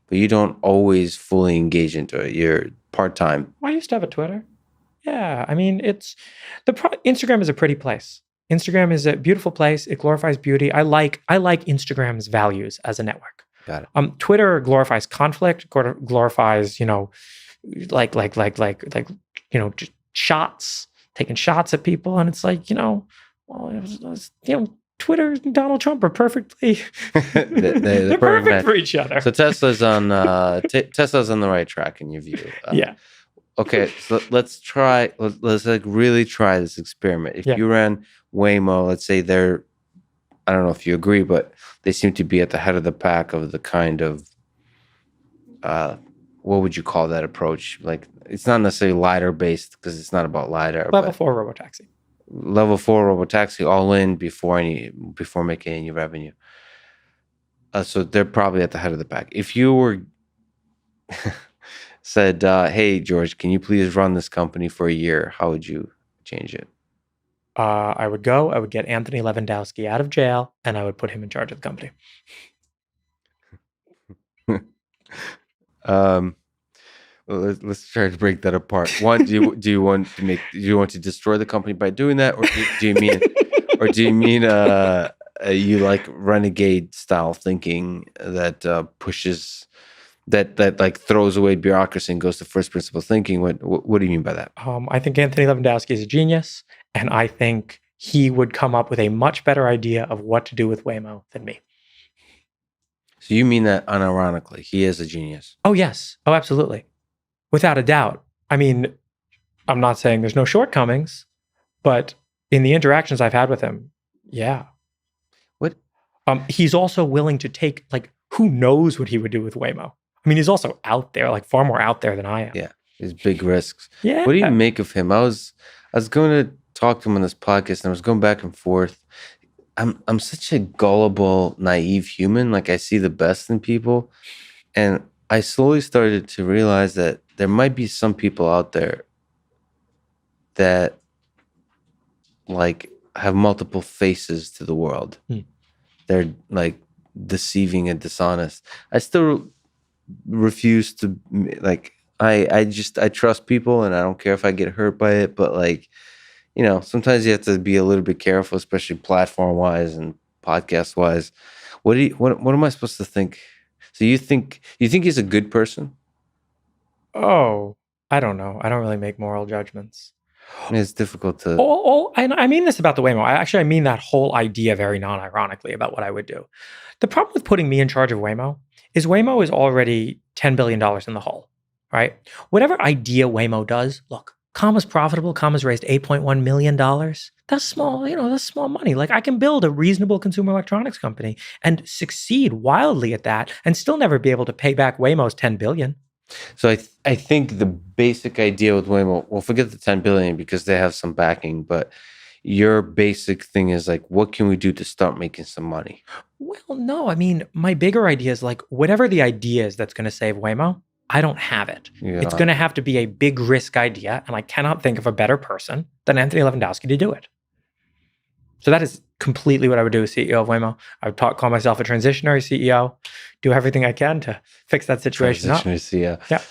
but you don't always fully engage into it. You're part-time. I used to have a Twitter. Yeah, I mean, Instagram is a pretty place. Instagram is a beautiful place. It glorifies beauty. I like Instagram's values as a network. Got it. Twitter glorifies conflict, glorifies, just shots, taking shots at people, and it's like, Twitter and Donald Trump are perfectly they're perfect for each other. So Tesla's on the right track in your view. Yeah. Okay, so let's really try this experiment. If you ran Waymo, let's say I don't know if you agree, but they seem to be at the head of the pack of the kind of, what would you call that approach? Like, it's not necessarily LiDAR based because it's not about LiDAR. Level 4 robotaxi. Level 4 robotaxi, all in before making any revenue. So they're probably at the head of the pack. If you were said, hey, George, can you please run this company for a year? How would you change it? I would get Anthony Lewandowski out of jail, and I would put him in charge of the company. Well, let's try to break that apart. One, do you want to destroy the company by doing that, or do you mean you like renegade style thinking that pushes that like throws away bureaucracy and goes to first principle thinking? What do you mean by that? I think Anthony Lewandowski is a genius, and I think he would come up with a much better idea of what to do with Waymo than me. So you mean that unironically, he is a genius? Oh, yes. Oh, absolutely. Without a doubt. I mean, I'm not saying there's no shortcomings, but in the interactions I've had with him, yeah. What? He's also willing to take, like, who knows what he would do with Waymo? I mean, he's also out there, like far more out there than I am. Yeah, there's big risks. Yeah. What do you make of him? I was going to talk to him on this podcast, and I was going back and forth. I'm such a gullible, naive human. Like, I see the best in people, and I slowly started to realize that there might be some people out there that like have multiple faces to the world. They're like deceiving and dishonest. I still refuse to, like, I trust people, and I don't care if I get hurt by it, but like, sometimes you have to be a little bit careful, especially platform wise and podcast wise. What am I supposed to think? So you think he's a good person? Oh, I don't know. I don't really make moral judgments. It's difficult to. And I mean this about the Waymo. I mean that whole idea very non-ironically about what I would do. The problem with putting me in charge of Waymo is already $10 billion in the hole, right? Whatever idea Waymo does, look, Comma's profitable. Comma's raised $8.1 million. That's small, that's small money. Like, I can build a reasonable consumer electronics company and succeed wildly at that and still never be able to pay back Waymo's $10 billion. So I think the basic idea with Waymo, well, forget the 10 billion because they have some backing, but your basic thing is like, what can we do to start making some money? Well, no, I mean, my bigger idea is like, whatever the idea is that's going to save Waymo, I don't have it. Yeah. It's going to have to be a big risk idea, and I cannot think of a better person than Anthony Lewandowski to do it. So that is completely what I would do as CEO of Waymo. I would call myself a transitionary CEO, do everything I can to fix that situation up. Transitionary CEO.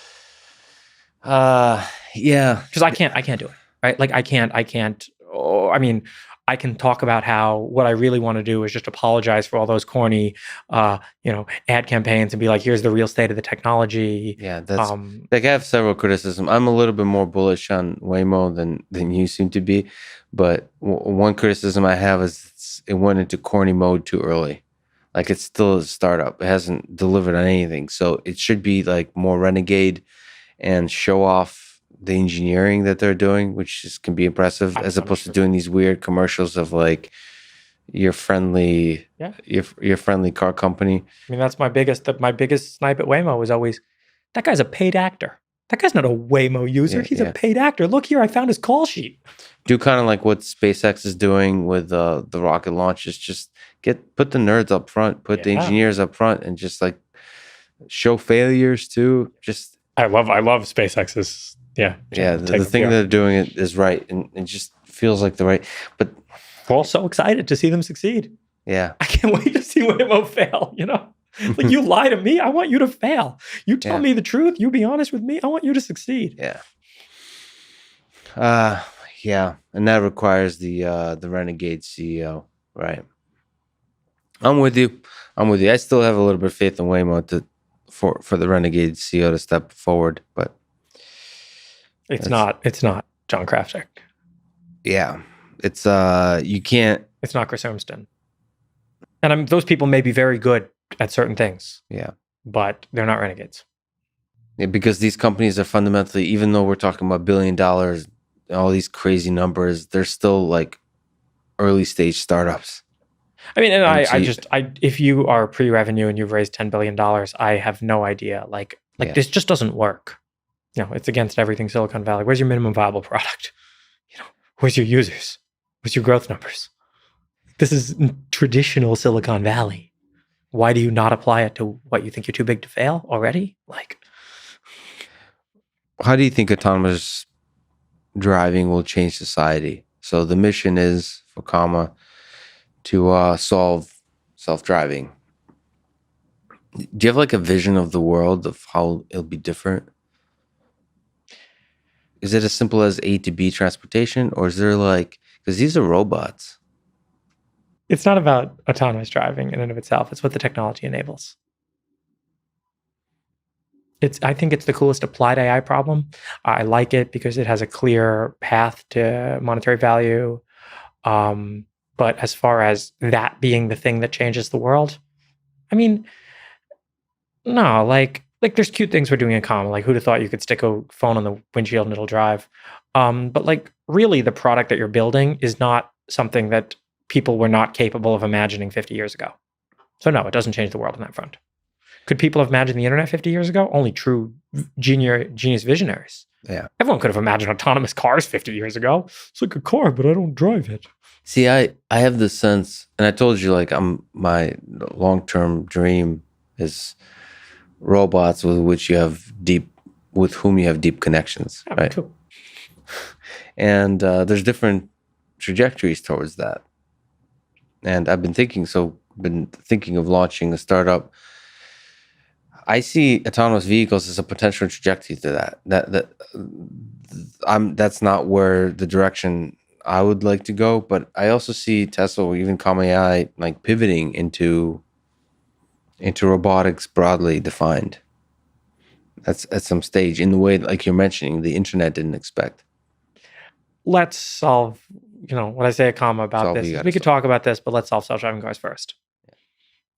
Yeah. Yeah. Because I can't do it, right? Like, I can't. I can talk about how what I really want to do is just apologize for all those corny, ad campaigns and be like, here's the real state of the technology. Yeah, that's like, I have several criticisms. I'm a little bit more bullish on Waymo than you seem to be, but one criticism I have is it went into corny mode too early. Like, it's still a startup. It hasn't delivered on anything, so it should be like more renegade and show off the engineering that they're doing, which can be impressive, as opposed to doing these weird commercials of like, your friendly, Yeah. your friendly car company. I mean, that's my biggest snipe at Waymo was always, that guy's a paid actor. That guy's not a Waymo user. He's a paid actor. Look here, I found his call sheet. Do kind of like what SpaceX is doing with the rocket launches. Just put the nerds up front, put the engineers up front, and just like show failures too. Just I love SpaceX's the thing they're doing is right, and it just feels like the right. But we're all so excited to see them succeed. Yeah, I can't wait to see Waymo fail. You know, like you lie to me, I want you to fail. You tell me the truth. You be honest with me. I want you to succeed. Yeah. Yeah, and that requires the renegade CEO, right? I'm with you. I still have a little bit of faith in Waymo for the renegade CEO to step forward, but it's not John Krafcik. Yeah, it's you can't. It's not Chris Urmston. And those people may be very good at certain things. Yeah, but they're not renegades. Yeah, because these companies are fundamentally, even though we're talking about $1 billion, all these crazy numbers, they're still like early stage startups. I mean, and if you are pre-revenue and you've raised $10 billion, I have no idea. Like this just doesn't work. You know, it's against everything Silicon Valley. Where's your minimum viable product? You know, where's your users? Where's your growth numbers? This is traditional Silicon Valley. Why do you not apply it to what you think you're too big to fail already? Like, how do you think autonomous driving will change society? So the mission is for Comma to solve self-driving. Do you have like a vision of the world of how it'll be different? Is it as simple as A to B transportation, or is there like, because these are robots? It's not about autonomous driving in and of itself. It's what the technology enables. I think it's the coolest applied AI problem. I like it because it has a clear path to monetary value. But as far as that being the thing that changes the world, I mean, no, like there's cute things we're doing in Comma, like who'd have thought you could stick a phone on the windshield and it'll drive. But like really the product that you're building is not something that people were not capable of imagining 50 years ago. So no, it doesn't change the world on that front. Could people have imagined the internet 50 years ago? Only true genius visionaries. Yeah. Everyone could have imagined autonomous cars 50 years ago. It's like a car, but I don't drive it. See, I have this sense, and I told you, like, my long-term dream is robots with whom you have deep connections, right? Cool. And there's different trajectories towards that. And I've been thinking of launching a startup. I see autonomous vehicles as a potential trajectory to that. That's not where the direction I would like to go, but I also see Tesla or even Comma.ai like pivoting into robotics broadly defined. That's at some stage in the way, like you're mentioning, the internet didn't expect. Let's solve, what I say at Comma about this. We could talk about this, but let's solve self-driving cars first.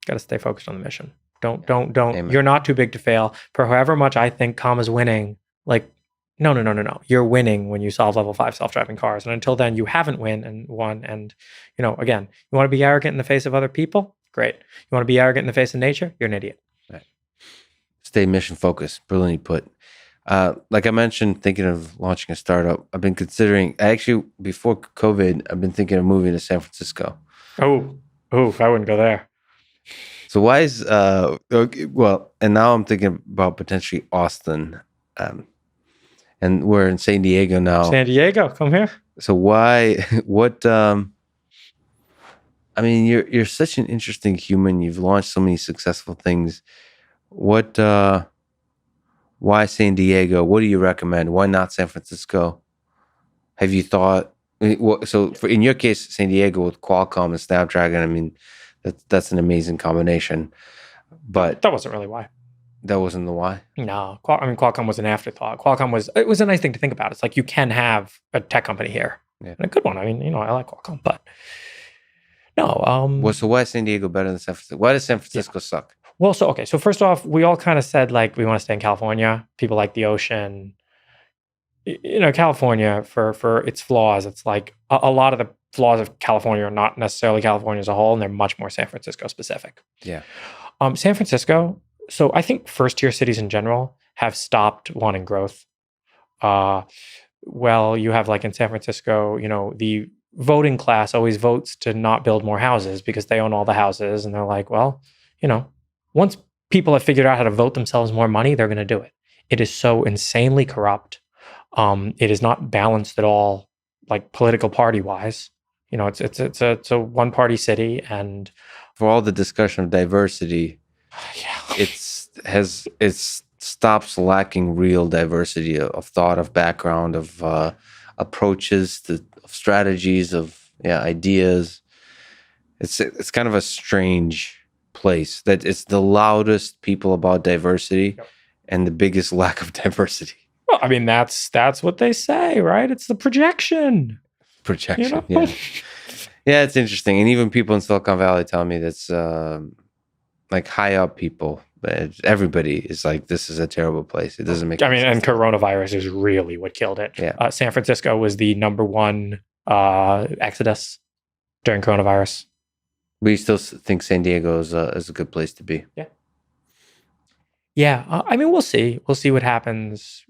Got to stay focused on the mission. Don't. Amen. You're not too big to fail. For however much I think Comma's winning, like, no. You're winning when you solve level 5 self-driving cars. And until then, you haven't won. And, again, you want to be arrogant in the face of other people? Great. You want to be arrogant in the face of nature? You're an idiot. Right. Stay mission focused. Brilliantly put. Like I mentioned, thinking of launching a startup. I've been considering, actually, before COVID, I've been thinking of moving to San Francisco. Oh, I wouldn't go there. So why is, and now I'm thinking about potentially Austin. And we're in San Diego now. San Diego, come here. So you're such an interesting human. You've launched so many successful things. Why San Diego? What do you recommend? Why not San Francisco? Have you thought, in your case, San Diego with Qualcomm and Snapdragon, I mean, that's an amazing combination. But that wasn't really why. That wasn't the why? No. Qualcomm was an afterthought. It was a nice thing to think about. It's like you can have a tech company here. Yeah. And a good one. I mean, I like Qualcomm, but no. So why is San Diego better than San Francisco? Why does San Francisco suck? Well, so first off, we all kind of said like we want to stay in California. People like the ocean. California for its flaws, it's like a lot of the flaws of California are not necessarily California as a whole, and they're much more San Francisco specific. Yeah. San Francisco. So I think first tier cities in general have stopped wanting growth. Well, you have like in San Francisco, the voting class always votes to not build more houses because they own all the houses, and they're like, well, once people have figured out how to vote themselves more money, they're going to do it. It is so insanely corrupt. It is not balanced at all, like political party wise. It's a one party city, and For all the discussion of diversity, yeah, it stops lacking real diversity of thought, of background, of approaches, of strategies, of ideas. It's kind of a strange place that it's the loudest people about diversity. Yep. And the biggest lack of diversity. Well, I mean, that's what they say, right? It's the projection. Projection, yeah. Yeah, it's interesting. And even people in Silicon Valley tell me that's like high up people. Everybody is like, this is a terrible place. It doesn't make sense. And coronavirus is really what killed it. Yeah. San Francisco was the number one exodus during coronavirus. We still think San Diego is a good place to be. Yeah. Yeah, I mean, we'll see. We'll see what happens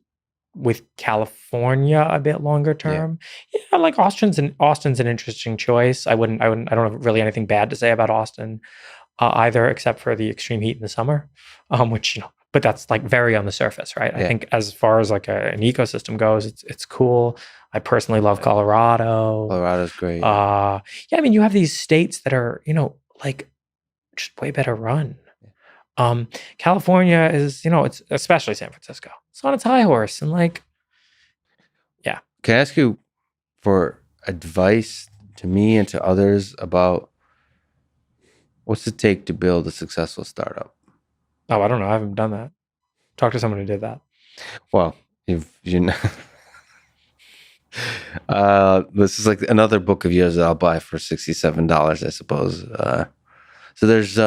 with California a bit longer term. Yeah, like Austin's an interesting choice. I don't have really anything bad to say about Austin either, except for the extreme heat in the summer, which but that's like very on the surface, right? I think as far as like an ecosystem goes, it's cool. I personally love Colorado. Colorado's great. I mean, you have these states that are like just way better run. California is, it's especially San Francisco. It's on its high horse, and like, yeah. Can I ask you for advice to me and to others about what's it take to build a successful startup? Oh, I don't know. I haven't done that. Talk to someone who did that. Well, if you know, this is like another book of yours that I'll buy for $67, I suppose. So there's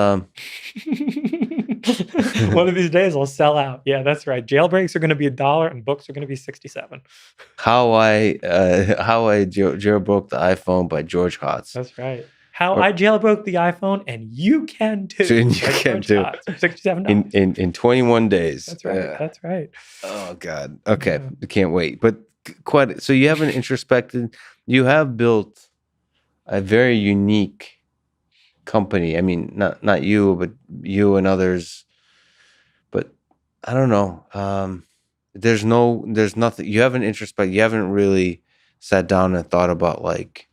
one of these days I'll sell out. Yeah, that's right. Jailbreaks are going to be $1 and books are going to be 67. How I jailbroke the iPhone by George Hotz. That's right. I jailbroke the iPhone, and you can too. And you can too. $67 in 21 days. That's right. That's right. Oh God. Okay, I can't wait. But so you haven't introspected. You have built a very unique company. I mean, not you, but you and others. But I don't know. There's nothing. You haven't introspected. You haven't really sat down and thought about like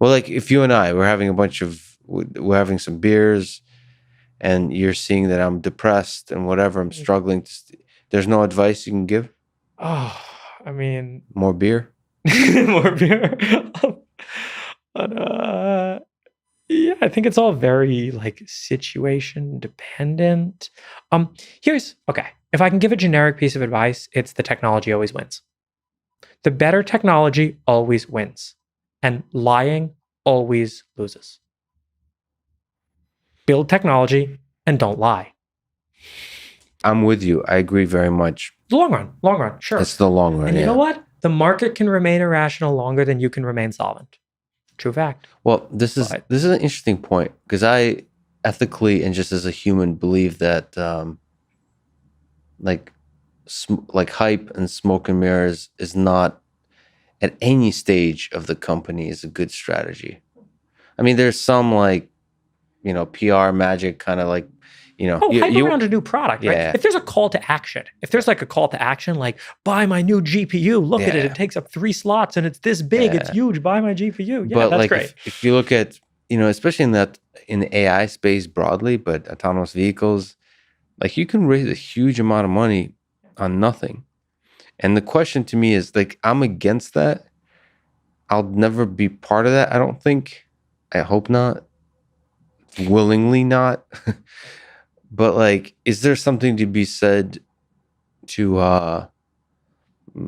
if you and I we're having some beers, and you're seeing that I'm depressed and whatever, I'm struggling. There's no advice you can give. Oh, I mean, more beer. More beer. But yeah, I think it's all very like situation dependent. If I can give a generic piece of advice, it's the technology always wins. The better technology always wins, and lying always loses. Build technology and don't lie. I'm with you. I agree very much. The long run, sure. It's the long run. And you know what? The market can remain irrational longer than you can remain solvent. True fact. Well, this is an interesting point, because I ethically and just as a human believe that like hype and smoke and mirrors is not at any stage of the company is a good strategy. I mean, there's some PR magic kind of hype around a new product, right? Yeah. If there's a call to action, like buy my new GPU, look at it, it takes up 3 slots and it's this big, it's huge, buy my GPU. Yeah, but that's great. If you look at, especially in the AI space broadly, but autonomous vehicles, like you can raise a huge amount of money on nothing. And the question to me is I'm against that. I'll never be part of that. I don't think. I hope not. Willingly not. But is there something to be said to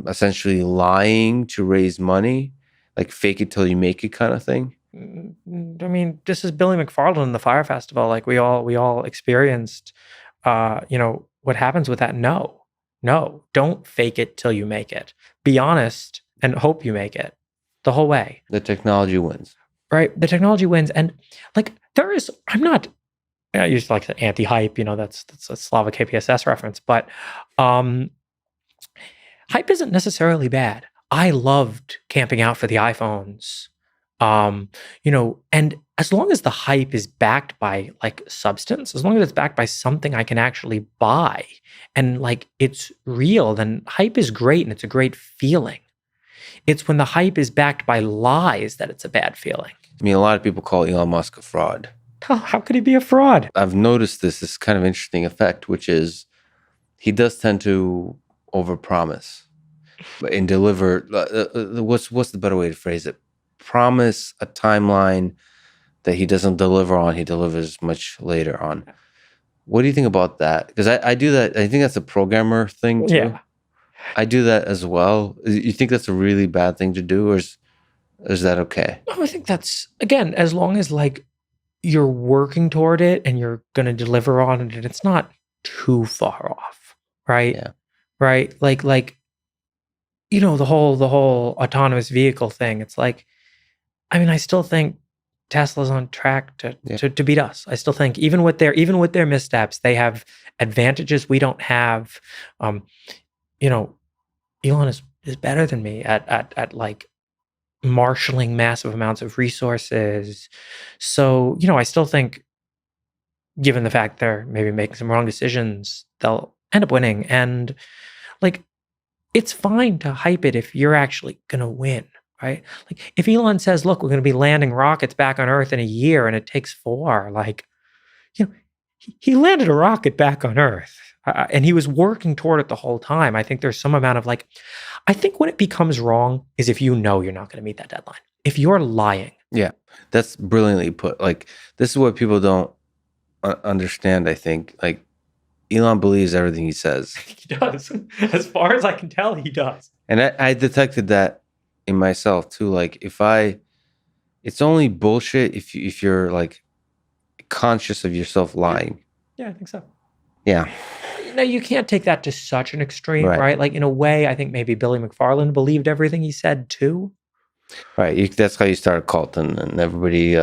essentially lying to raise money, like fake it till you make it kind of thing? I mean, this is Billy McFarland in the Fire Festival. Like we all experienced, what happens with that no. No, don't fake it till you make it. Be honest and hope you make it the whole way. The technology wins. Right? The technology wins. And like, I'm not, I used to like the anti-hype, that's a Slavic KPSS reference, but hype isn't necessarily bad. I loved camping out for the iPhones. And as long as the hype is backed by like substance, as long as it's backed by something I can actually buy and like it's real, then hype is great and it's a great feeling. It's when the hype is backed by lies that it's a bad feeling. I mean, a lot of people call Elon Musk a fraud. How could he be a fraud? I've noticed this kind of interesting effect, which is he does tend to overpromise and deliver. What's the better way to phrase it? Promise a timeline that he doesn't deliver on. He delivers much later on. What do you think about that? Because I do that. I think that's a programmer thing too. Yeah. I do that as well. You think that's a really bad thing to do, or is that okay? I think that's, again, as long as like you're working toward it and you're going to deliver on it, and it's not too far off, right? Yeah. Right? Like the whole autonomous vehicle thing. It's like, I mean, I still think Tesla's on track to beat us. I still think even with their missteps, they have advantages we don't have. Elon is better than me at like marshaling massive amounts of resources. So, I still think, given the fact they're maybe making some wrong decisions, they'll end up winning. And like, it's fine to hype it if you're actually gonna win, right? Like, if Elon says, "Look, we're gonna be landing rockets back on Earth in a year, and it takes 4," like, he landed a rocket back on Earth, and he was working toward it the whole time. I think there's some amount of like, I think when it becomes wrong is if you're not going to meet that deadline. If you're lying. Yeah, that's brilliantly put. Like, this is what people don't understand, I think. Like, Elon believes everything he says. He does. As far as I can tell, he does. And I detected that in myself too. Like, it's only bullshit if you're like conscious of yourself lying. Yeah, I think so. Yeah. No, you can't take that to such an extreme, right? Like, in a way, I think maybe Billy McFarland believed everything he said too. Right. That's how you start a cult, and everybody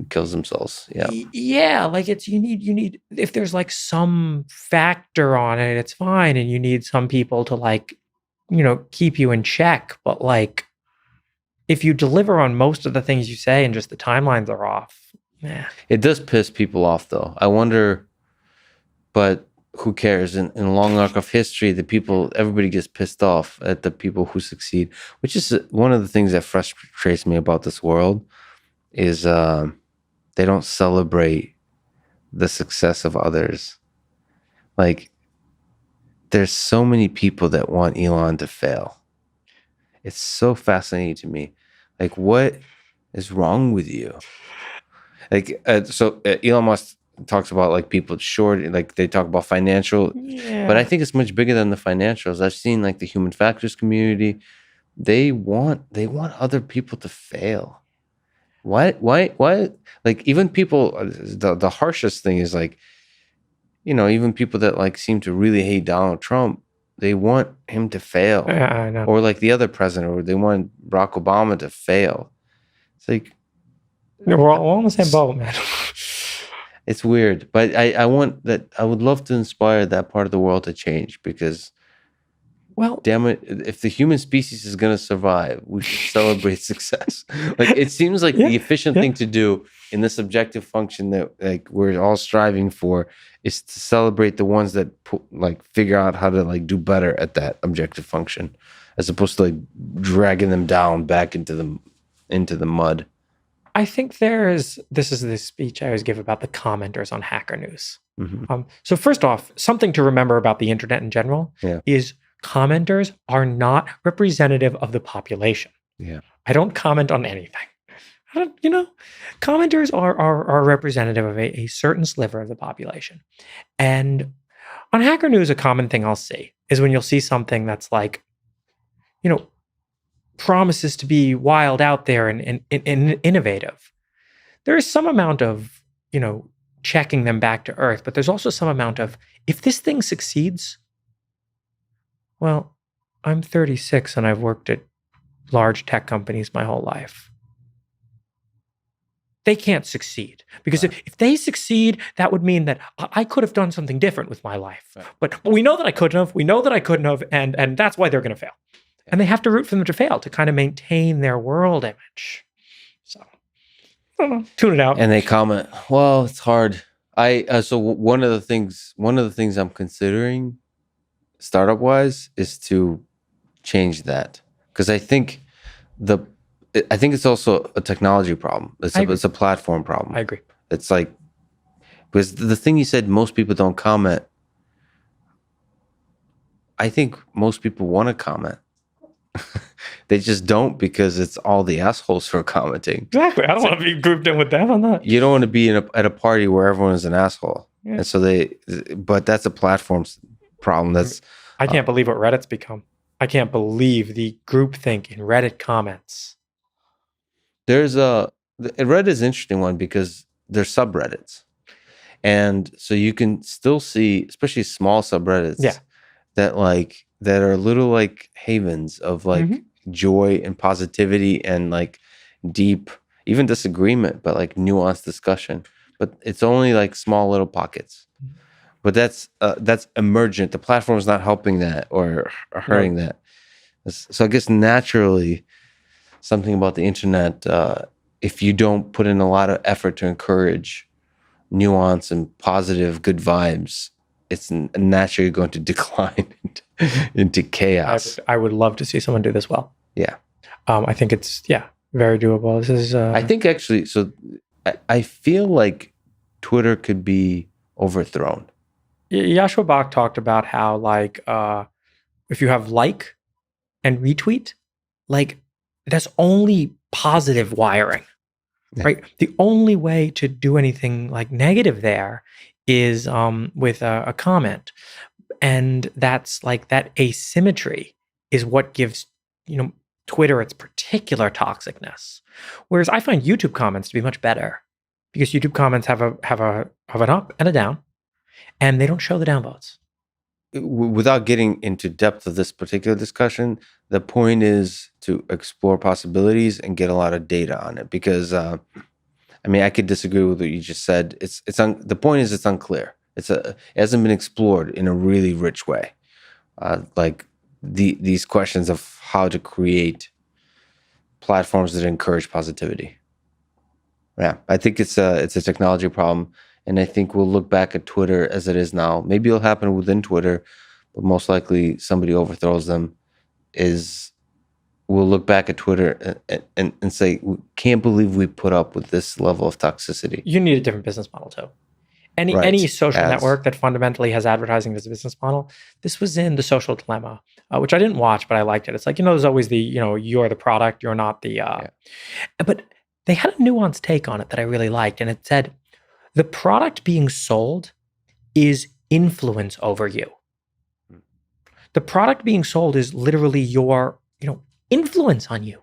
kills themselves. Yeah. Yeah. Like, you need, if there's like some factor on it, it's fine. And you need some people to like, keep you in check. But like, if you deliver on most of the things you say and just the timelines are off, it does piss people off though. I wonder, but who cares? In a long arc of history, everybody gets pissed off at the people who succeed, which is one of the things that frustrates me about this world is they don't celebrate the success of others. Like, there's so many people that want Elon to fail. It's so fascinating to me. Like, what is wrong with you? Like, Elon Musk talks about like people short, like they talk about financial, but I think it's much bigger than the financials. I've seen like the human factors community. They want other people to fail. Why? Like, even people, the harshest thing is like, even people that like seem to really hate Donald Trump, they want him to fail. Yeah, I know. Or like the other president, or they want Barack Obama to fail. It's like, we're all on the same boat, man. It's weird, but I would love to inspire that part of the world to change, because, well, damn it, if the human species is going to survive, we should celebrate success. Like, it seems like the efficient thing to do in this objective function that like we're all striving for is to celebrate the ones that like figure out how to like do better at that objective function, as opposed to like dragging them down back into the mud. I think this is the speech I always give about the commenters on Hacker News. Mm-hmm. So first off, something to remember about the internet in general is commenters are not representative of the population. Yeah. I don't comment on anything. Commenters are representative of a certain sliver of the population. And on Hacker News, a common thing I'll see is when you'll see something that's like, promises to be wild out there and innovative. There is some amount of, checking them back to earth, but there's also some amount of, if this thing succeeds, Well, I'm 36 and I've worked at large tech companies my whole life. They can't succeed because if they succeed, that would mean that I could have done something different with my life. Right. But we know that I couldn't have. We know that I couldn't have, and that's why they're going to fail. Yeah. And they have to root for them to fail to kind of maintain their world image. So, I don't know. Tune it out. And they comment, well, it's hard. So one of the things I'm considering startup wise is to change that, because I think it's also a technology problem. It's a platform problem. I agree. It's like, because the thing you said, most people don't comment. I think most people want to comment. They just don't, because it's all the assholes who are commenting. Exactly. I don't want to be grouped in with them on that. You don't want to be at a party where everyone is an asshole. Yeah. And so but that's a platform problem. I can't believe what Reddit's become. I can't believe the groupthink in Reddit comments. Reddit is an interesting one because there's subreddits. And so you can still see, especially small subreddits, that are little like havens of like joy and positivity and like deep, even disagreement, but like nuanced discussion. But it's only like small little pockets. But that's emergent. The platform is not helping that or hurting that. So I guess naturally, something about the internet, if you don't put in a lot of effort to encourage nuance and positive, good vibes, it's naturally going to decline into chaos. I would love to see someone do this well. Yeah. I think it's, very doable. This is... I think actually, so I feel like Twitter could be overthrown. Joshua Bach talked about how, like, if you have like and retweet, like, that's only positive wiring, right? The only way to do anything like negative there is with a comment. And that's like, that asymmetry is what gives, Twitter its particular toxicness. Whereas I find YouTube comments to be much better, because YouTube comments have an up and a down, and they don't show the downvotes. Without getting into depth of this particular discussion, the point is to explore possibilities and get a lot of data on it. Because I could disagree with what you just said. The point is, it's unclear. It hasn't been explored in a really rich way. Like these questions of how to create platforms that encourage positivity. Yeah, I think it's a technology problem. And I think we'll look back at Twitter as it is now. Maybe it'll happen within Twitter, but most likely somebody overthrows them. We'll look back at Twitter and say, we can't believe we put up with this level of toxicity. You need a different business model too. Any social network that fundamentally has advertising as a business model. This was in The Social Dilemma, which I didn't watch, but I liked it. It's like, there's always the, you're the product, you're not the... But they had a nuanced take on it that I really liked. And it said, the product being sold is influence over you. The product being sold is literally your, influence on you.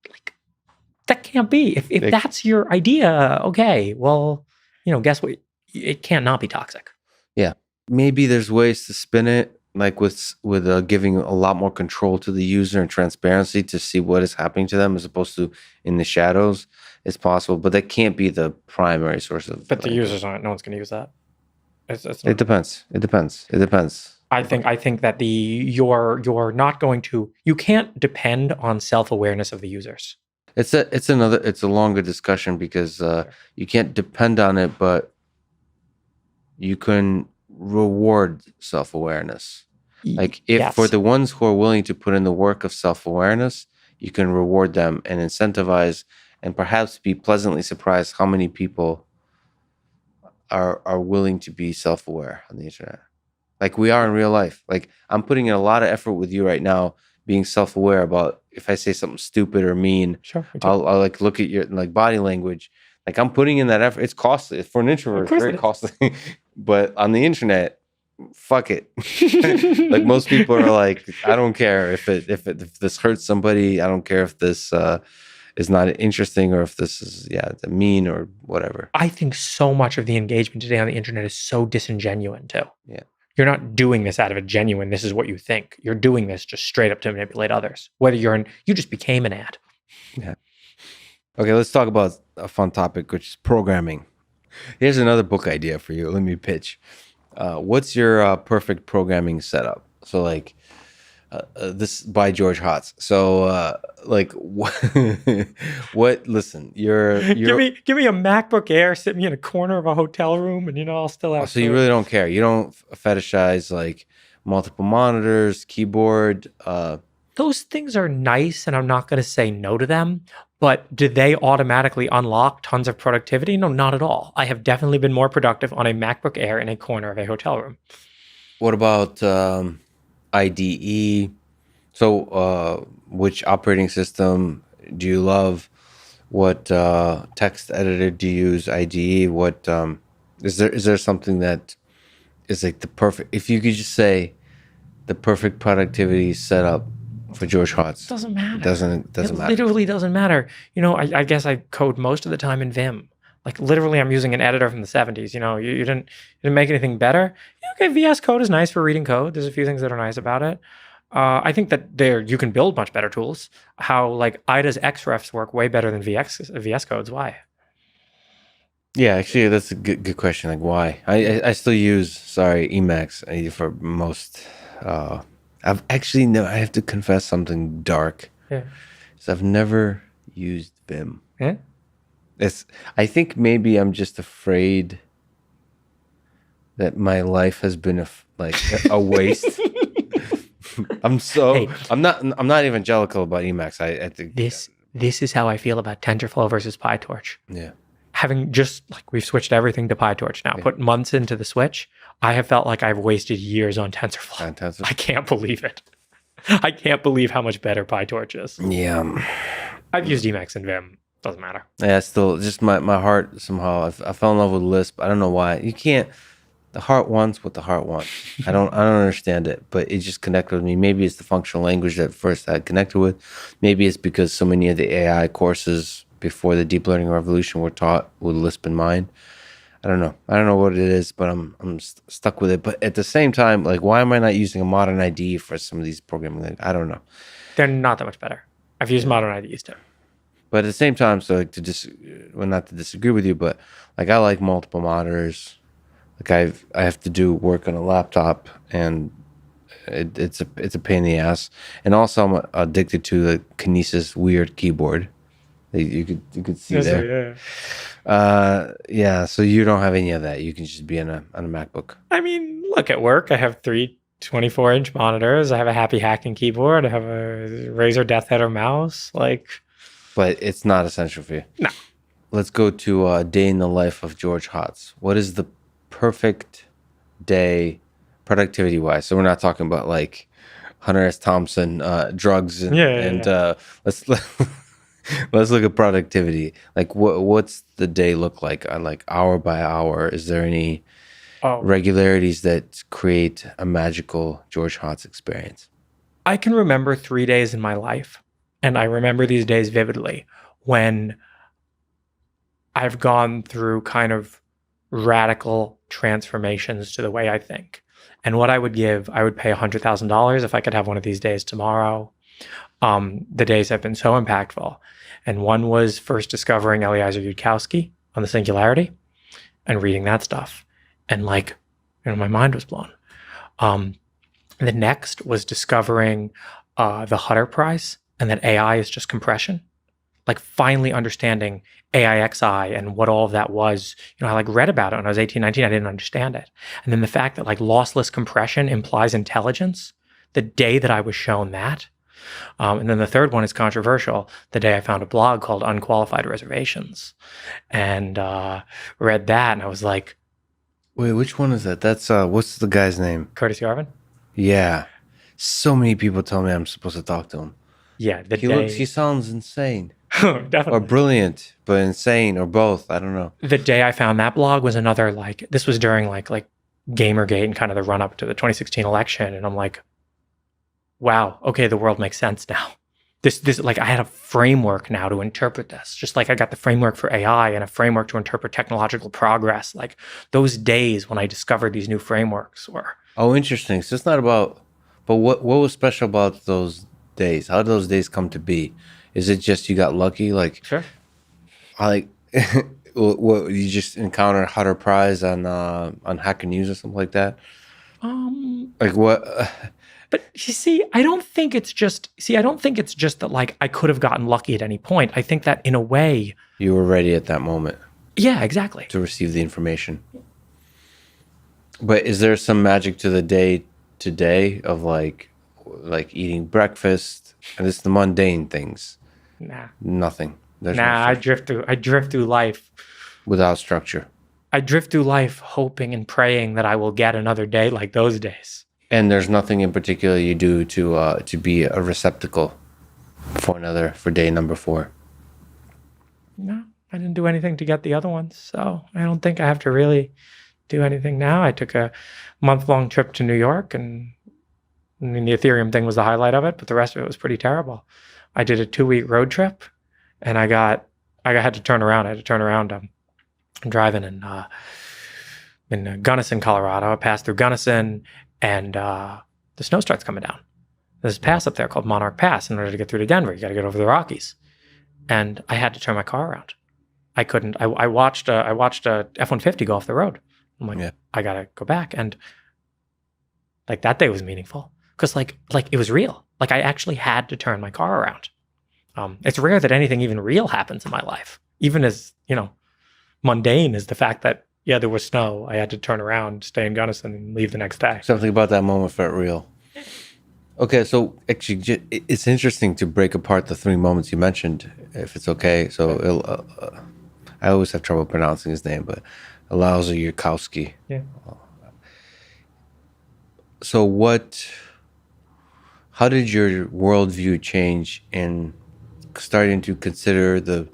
Like, that can't be. If that's your idea, okay, well, guess what? It can't not be toxic. Yeah. Maybe there's ways to spin it, like with giving a lot more control to the user and transparency to see what is happening to them, as opposed to in the shadows. It's possible, but that can't be the primary source of. But the users aren't. No one's going to use that. It depends. I think that you're not going to. You can't depend on self-awareness of the users. It's a longer discussion, because you can't depend on it, but you can reward self-awareness. Like for the ones who are willing to put in the work of self-awareness, you can reward them and incentivize, and perhaps be pleasantly surprised how many people are willing to be self-aware on the internet. Like we are in real life. Like I'm putting in a lot of effort with you right now, being self-aware about if I say something stupid or mean. Sure. I'll like look at your like body language. Like I'm putting in that effort. It's costly for an introvert. It's very costly. But on the internet, fuck it. Like most people are like, I don't care if this hurts somebody. I don't care if this is not interesting, or if this is mean or whatever. I think so much of the engagement today on the internet is so disingenuous too. Yeah. You're not doing this out of a genuine, this is what you think. You're doing this just straight up to manipulate others. Whether you just became an ad. Yeah. Okay, let's talk about a fun topic, which is programming. Here's another book idea for you. Let me pitch. What's your perfect programming setup? So like this by George Hotz. So what listen, you're give me a MacBook Air, sit me in a corner of a hotel room, and I'll still have so you really don't care. You don't fetishize like multiple monitors, keyboard. Those things are nice, and I'm not going to say no to them. But do they automatically unlock tons of productivity? No, not at all. I have definitely been more productive on a MacBook Air in a corner of a hotel room. What about IDE? So which operating system do you love? What text editor do you use? IDE? What is there something that is like the perfect, if you could just say the perfect productivity setup for George Hotz? Doesn't matter. It doesn't matter. It literally doesn't matter. I guess I code most of the time in Vim. Like literally, I'm using an editor from the 70s. You didn't make anything better. Okay, VS Code is nice for reading code. There's a few things that are nice about it. I think that you can build much better tools. How like IDA's XRefs work way better than VS Codes. Why? Yeah, actually, that's a good question. Like, why? I still use Emacs for most. I have to confess something dark. Yeah. So I've never used Vim. Yeah. I think maybe I'm just afraid that my life has been a waste. I'm not evangelical about Emacs. I think this is how I feel about TensorFlow versus PyTorch. Yeah. Having just we've switched everything to PyTorch now, put months into the switch, I have felt like I've wasted years on TensorFlow. I can't believe it. I can't believe how much better PyTorch is. Yeah. I've used Emacs and Vim. Doesn't matter. Yeah, still just my heart somehow. I fell in love with Lisp. I don't know why. You can't. The heart wants what the heart wants. I don't understand it, but it just connected with me. Maybe it's the functional language that first I connected with. Maybe it's because so many of the AI courses before the deep learning revolution were taught with Lisp in mind. I don't know what it is, but I'm stuck with it. But at the same time, like, why am I not using a modern IDE for some of these programming? I don't know. They're not that much better. I've used modern IDEs too. But at the same time, so like not to disagree with you, but like I like multiple monitors. Like I have to do work on a laptop, and it's a pain in the ass. And also I'm addicted to the Kinesis weird keyboard. You could see there. Yeah. So you don't have any of that. You can just be on a MacBook. I mean, look, at work I have 3 24-inch monitors. I have a Happy Hacking keyboard. I have a Razer Death Header mouse. But it's not essential for you. No. Let's go to a day in the life of George Hotz. What is the perfect day productivity wise? So we're not talking about like Hunter S. Thompson drugs and let's look at productivity. Like what's the day look like hour by hour? Is there any regularities that create a magical George Hotz experience? I can remember 3 days in my life, and I remember these days vividly, when I've gone through kind of radical transformations to the way I think. And what I would pay $100,000 if I could have one of these days tomorrow. The days have been so impactful. And one was first discovering Eliezer Yudkowsky on the singularity and reading that stuff. And my mind was blown. The next was discovering the Hutter Prize, and that AI is just compression. Like finally understanding AIXI and what all of that was. I read about it when I was 18, 19, I didn't understand it. And then the fact that lossless compression implies intelligence, the day that I was shown that. And then the third one is controversial, the day I found a blog called Unqualified Reservations, and read that, and I was like, wait, which one is that? That's what's the guy's name? Curtis Yarvin? Yeah. So many people tell me I'm supposed to talk to him. Yeah, he sounds insane. Definitely. Or brilliant, but insane, or both. I don't know. The day I found that blog was another, this was during like Gamergate and kind of the run up to the 2016 election. And I'm like, wow, okay, the world makes sense now. This I had a framework now to interpret this, just like I got the framework for AI and a framework to interpret technological progress. Those days when I discovered these new frameworks were Oh, interesting. So it's not about, but what was special about those days? How did those days come to be? Is it just you got lucky? Like, Sure. like, what you just encountered Hutter Prize on Hacker News or something like that? Um, Like what? but you see, I don't think it's just that like I could have gotten lucky at any point. I think that in a way, You were ready at that moment yeah, exactly. to receive the information. But is there some magic to the day to day of like eating breakfast and it's the mundane things? Nah. Nothing. There's no Nah, I structure. drift through life. Without structure. I drift through life hoping and praying that I will get another day like those days. And there's nothing in particular you do to be a receptacle for day number 4. No, I didn't do anything to get the other ones, so I don't think I have to really do anything now. I took a month-long trip to New York, and I mean, the Ethereum thing was the highlight of it, but the rest of it was pretty terrible. I did a 2-week road trip, and I had to turn around. I had to turn around. I'm driving in Gunnison, Colorado. I passed through Gunnison, and the snow starts coming down. There's a pass up there called Monarch Pass. In order to get through to Denver, you got to get over the Rockies. And I had to turn my car around. I couldn't. I watched a F-150 go off the road. I'm like, Yeah. I gotta go back. And like that day was meaningful because like it was real. Like I actually had to turn my car around. It's rare that anything even real happens in my life, even as mundane as the fact that there was snow. I had to turn around, stay in Gunnison, and leave the next day. Something about that moment felt real. Okay, so actually, it's interesting to break apart the 3 moments you mentioned, if it's okay. So I always have trouble pronouncing his name, but Alauza Yurkowski. Yeah. So how did your worldview change in starting to consider the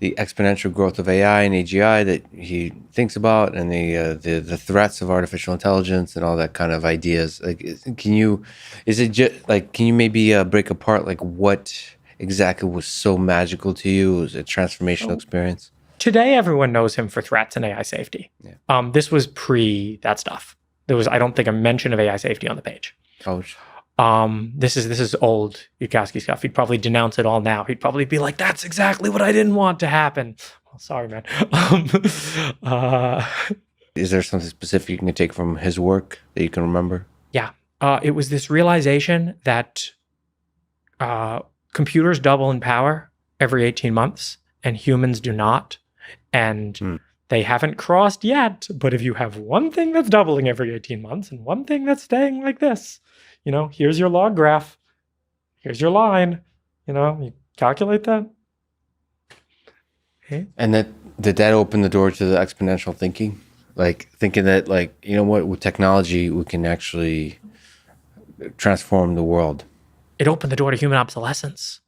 exponential growth of AI and AGI that he thinks about, and the threats of artificial intelligence and all that kind of ideas? Like, can you maybe break apart like what exactly was so magical to you? It was a transformational experience. Today, everyone knows him for threats and AI safety. Yeah. This was pre that stuff. There was, I don't think, a mention of AI safety on the page. Ouch. This is old Yurkowski stuff. He'd probably denounce it all now. He'd probably be like, "That's exactly what I didn't want to happen." Well, sorry, man. Is there something specific you can take from his work that you can remember? Yeah. It was this realization that computers double in power every 18 months and humans do not. And they haven't crossed yet. But if you have one thing that's doubling every 18 months and one thing that's staying like this, here's your log graph. Here's your line. You calculate that. Okay. And did that open the door to the exponential thinking? Like thinking that, like, with technology, we can actually transform the world. It opened the door to human obsolescence.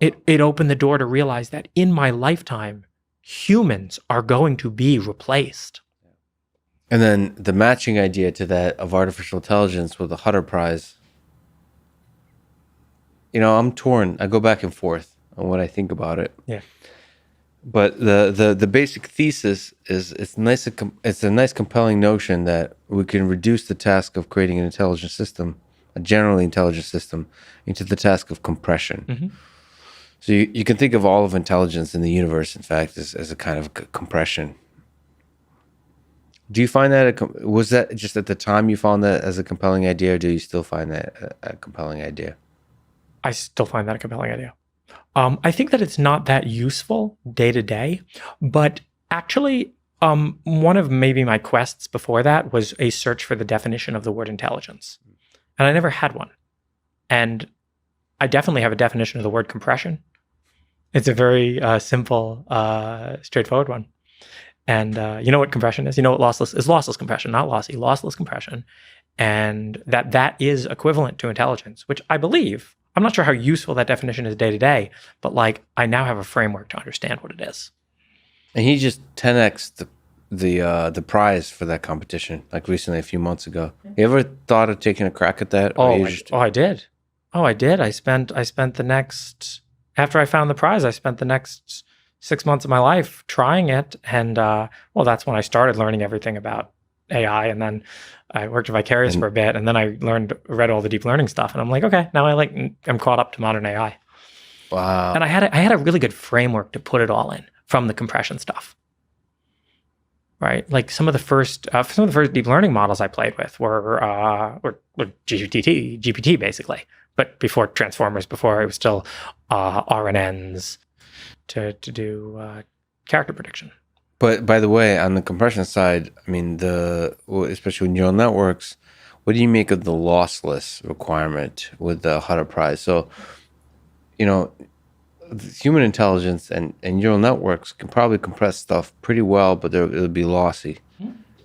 It opened the door to realize that in my lifetime, humans are going to be replaced. And then the matching idea to that of artificial intelligence with the Hutter Prize. I'm torn. I go back and forth on what I think about it. Yeah. But the basic thesis is it's a nice compelling notion that we can reduce the task of creating an intelligent system, a generally intelligent system, into the task of compression. Mm-hmm. So you can think of all of intelligence in the universe, in fact, as a kind of compression. Do you find that was that just at the time you found that as a compelling idea, or do you still find that a compelling idea? I still find that a compelling idea. I think that it's not that useful day to day, but actually, one of maybe my quests before that was a search for the definition of the word intelligence. And I never had one. And I definitely have a definition of the word compression. It's a very simple, straightforward one. And you know what compression is? You know what lossless is? Lossless compression, not lossy, lossless compression. And that is equivalent to intelligence, which I believe. I'm not sure how useful that definition is day to day, but like I now have a framework to understand what it is. And he just 10x'd the prize for that competition, like recently, a few months ago. You ever thought of taking a crack at that? I did. I spent the next, after I found the prize, I spent the next 6 months of my life trying it. And that's when I started learning everything about AI, and then I worked at Vicarious for a bit, and then I read all the deep learning stuff, and I'm like, okay, now I'm caught up to modern AI. Wow. And I had a really good framework to put it all in from the compression stuff. Right, like some of the first deep learning models I played with were GPT basically, but before transformers, before it was still RNNs to do character prediction. But by the way, on the compression side, I mean especially with neural networks, what do you make of the lossless requirement with the Hotz prize? So, human intelligence and neural networks can probably compress stuff pretty well, but it'll be lossy.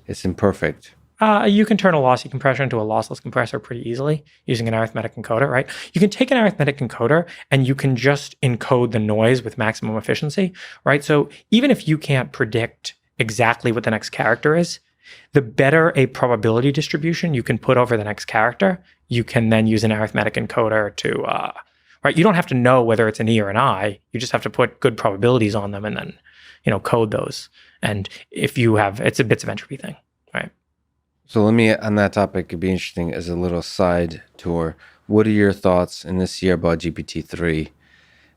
It's imperfect. You can turn a lossy compressor into a lossless compressor pretty easily using an arithmetic encoder, right? You can take an arithmetic encoder and you can just encode the noise with maximum efficiency, right? So even if you can't predict exactly what the next character is, the better a probability distribution you can put over the next character, you can then use an arithmetic encoder to right? You don't have to know whether it's an E or an I. You just have to put good probabilities on them and then, code those. And if you have, it's a bits of entropy thing, right? So let me, on that topic, it'd be interesting as a little side tour. What are your thoughts in this year about GPT-3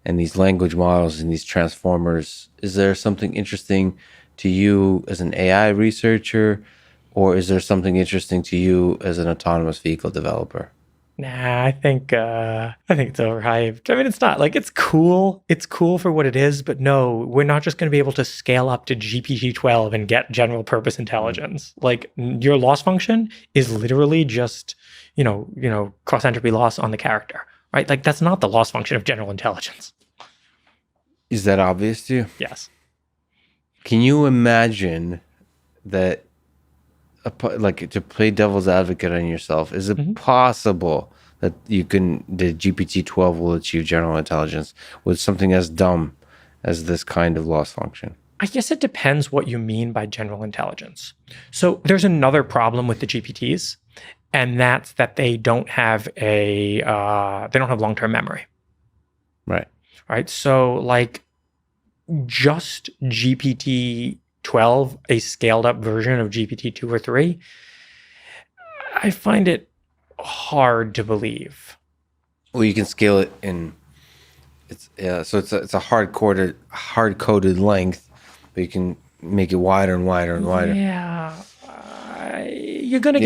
and these language models and these transformers? Is there something interesting to you as an AI researcher, or is there something interesting to you as an autonomous vehicle developer? Nah, I think it's overhyped. I mean, it's not like it's cool. It's cool for what it is, but no, we're not just going to be able to scale up to GPT-12 and get general purpose intelligence. Like your loss function is literally just, cross entropy loss on the character, right? Like that's not the loss function of general intelligence. Is that obvious to you? Yes. Can you imagine that? Like to play devil's advocate on yourself, is it possible that the GPT-12 will achieve general intelligence with something as dumb as this kind of loss function? I guess it depends what you mean by general intelligence. So there's another problem with the GPTs, and that's that they don't have long-term memory. Right. Right. So like just GPT-12, a scaled up version of GPT-2 or 3, I find it hard to believe. Well, you can scale it in. It's a hard coded length, but you can make it wider and wider and wider. Yeah, you're gonna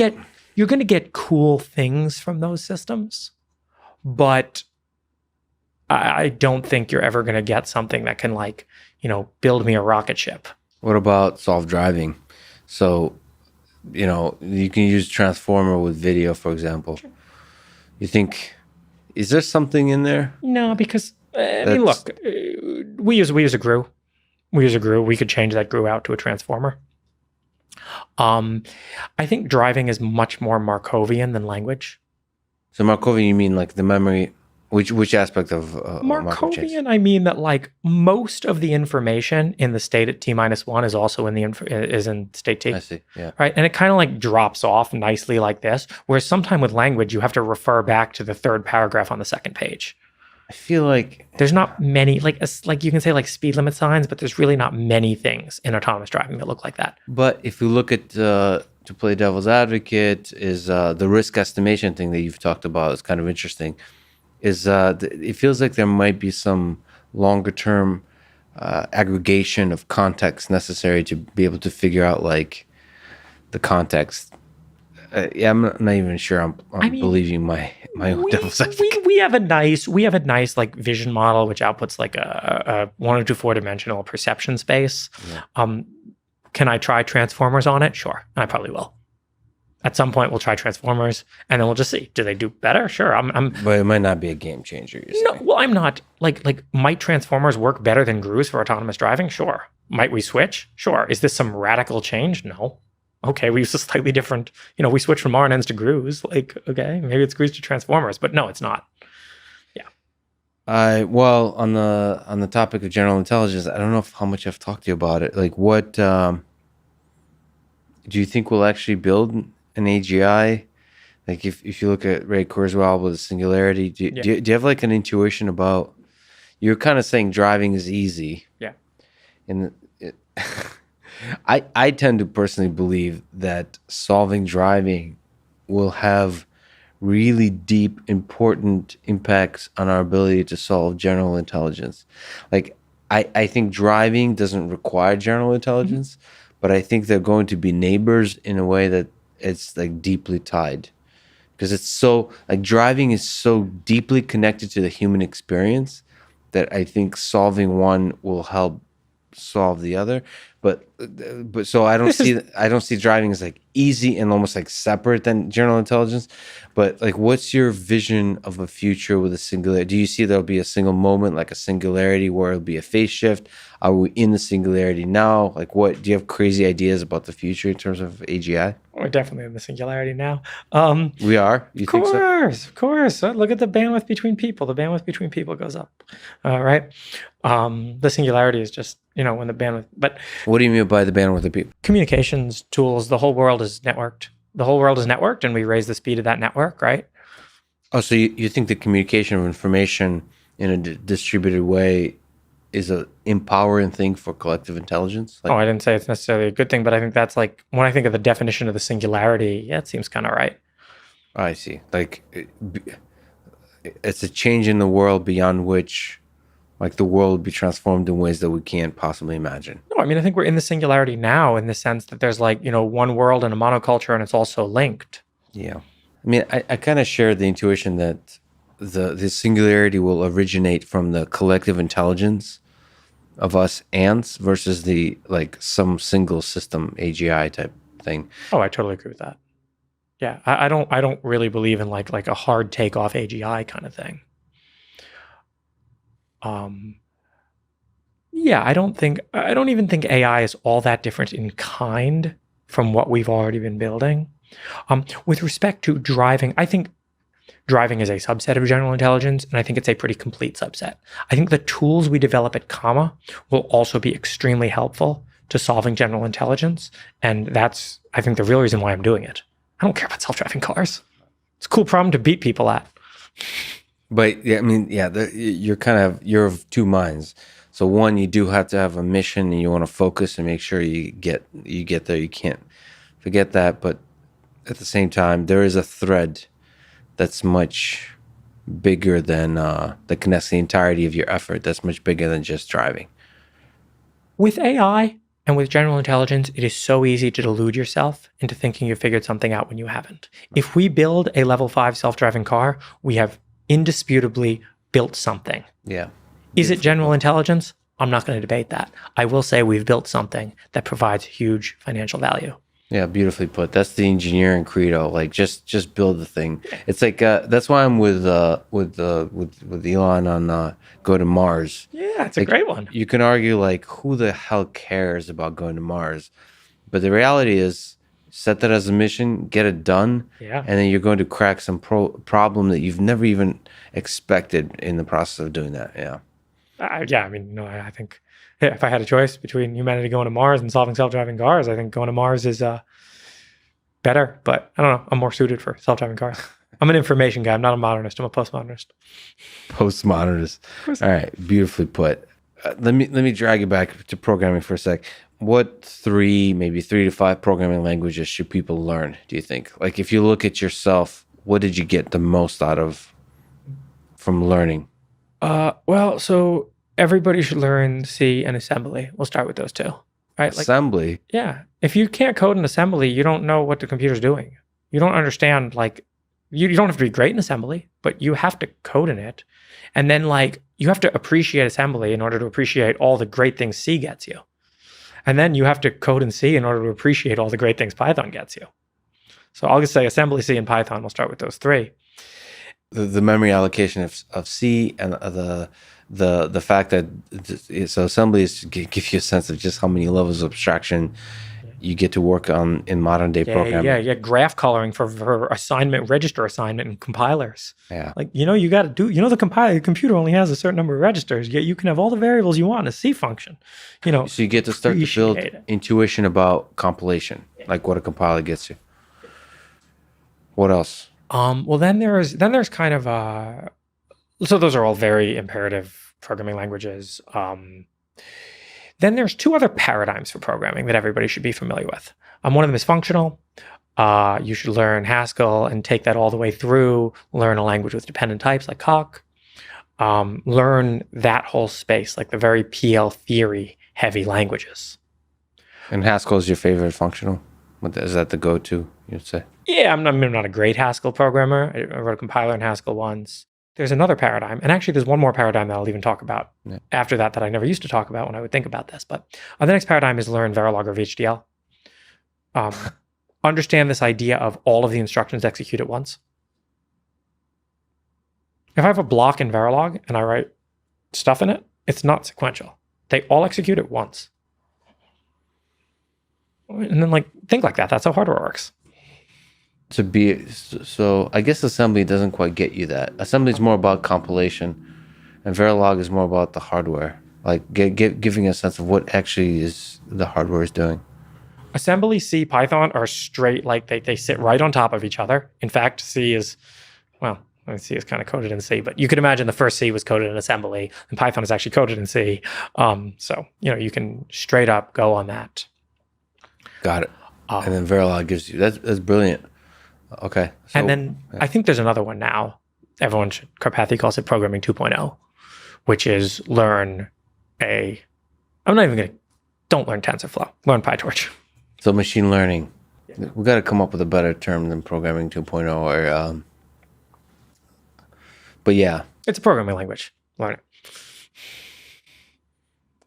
get cool things from those systems, but I don't think you're ever gonna get something that can build me a rocket ship. What about self-driving? So, you can use Transformer with video, for example. Sure. You think, is there something in there? No, because, look, we use a GRU. We could change that GRU out to a transformer. I think driving is much more Markovian than language. So Markovian, you mean like the memory? Which aspect of Markovian? I mean that most of the information in the state at t-1 is also in state t. I see. Yeah. Right, and it kind of drops off nicely like this. Whereas sometime with language, you have to refer back to the third paragraph on the second page. I feel like there's not many you can say speed limit signs, but there's really not many things in autonomous driving that look like that. But if we look at to play devil's advocate, is the risk estimation thing that you've talked about is kind of interesting. It feels like there might be some longer term aggregation of context necessary to be able to figure out the context. I'm not even sure I'm believing my own devil's advocate. We have a nice vision model which outputs a 1 to 4 dimensional perception space. Yeah. Can I try transformers on it? Sure, I probably will. At some point, we'll try transformers, and then we'll just see. Do they do better? Sure. But it might not be a game changer. No, well, I'm not. Might transformers work better than GRUs for autonomous driving? Sure. Might we switch? Sure. Is this some radical change? No. Okay, we use a slightly different. We switch from RNNs to GRUs. Okay, maybe it's GRUs to transformers, but no, it's not. Yeah. Well, on the topic of general intelligence, I don't know how much I've talked to you about it. What do you think we'll actually build an AGI? If you look at Ray Kurzweil with the singularity, do you have an intuition about? You're kind of saying driving is easy. Yeah. And I tend to personally believe that solving driving will have really deep, important impacts on our ability to solve general intelligence. Like, I think driving doesn't require general Mhm. intelligence, but I think they're going to be neighbors in a way that it's like deeply tied. Because it's so, like, driving is so deeply connected to the human experience that I think solving one will help solve the other. But so This is I don't see driving as like easy and almost like separate than general intelligence. But like, what's your vision of a future with a singularity? Do you see there'll be a single moment, like a singularity, where it'll be a phase shift? Are we in the singularity now? Like, what do you have crazy ideas about the future in terms of AGI? we're definitely in the singularity now. We are. You think so? Of course. Look at the bandwidth between people. The bandwidth between people goes up, right? The singularity is just when the bandwidth. But What do you mean by the bandwidth of people? communications tools, the whole world is networked. The whole world is networked, and we raise the speed of that network, right? Oh, so you think the communication of information in a distributed way is a empowering thing for collective intelligence? Oh, I didn't say it's necessarily a good thing, but I think that's like when I think of the definition of the singularity, yeah, it seems kind of right. I see. Like, it's a change in the world beyond which, like, the world would be transformed in ways that we can't possibly imagine. No, I mean, I think we're in the singularity now in the sense that there's like, one world and a monoculture, and it's also linked. Yeah. I mean, I kind of share the intuition that the singularity will originate from the collective intelligence of us ants versus the, like, some single system AGI type thing. Oh, I totally agree with that. Yeah, I don't really believe in like a hard takeoff AGI kind of thing. Yeah, I don't even think AI is all that different in kind from what we've already been building. With respect to driving, I think driving is a subset of general intelligence, and I think it's a pretty complete subset. I think the tools we develop at Comma will also be extremely helpful to solving general intelligence, and that's, I think, the real reason why I'm doing it. I don't care about self-driving cars. It's a cool problem to beat people at. But yeah, I mean, yeah, you're of two minds. So one, you do have to have a mission, and you want to focus and make sure you get there. You can't forget that. But at the same time, there is a thread that's much bigger than that connects the entirety of your effort. That's much bigger than just driving. With AI and with general intelligence, it is so easy to delude yourself into thinking you figured something out when you haven't. If we build a level 5 self-driving car, we have indisputably built something. Yeah. Is it general intelligence? I'm not going to debate that. I will say we've built something that provides huge financial value. Yeah, beautifully put. That's the engineering credo. Like, just build the thing. It's like that's why I'm with Elon on go to Mars. Yeah, it's a Like, great one. you can argue, like, who the hell cares about going to Mars? But the reality is, set that as a mission, get it done, Yeah. and then you're going to crack some problem that you've never even expected in the process of doing that. Yeah. Yeah, I mean, I think if I had a choice between humanity going to Mars and solving self-driving cars, I think going to Mars is better. But I don't know. I'm more suited for self-driving cars. I'm an information guy. I'm not a modernist. I'm a postmodernist. Postmodernist. All right, beautifully put. Let me drag you back to programming for a sec. What maybe 3 to 5 programming languages should people learn, do you think? Like, if you look at yourself, what did you get the most out of from learning? Well, so everybody should learn C and assembly. We'll start with those two. Right? Like, Assembly. yeah. If you can't code in assembly, you don't know what the computer's doing. You don't understand, like, you don't have to be great in assembly, but you have to code in it. And then, like, you have to appreciate assembly in order to appreciate all the great things C gets you. And then you have to code in C in order to appreciate all the great things Python gets you. So I'll just say assembly, C, and Python. We'll start with those 3. The memory allocation of C and the fact that so assembly is to give you a sense of just how many levels of abstraction you get to work on in modern day programming. Yeah. Graph coloring for assignment, register assignment, and compilers. Yeah. Like, you got to do, the computer only has a certain number of registers, yet you can have all the variables you want in a C function. So you get to start to build intuition about compilation, like what a compiler gets you. What else? Well, then there's kind of so those are all very imperative programming languages. Then there's two other paradigms for programming that everybody should be familiar with. One of them is functional. You should learn Haskell and take that all the way through, learn a language with dependent types like Coq, learn that whole space, like the very PL theory heavy languages. And Haskell is your favorite functional? Is that the go-to, you'd say? Yeah, I'm not a great Haskell programmer. I wrote a compiler in Haskell once. There's another paradigm, and actually there's one more paradigm that I'll even talk about after that I never used to talk about when I would think about this. But the next paradigm is learn Verilog or VHDL. Understand this idea of all of the instructions execute at once. If I have a block in Verilog and I write stuff in it, it's not sequential. They all execute at once. And then think like that. That's how hardware works. So I guess assembly doesn't quite get you that. Assembly is more about compilation, and Verilog is more about the hardware, giving a sense of what actually is the hardware is doing. Assembly, C, Python are straight, they sit right on top of each other. In fact, C is kind of coded in C, but you could imagine the first C was coded in assembly, and Python is actually coded in C. So you can straight up go on that. Got it. And then Verilog gives you that's brilliant. Okay. So, and then I think there's another one now. Karpathy calls it programming 2.0, which is don't learn TensorFlow, learn PyTorch. So machine learning. Yeah. We got to come up with a better term than programming 2.0 but yeah. It's a programming language. Learn it.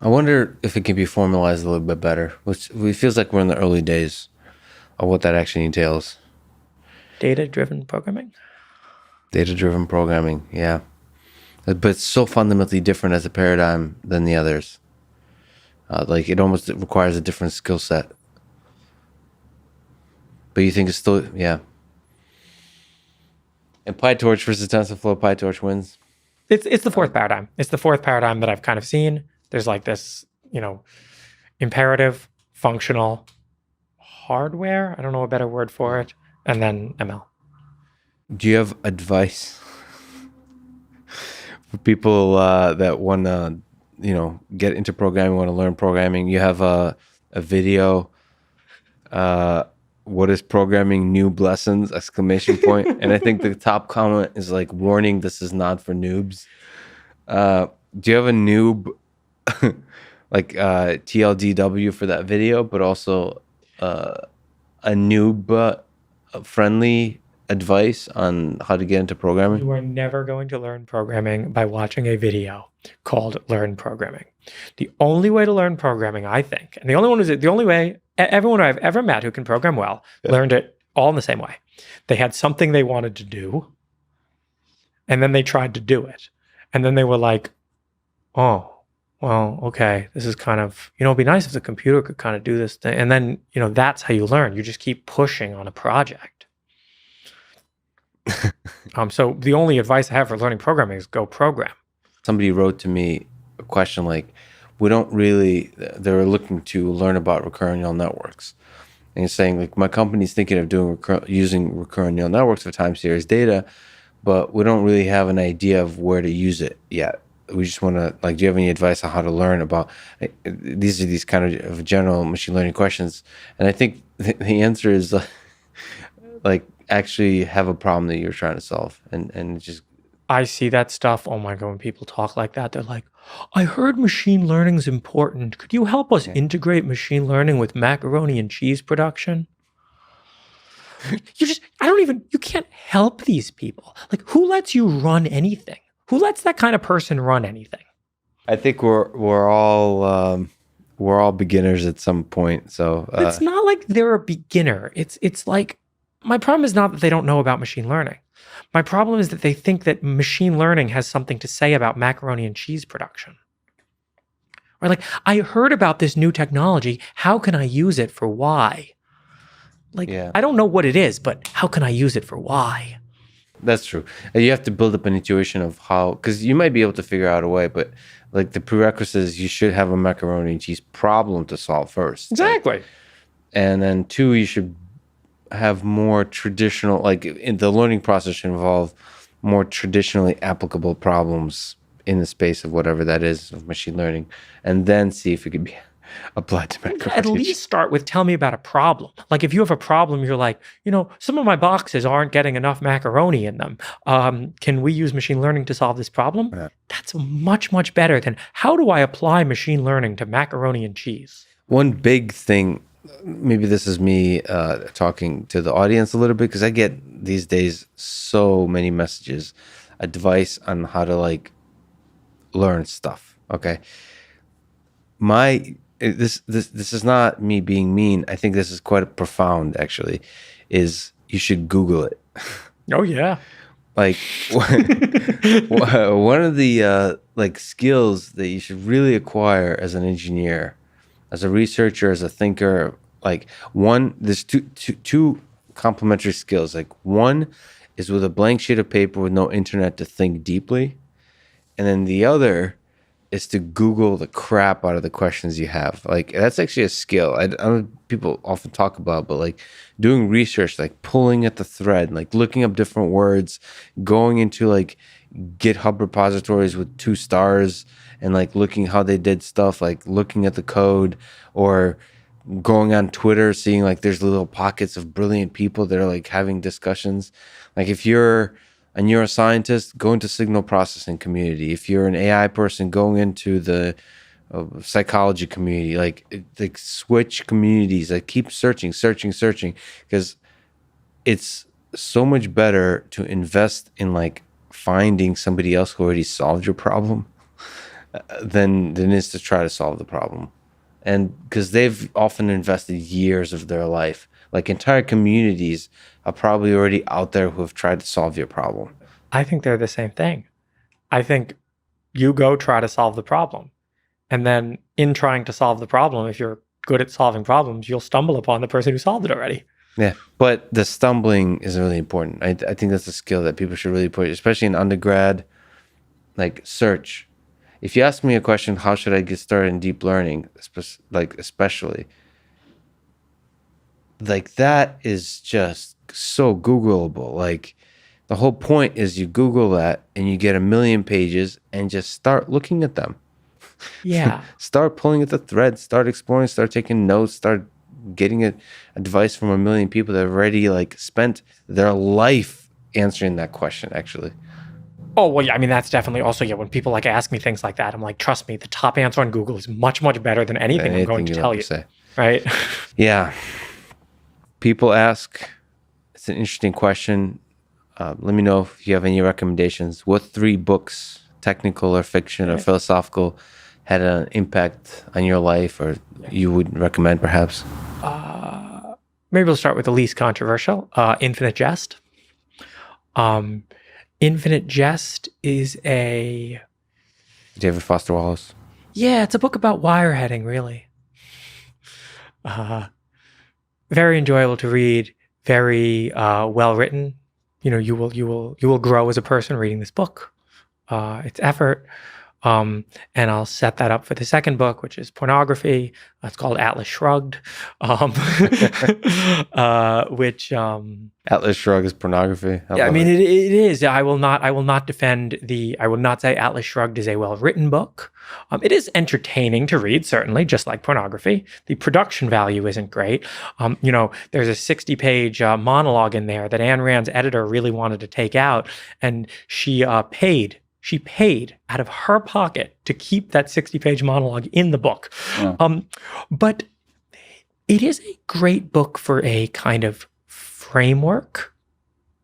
I wonder if it can be formalized a little bit better, which it feels like we're in the early days of what that actually entails. Data-driven programming? Data-driven programming, yeah. But it's so fundamentally different as a paradigm than the others. It almost requires a different skill set. But you think it's still, yeah. And PyTorch versus TensorFlow, PyTorch wins. It's the fourth paradigm. It's the fourth paradigm that I've kind of seen. There's this, imperative, functional, hardware. I don't know a better word for it. And then ML. Do you have advice for people that want to, get into programming, want to learn programming? You have a video. What is programming? Noob lessons! ! And I think the top comment is warning. This is not for noobs. Do you have a noob TLDW for that video, but also a noob friendly advice on how to get into programming? You are never going to learn programming by watching a video called Learn Programming. The only way to learn programming, I think, and the only way everyone I've ever met who can program well learned it all in the same way. They had something they wanted to do, and then they tried to do it. And then they were like, oh, well, okay, this is kind of, it'd be nice if the computer could kind of do this thing. And then, that's how you learn. You just keep pushing on a project. So the only advice I have for learning programming is go program. Somebody wrote to me a question they were looking to learn about recurrent neural networks. And he's saying, my company's thinking of using recurrent neural networks for time series data, but we don't really have an idea of where to use it yet. We just want to, do you have any advice on how to learn about, these kind of general machine learning questions? And I think the answer is actually have a problem that you're trying to solve and just. I see that stuff. Oh my God, when people talk like that, they're like, I heard machine learning is important. Could you help us integrate machine learning with macaroni and cheese production? You can't help these people. Who lets you run anything? Who lets that kind of person run anything? I think we're all beginners at some point. So it's not like they're a beginner. It's like, my problem is not that they don't know about machine learning. My problem is that they think that machine learning has something to say about macaroni and cheese production. Or I heard about this new technology. How can I use it for why? I don't know what it is, but how can I use it for why? That's true. You have to build up an intuition of how, because you might be able to figure out a way, but the prerequisite is you should have a macaroni and cheese problem to solve first. Exactly. And then two, you should have more traditional, in the learning process should involve more traditionally applicable problems in the space of whatever that is of machine learning, and then see if it could be applied to macro At least start with tell me about a problem. Like if you have a problem, you're like, some of my boxes aren't getting enough macaroni in them. Can we use machine learning to solve this problem? Yeah. That's much, much better than how do I apply machine learning to macaroni and cheese? One big thing, maybe this is me talking to the audience a little bit, because I get these days so many messages, advice on how to like learn stuff. Okay. This is not me being mean. I think this is quite profound, actually, is you should Google it. Oh, yeah. Like one of the like skills that you should really acquire as an engineer, as a researcher, as a thinker, like there's two complementary skills. Like one is with a blank sheet of paper with no internet to think deeply. And then the other is to Google the crap out of the questions you have. Like that's actually a skill. I don't people often talk about, but like doing research, like pulling at the thread, like looking up different words, going into like GitHub repositories with 2 stars and like looking how they did stuff, like looking at the code, or going on Twitter, seeing like there's little pockets of brilliant people that are like having discussions. Like if you're a neuroscientist, go into signal processing community. If you're an AI person, go into the psychology community. Like switch communities. Like keep searching, because it's so much better to invest in like finding somebody else who already solved your problem than it is to try to solve the problem. And because they've often invested years of their life, like entire communities are probably already out there who have tried to solve your problem. I think they're the same thing. I think you go try to solve the problem. And then in trying to solve the problem, if you're good at solving problems, you'll stumble upon the person who solved it already. Yeah, but the stumbling is really important. I think that's a skill that people should really put, especially in undergrad, like search. If you ask me a question, how should I get started in deep learning, especially, like that is just so Googleable. Like the whole point is you Google that and you get 1 million pages and just start looking at them. Yeah. Start pulling at the thread, start exploring, start taking notes, start getting advice from 1 million people that have already like spent their life answering that question, actually. Oh, well, yeah, I mean, that's definitely also, yeah, when people like ask me things like that, I'm like, trust me, the top answer on Google is much, much better than anything I'm going to tell you. Right? Yeah. People ask, it's an interesting question. Let me know if you have any recommendations. What 3 books, technical or fiction or philosophical, had an impact on your life, or you would recommend perhaps? Maybe we'll start with the least controversial, Infinite Jest. Infinite Jest is a... David Foster Wallace. Yeah, it's a book about wireheading, really. Very enjoyable to read, very well written. You will grow as a person reading this book. It's effort. And I'll set that up for the second book, which is pornography. It's called Atlas Shrugged, which Atlas Shrugged is pornography. I mean, it is. I will not I will not say Atlas Shrugged is a well-written book. It is entertaining to read, certainly, just like pornography. The production value isn't great. There's a 60-page monologue in there that Ayn Rand's editor really wanted to take out, and she paid out of her pocket to keep that 60-page monologue in the book. Yeah. But it is a great book for a kind of framework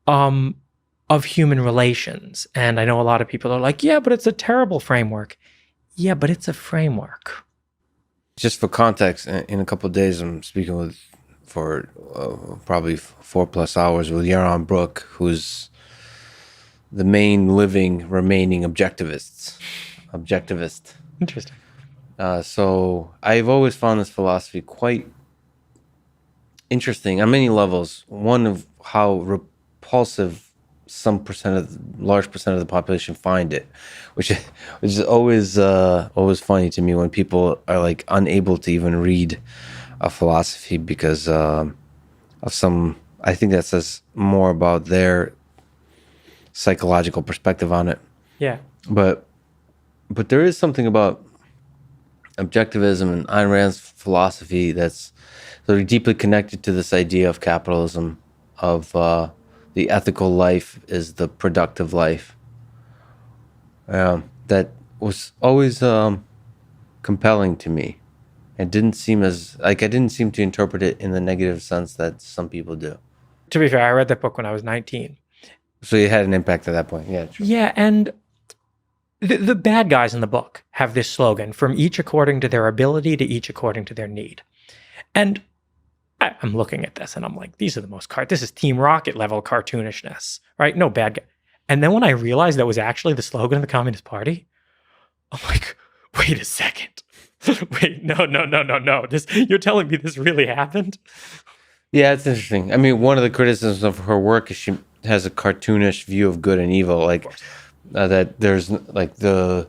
of human relations. And I know a lot of people are like, yeah, but it's a terrible framework. Yeah, but it's a framework. Just for context, in a couple of days, I'm speaking for probably 4+ hours with Yaron Brook, who's the main remaining objectivist. Interesting. So I've always found this philosophy quite interesting on many levels. One of how repulsive large percent of the population find it, which is always funny to me when people are like unable to even read a philosophy because of some. I think that says more about their psychological perspective on it. Yeah. But But there is something about objectivism and Ayn Rand's philosophy that's sort of deeply connected to this idea of capitalism, of the ethical life is the productive life. That was always compelling to me. It didn't seem as I didn't seem to interpret it in the negative sense that some people do. To be fair, I read that book when I was 19. So it had an impact at that point. Yeah, true. Yeah, and the bad guys in the book have this slogan: from each according to their ability, to each according to their need. And I'm looking at this and I'm like, these are the most this is Team Rocket level cartoonishness, right? No bad guy. And then when I realized that was actually the slogan of the Communist Party, I'm like, wait a second. Wait, no. You're telling me this really happened? Yeah, it's interesting. I mean, one of the criticisms of her work is she has a cartoonish view of good and evil, like that there's like the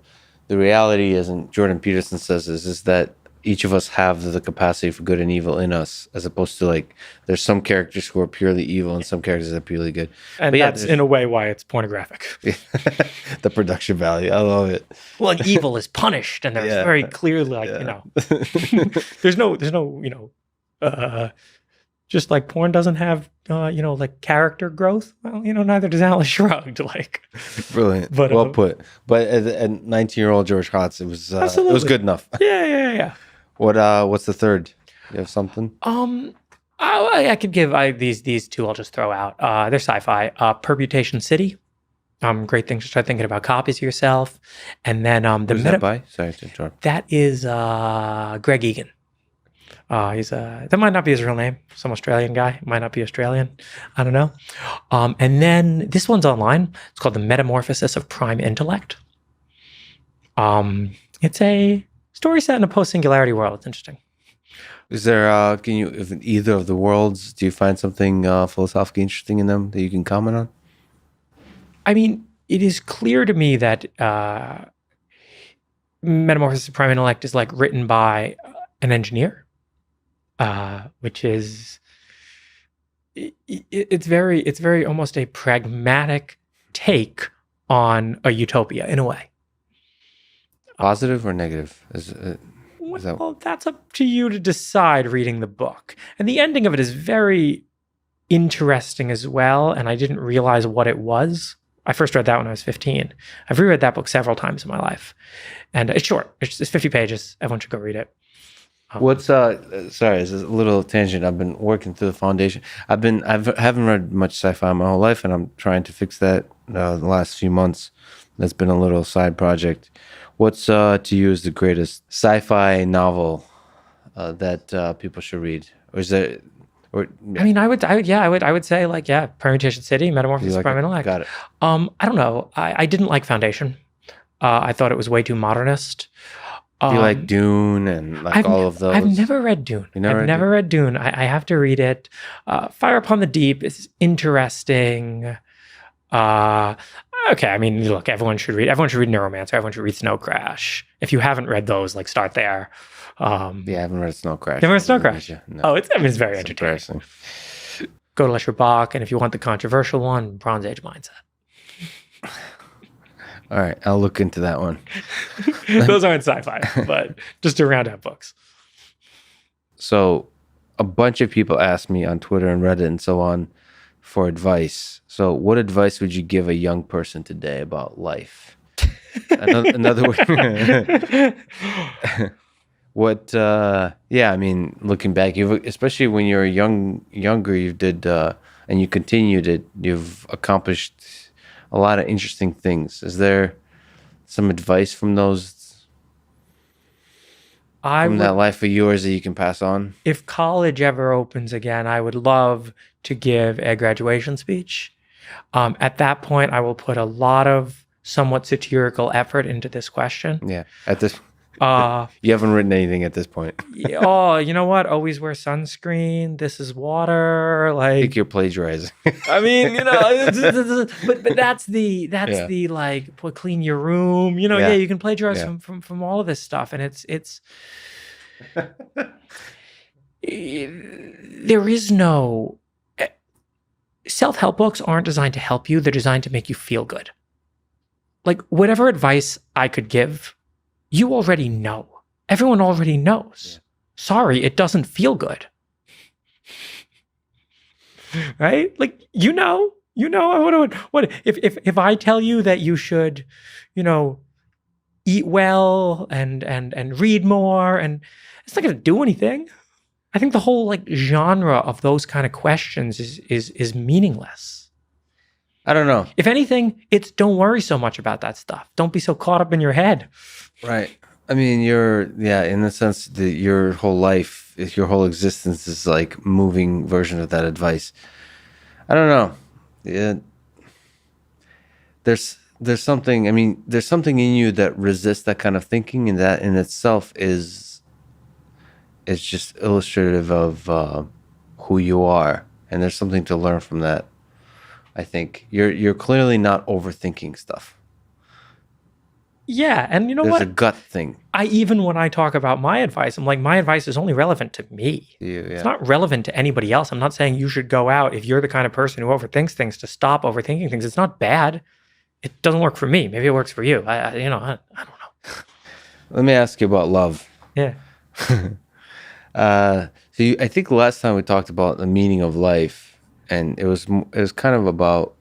reality, as Jordan Peterson says, is that each of us have the capacity for good and evil in us, as opposed to like there's some characters who are purely evil and some characters that are purely good. And but that's in a way why it's pornographic. The production value, I love it. Well, like evil is punished, and there's very clearly like there's no just like porn doesn't have like character growth. Well, neither does Atlas Shrugged. Like brilliant, but well put. But at 19-year-old George Hotz, it was good enough. Yeah. What's the third? You have something? I could give these two. I'll just throw out. They're sci-fi. Permutation City. Great things to start thinking about copies of yourself, and then Who's that by? Sorry to interrupt. That is Greg Egan. That might not be his real name. Some Australian guy. Might not be Australian. I don't know. And then this one's online. It's called The Metamorphosis of Prime Intellect. It's a story set in a post-singularity world. It's interesting. Is there, if either of the worlds, do you find something philosophically interesting in them that you can comment on? I mean, it is clear to me that Metamorphosis of Prime Intellect is like written by an engineer, which is, it's very almost a pragmatic take on a utopia in a way. Positive or negative? Well, that's up to you to decide reading the book. And the ending of it is very interesting as well. And I didn't realize what it was. I first read that when I was 15. I've reread that book several times in my life. And it's short. It's 50 pages. Everyone should go read it. Sorry, this is a little tangent. I've been working through the foundation. I haven't read much sci-fi my whole life, and I'm trying to fix that the last few months. That's been a little side project. What's to you is the greatest sci-fi novel that people should read? Or is there? Or I mean, I would say like Permutation City, Metamorphosis of Prime Intellect. Got it. I don't know. I didn't like Foundation. I thought it was way too modernist. Do you like Dune and all of those? I've never read Dune. I've never read Dune. I have to read it. Fire Upon the Deep is interesting. Okay, I mean, look, everyone should read Neuromancer. Everyone should read Snow Crash. If you haven't read those, like start there. I haven't read Snow Crash. You haven't read Snow Crash? No. It's very entertaining. Go to Lesher Bach, and if you want the controversial one, Bronze Age Mindset. All right, I'll look into that one. Those aren't sci-fi, but just to round out books. So a bunch of people ask me on Twitter and Reddit and so on for advice. So what advice would you give a young person today about life? Another way. I mean, looking back, especially when you're younger, and you continued it, you've accomplished a lot of interesting things. Is there some advice from that life of yours that you can pass on? If college ever opens again, I would love to give a graduation speech. At that point, I will put a lot of somewhat satirical effort into this question. Yeah. You haven't written anything at this point. Oh, you know what? Always wear sunscreen. This is water. Like, I think you're plagiarizing. I mean, but that's the like, clean your room. You can plagiarize from all of this stuff, and it's there is no self-help books aren't designed to help you. They're designed to make you feel good. like whatever advice I could give, you already know. Everyone already knows. Yeah. Sorry, it doesn't feel good. Right? Like, what if I tell you that you should, eat well and read more, and it's not going to do anything. I think the whole like genre of those kind of questions is meaningless. I don't know. If anything, it's don't worry so much about that stuff. Don't be so caught up in your head. Right. I mean, in the sense that your whole life, your whole existence is like moving version of that advice. I don't know. Yeah. There's something, I mean, there's something in you that resists that kind of thinking, and that in itself is just illustrative of who you are. And there's something to learn from that. I think you're clearly not overthinking stuff. Yeah, and you know There's what? a gut thing. Even when I talk about my advice, I'm like, my advice is only relevant to me. Yeah. It's not relevant to anybody else. I'm not saying you should go out, if you're the kind of person who overthinks things, to stop overthinking things. It's not bad. It doesn't work for me. Maybe it works for you. I don't know. Let me ask you about love. Yeah. I think last time we talked about the meaning of life, and it was kind of about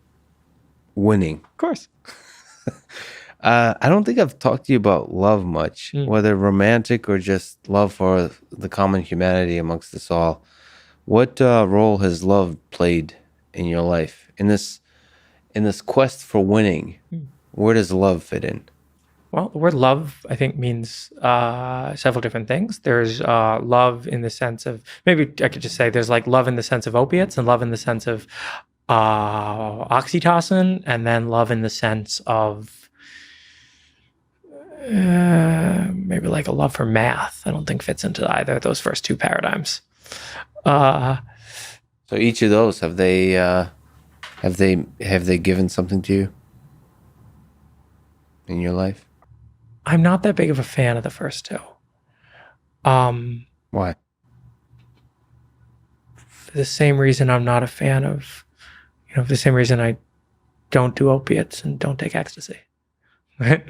winning. Of course. I don't think I've talked to you about love much, whether romantic or just love for the common humanity amongst us all. What role has love played in your life in this quest for winning? Where does love fit in? Well, the word love, I think, means several different things. There's love in the sense of, maybe I could just say there's like love in the sense of opiates, and love in the sense of oxytocin, and then love in the sense of maybe like a love for math. I don't think fits into either of those first two paradigms. So each of those, have they given something to you in your life? I'm not that big of a fan of the first two. Why? For the same reason I'm not a fan of, for the same reason I don't do opiates and don't take ecstasy. Right?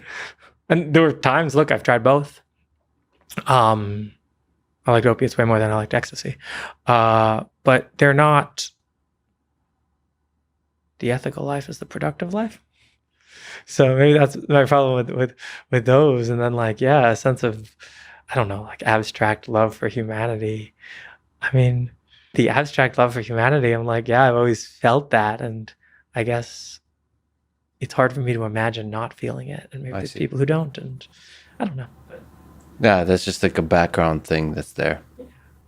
And there were times, look, I've tried both. I liked opiates way more than I liked ecstasy. But they're not, the ethical life is the productive life. So maybe that's my problem with those. And then like, yeah, a sense of, I don't know, like abstract love for humanity. I mean, the abstract love for humanity, I'm like, yeah, I've always felt that. And I guess it's hard for me to imagine not feeling it. And maybe there's people who don't. And I don't know. Yeah, that's just like a background thing that's there.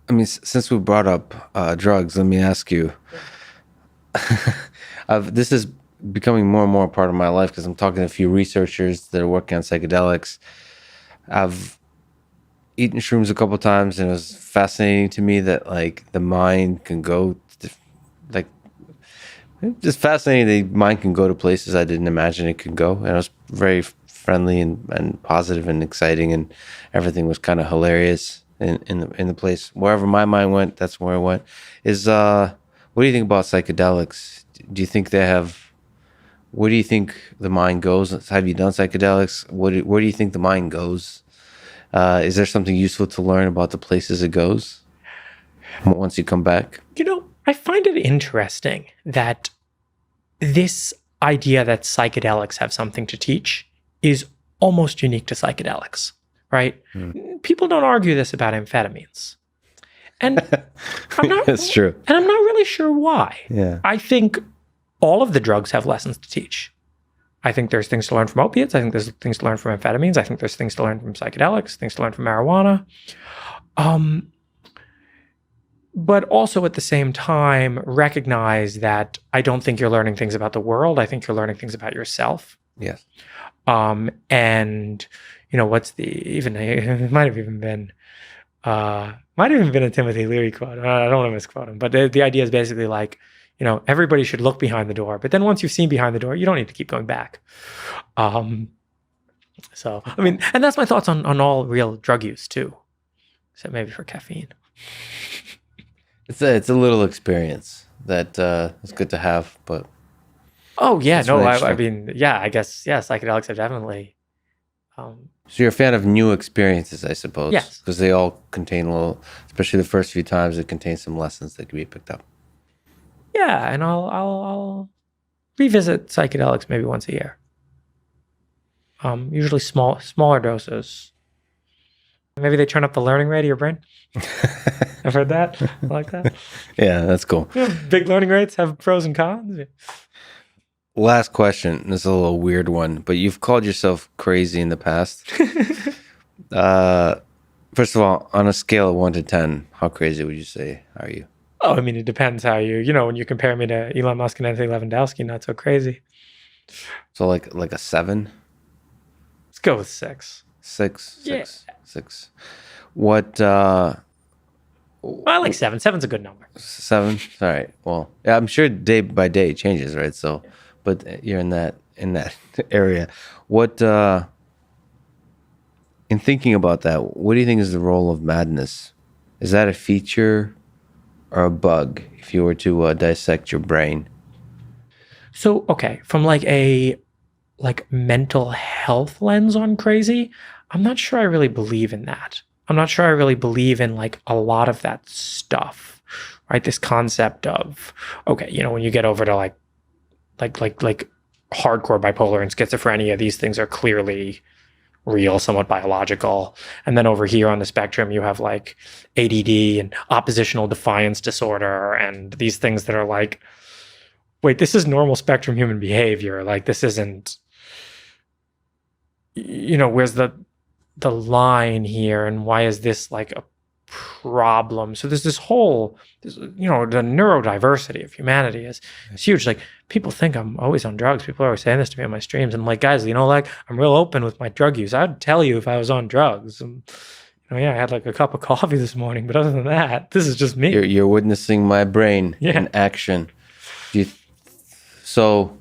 I mean, since we brought up drugs, let me ask you. This is becoming more and more a part of my life because I'm talking to a few researchers that are working on psychedelics. I've eaten shrooms a couple of times, and it was fascinating to me that like the mind can go just fascinating. The mind can go to places I didn't imagine it could go, and it was very friendly and positive and exciting, and everything was kind of hilarious in the place. Wherever my mind went, that's where it went. What do you think about psychedelics? Do you think they have? Where do you think the mind goes? Have you done psychedelics? Where do you think the mind goes? Is there something useful to learn about the places it goes once you come back? I find it interesting that this idea that psychedelics have something to teach is almost unique to psychedelics, right? People don't argue this about amphetamines. And I'm not, that's true. And I'm not really sure why. Yeah. I think all of the drugs have lessons to teach. I think there's things to learn from opiates. I think there's things to learn from amphetamines. I think there's things to learn from psychedelics, things to learn from marijuana. But also at the same time, recognize that I don't think you're learning things about the world. I think you're learning things about yourself. Yes. And it might have even been a Timothy Leary quote. I don't want to misquote him, but the idea is basically like, everybody should look behind the door, but then once you've seen behind the door, you don't need to keep going back. So, I mean, and that's my thoughts on all real drug use too. Except maybe for caffeine. It's a little experience that is good to have, but Oh yeah, That's no, really I interesting. mean, yeah, I guess psychedelics are definitely. So you're a fan of new experiences, I suppose, Yes. because they all contain a little, especially the first few times, it contains some lessons that can be picked up. Yeah, and I'll revisit psychedelics maybe once a year. Usually smaller doses. Maybe they turn up the learning rate of your brain. I've heard that. I like that. Yeah, that's cool. Yeah, big learning rates have pros and cons. Last question. This is a little weird one, but you've called yourself crazy in the past. First of all, on a scale of 1 to 10, how crazy would you say are you? Oh, I mean, it depends how when you compare me to Elon Musk and Anthony Lewandowski, not so crazy. So like a 7, Let's go with 6. 6, Yeah. 6. What? Well, I like 7. 7's a good number. 7. All right. Well, yeah, I'm sure day by day it changes, right? So, but you're in that area. What? In thinking about that, what do you think is the role of madness? Is that a feature or a bug? If you were to dissect your brain. So, okay, from like a mental health lens on crazy, I'm not sure I really believe in that. I'm not sure I really believe in like a lot of that stuff, right? This concept of, okay, when you get over to like hardcore bipolar and schizophrenia, these things are clearly real, somewhat biological. And then over here on the spectrum, you have like ADD and oppositional defiance disorder and these things that are like, wait, this is normal spectrum human behavior. Like this isn't, where's the line here and why is this like a problem? So there's this whole, the neurodiversity of humanity is huge. Like people think I'm always on drugs. People are always saying this to me on my streams. And I'm like, guys, like I'm real open with my drug use. I'd tell you if I was on drugs. And, I had like a cup of coffee this morning, but other than that, this is just me. You're witnessing my brain in action. So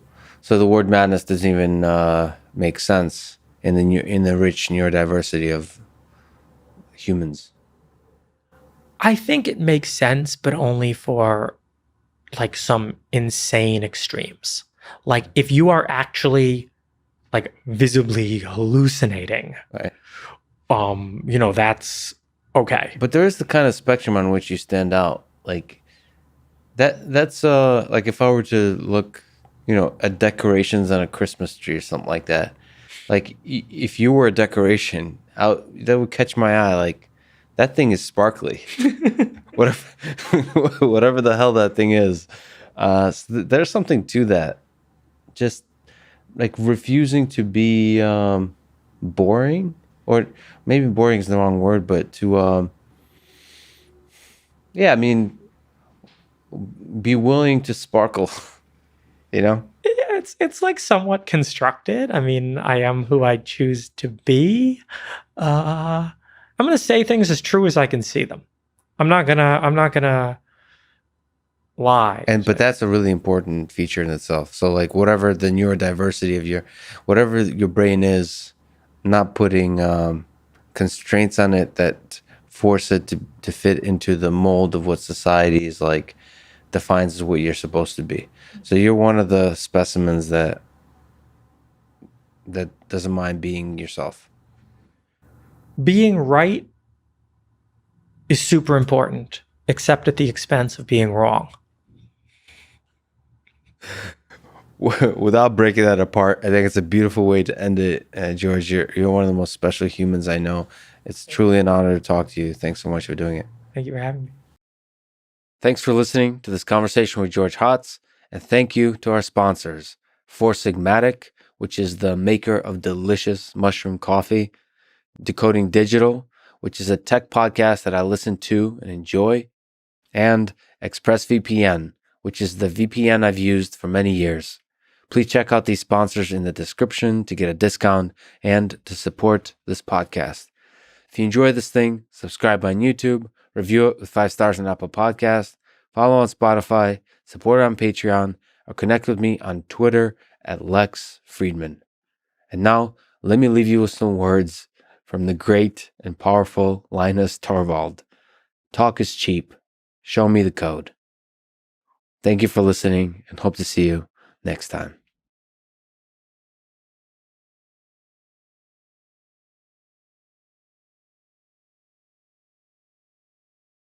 the word madness doesn't even make sense in the rich neurodiversity of humans. I think it makes sense, but only for like some insane extremes. Like if you are actually like visibly hallucinating, right. That's okay. But there is the kind of spectrum on which you stand out. Like that's like if I were to look, at decorations on a Christmas tree or something like that. Like if you were a decoration, that would catch my eye. Like that thing is sparkly. whatever the hell that thing is. So there's something to that. Just like refusing to be boring, or maybe boring is the wrong word, but to be willing to sparkle. It's like somewhat constructed. I mean, I am who I choose to be. I'm gonna say things as true as I can see them. I'm not gonna lie. But that's a really important feature in itself. So like whatever the neurodiversity of whatever your brain is, not putting constraints on it that force it to fit into the mold of what society is like defines as what you're supposed to be. So you're one of the specimens that doesn't mind being yourself. Being right is super important, except at the expense of being wrong. Without breaking that apart, I think it's a beautiful way to end it. George, you're one of the most special humans I know. It's truly an honor to talk to you. Thanks so much for doing it. Thank you for having me. Thanks for listening to this conversation with George Hotz, and thank you to our sponsors, Four Sigmatic, which is the maker of delicious mushroom coffee, Decoding Digital, which is a tech podcast that I listen to and enjoy, and ExpressVPN, which is the VPN I've used for many years. Please check out these sponsors in the description to get a discount and to support this podcast. If you enjoy this thing, subscribe on YouTube, review it with 5 stars on Apple Podcasts, follow on Spotify, support it on Patreon, or connect with me on Twitter at Lex Fridman. And now, let me leave you with some words from the great and powerful Linus Torvald. Talk is cheap. Show me the code. Thank you for listening and hope to see you next time.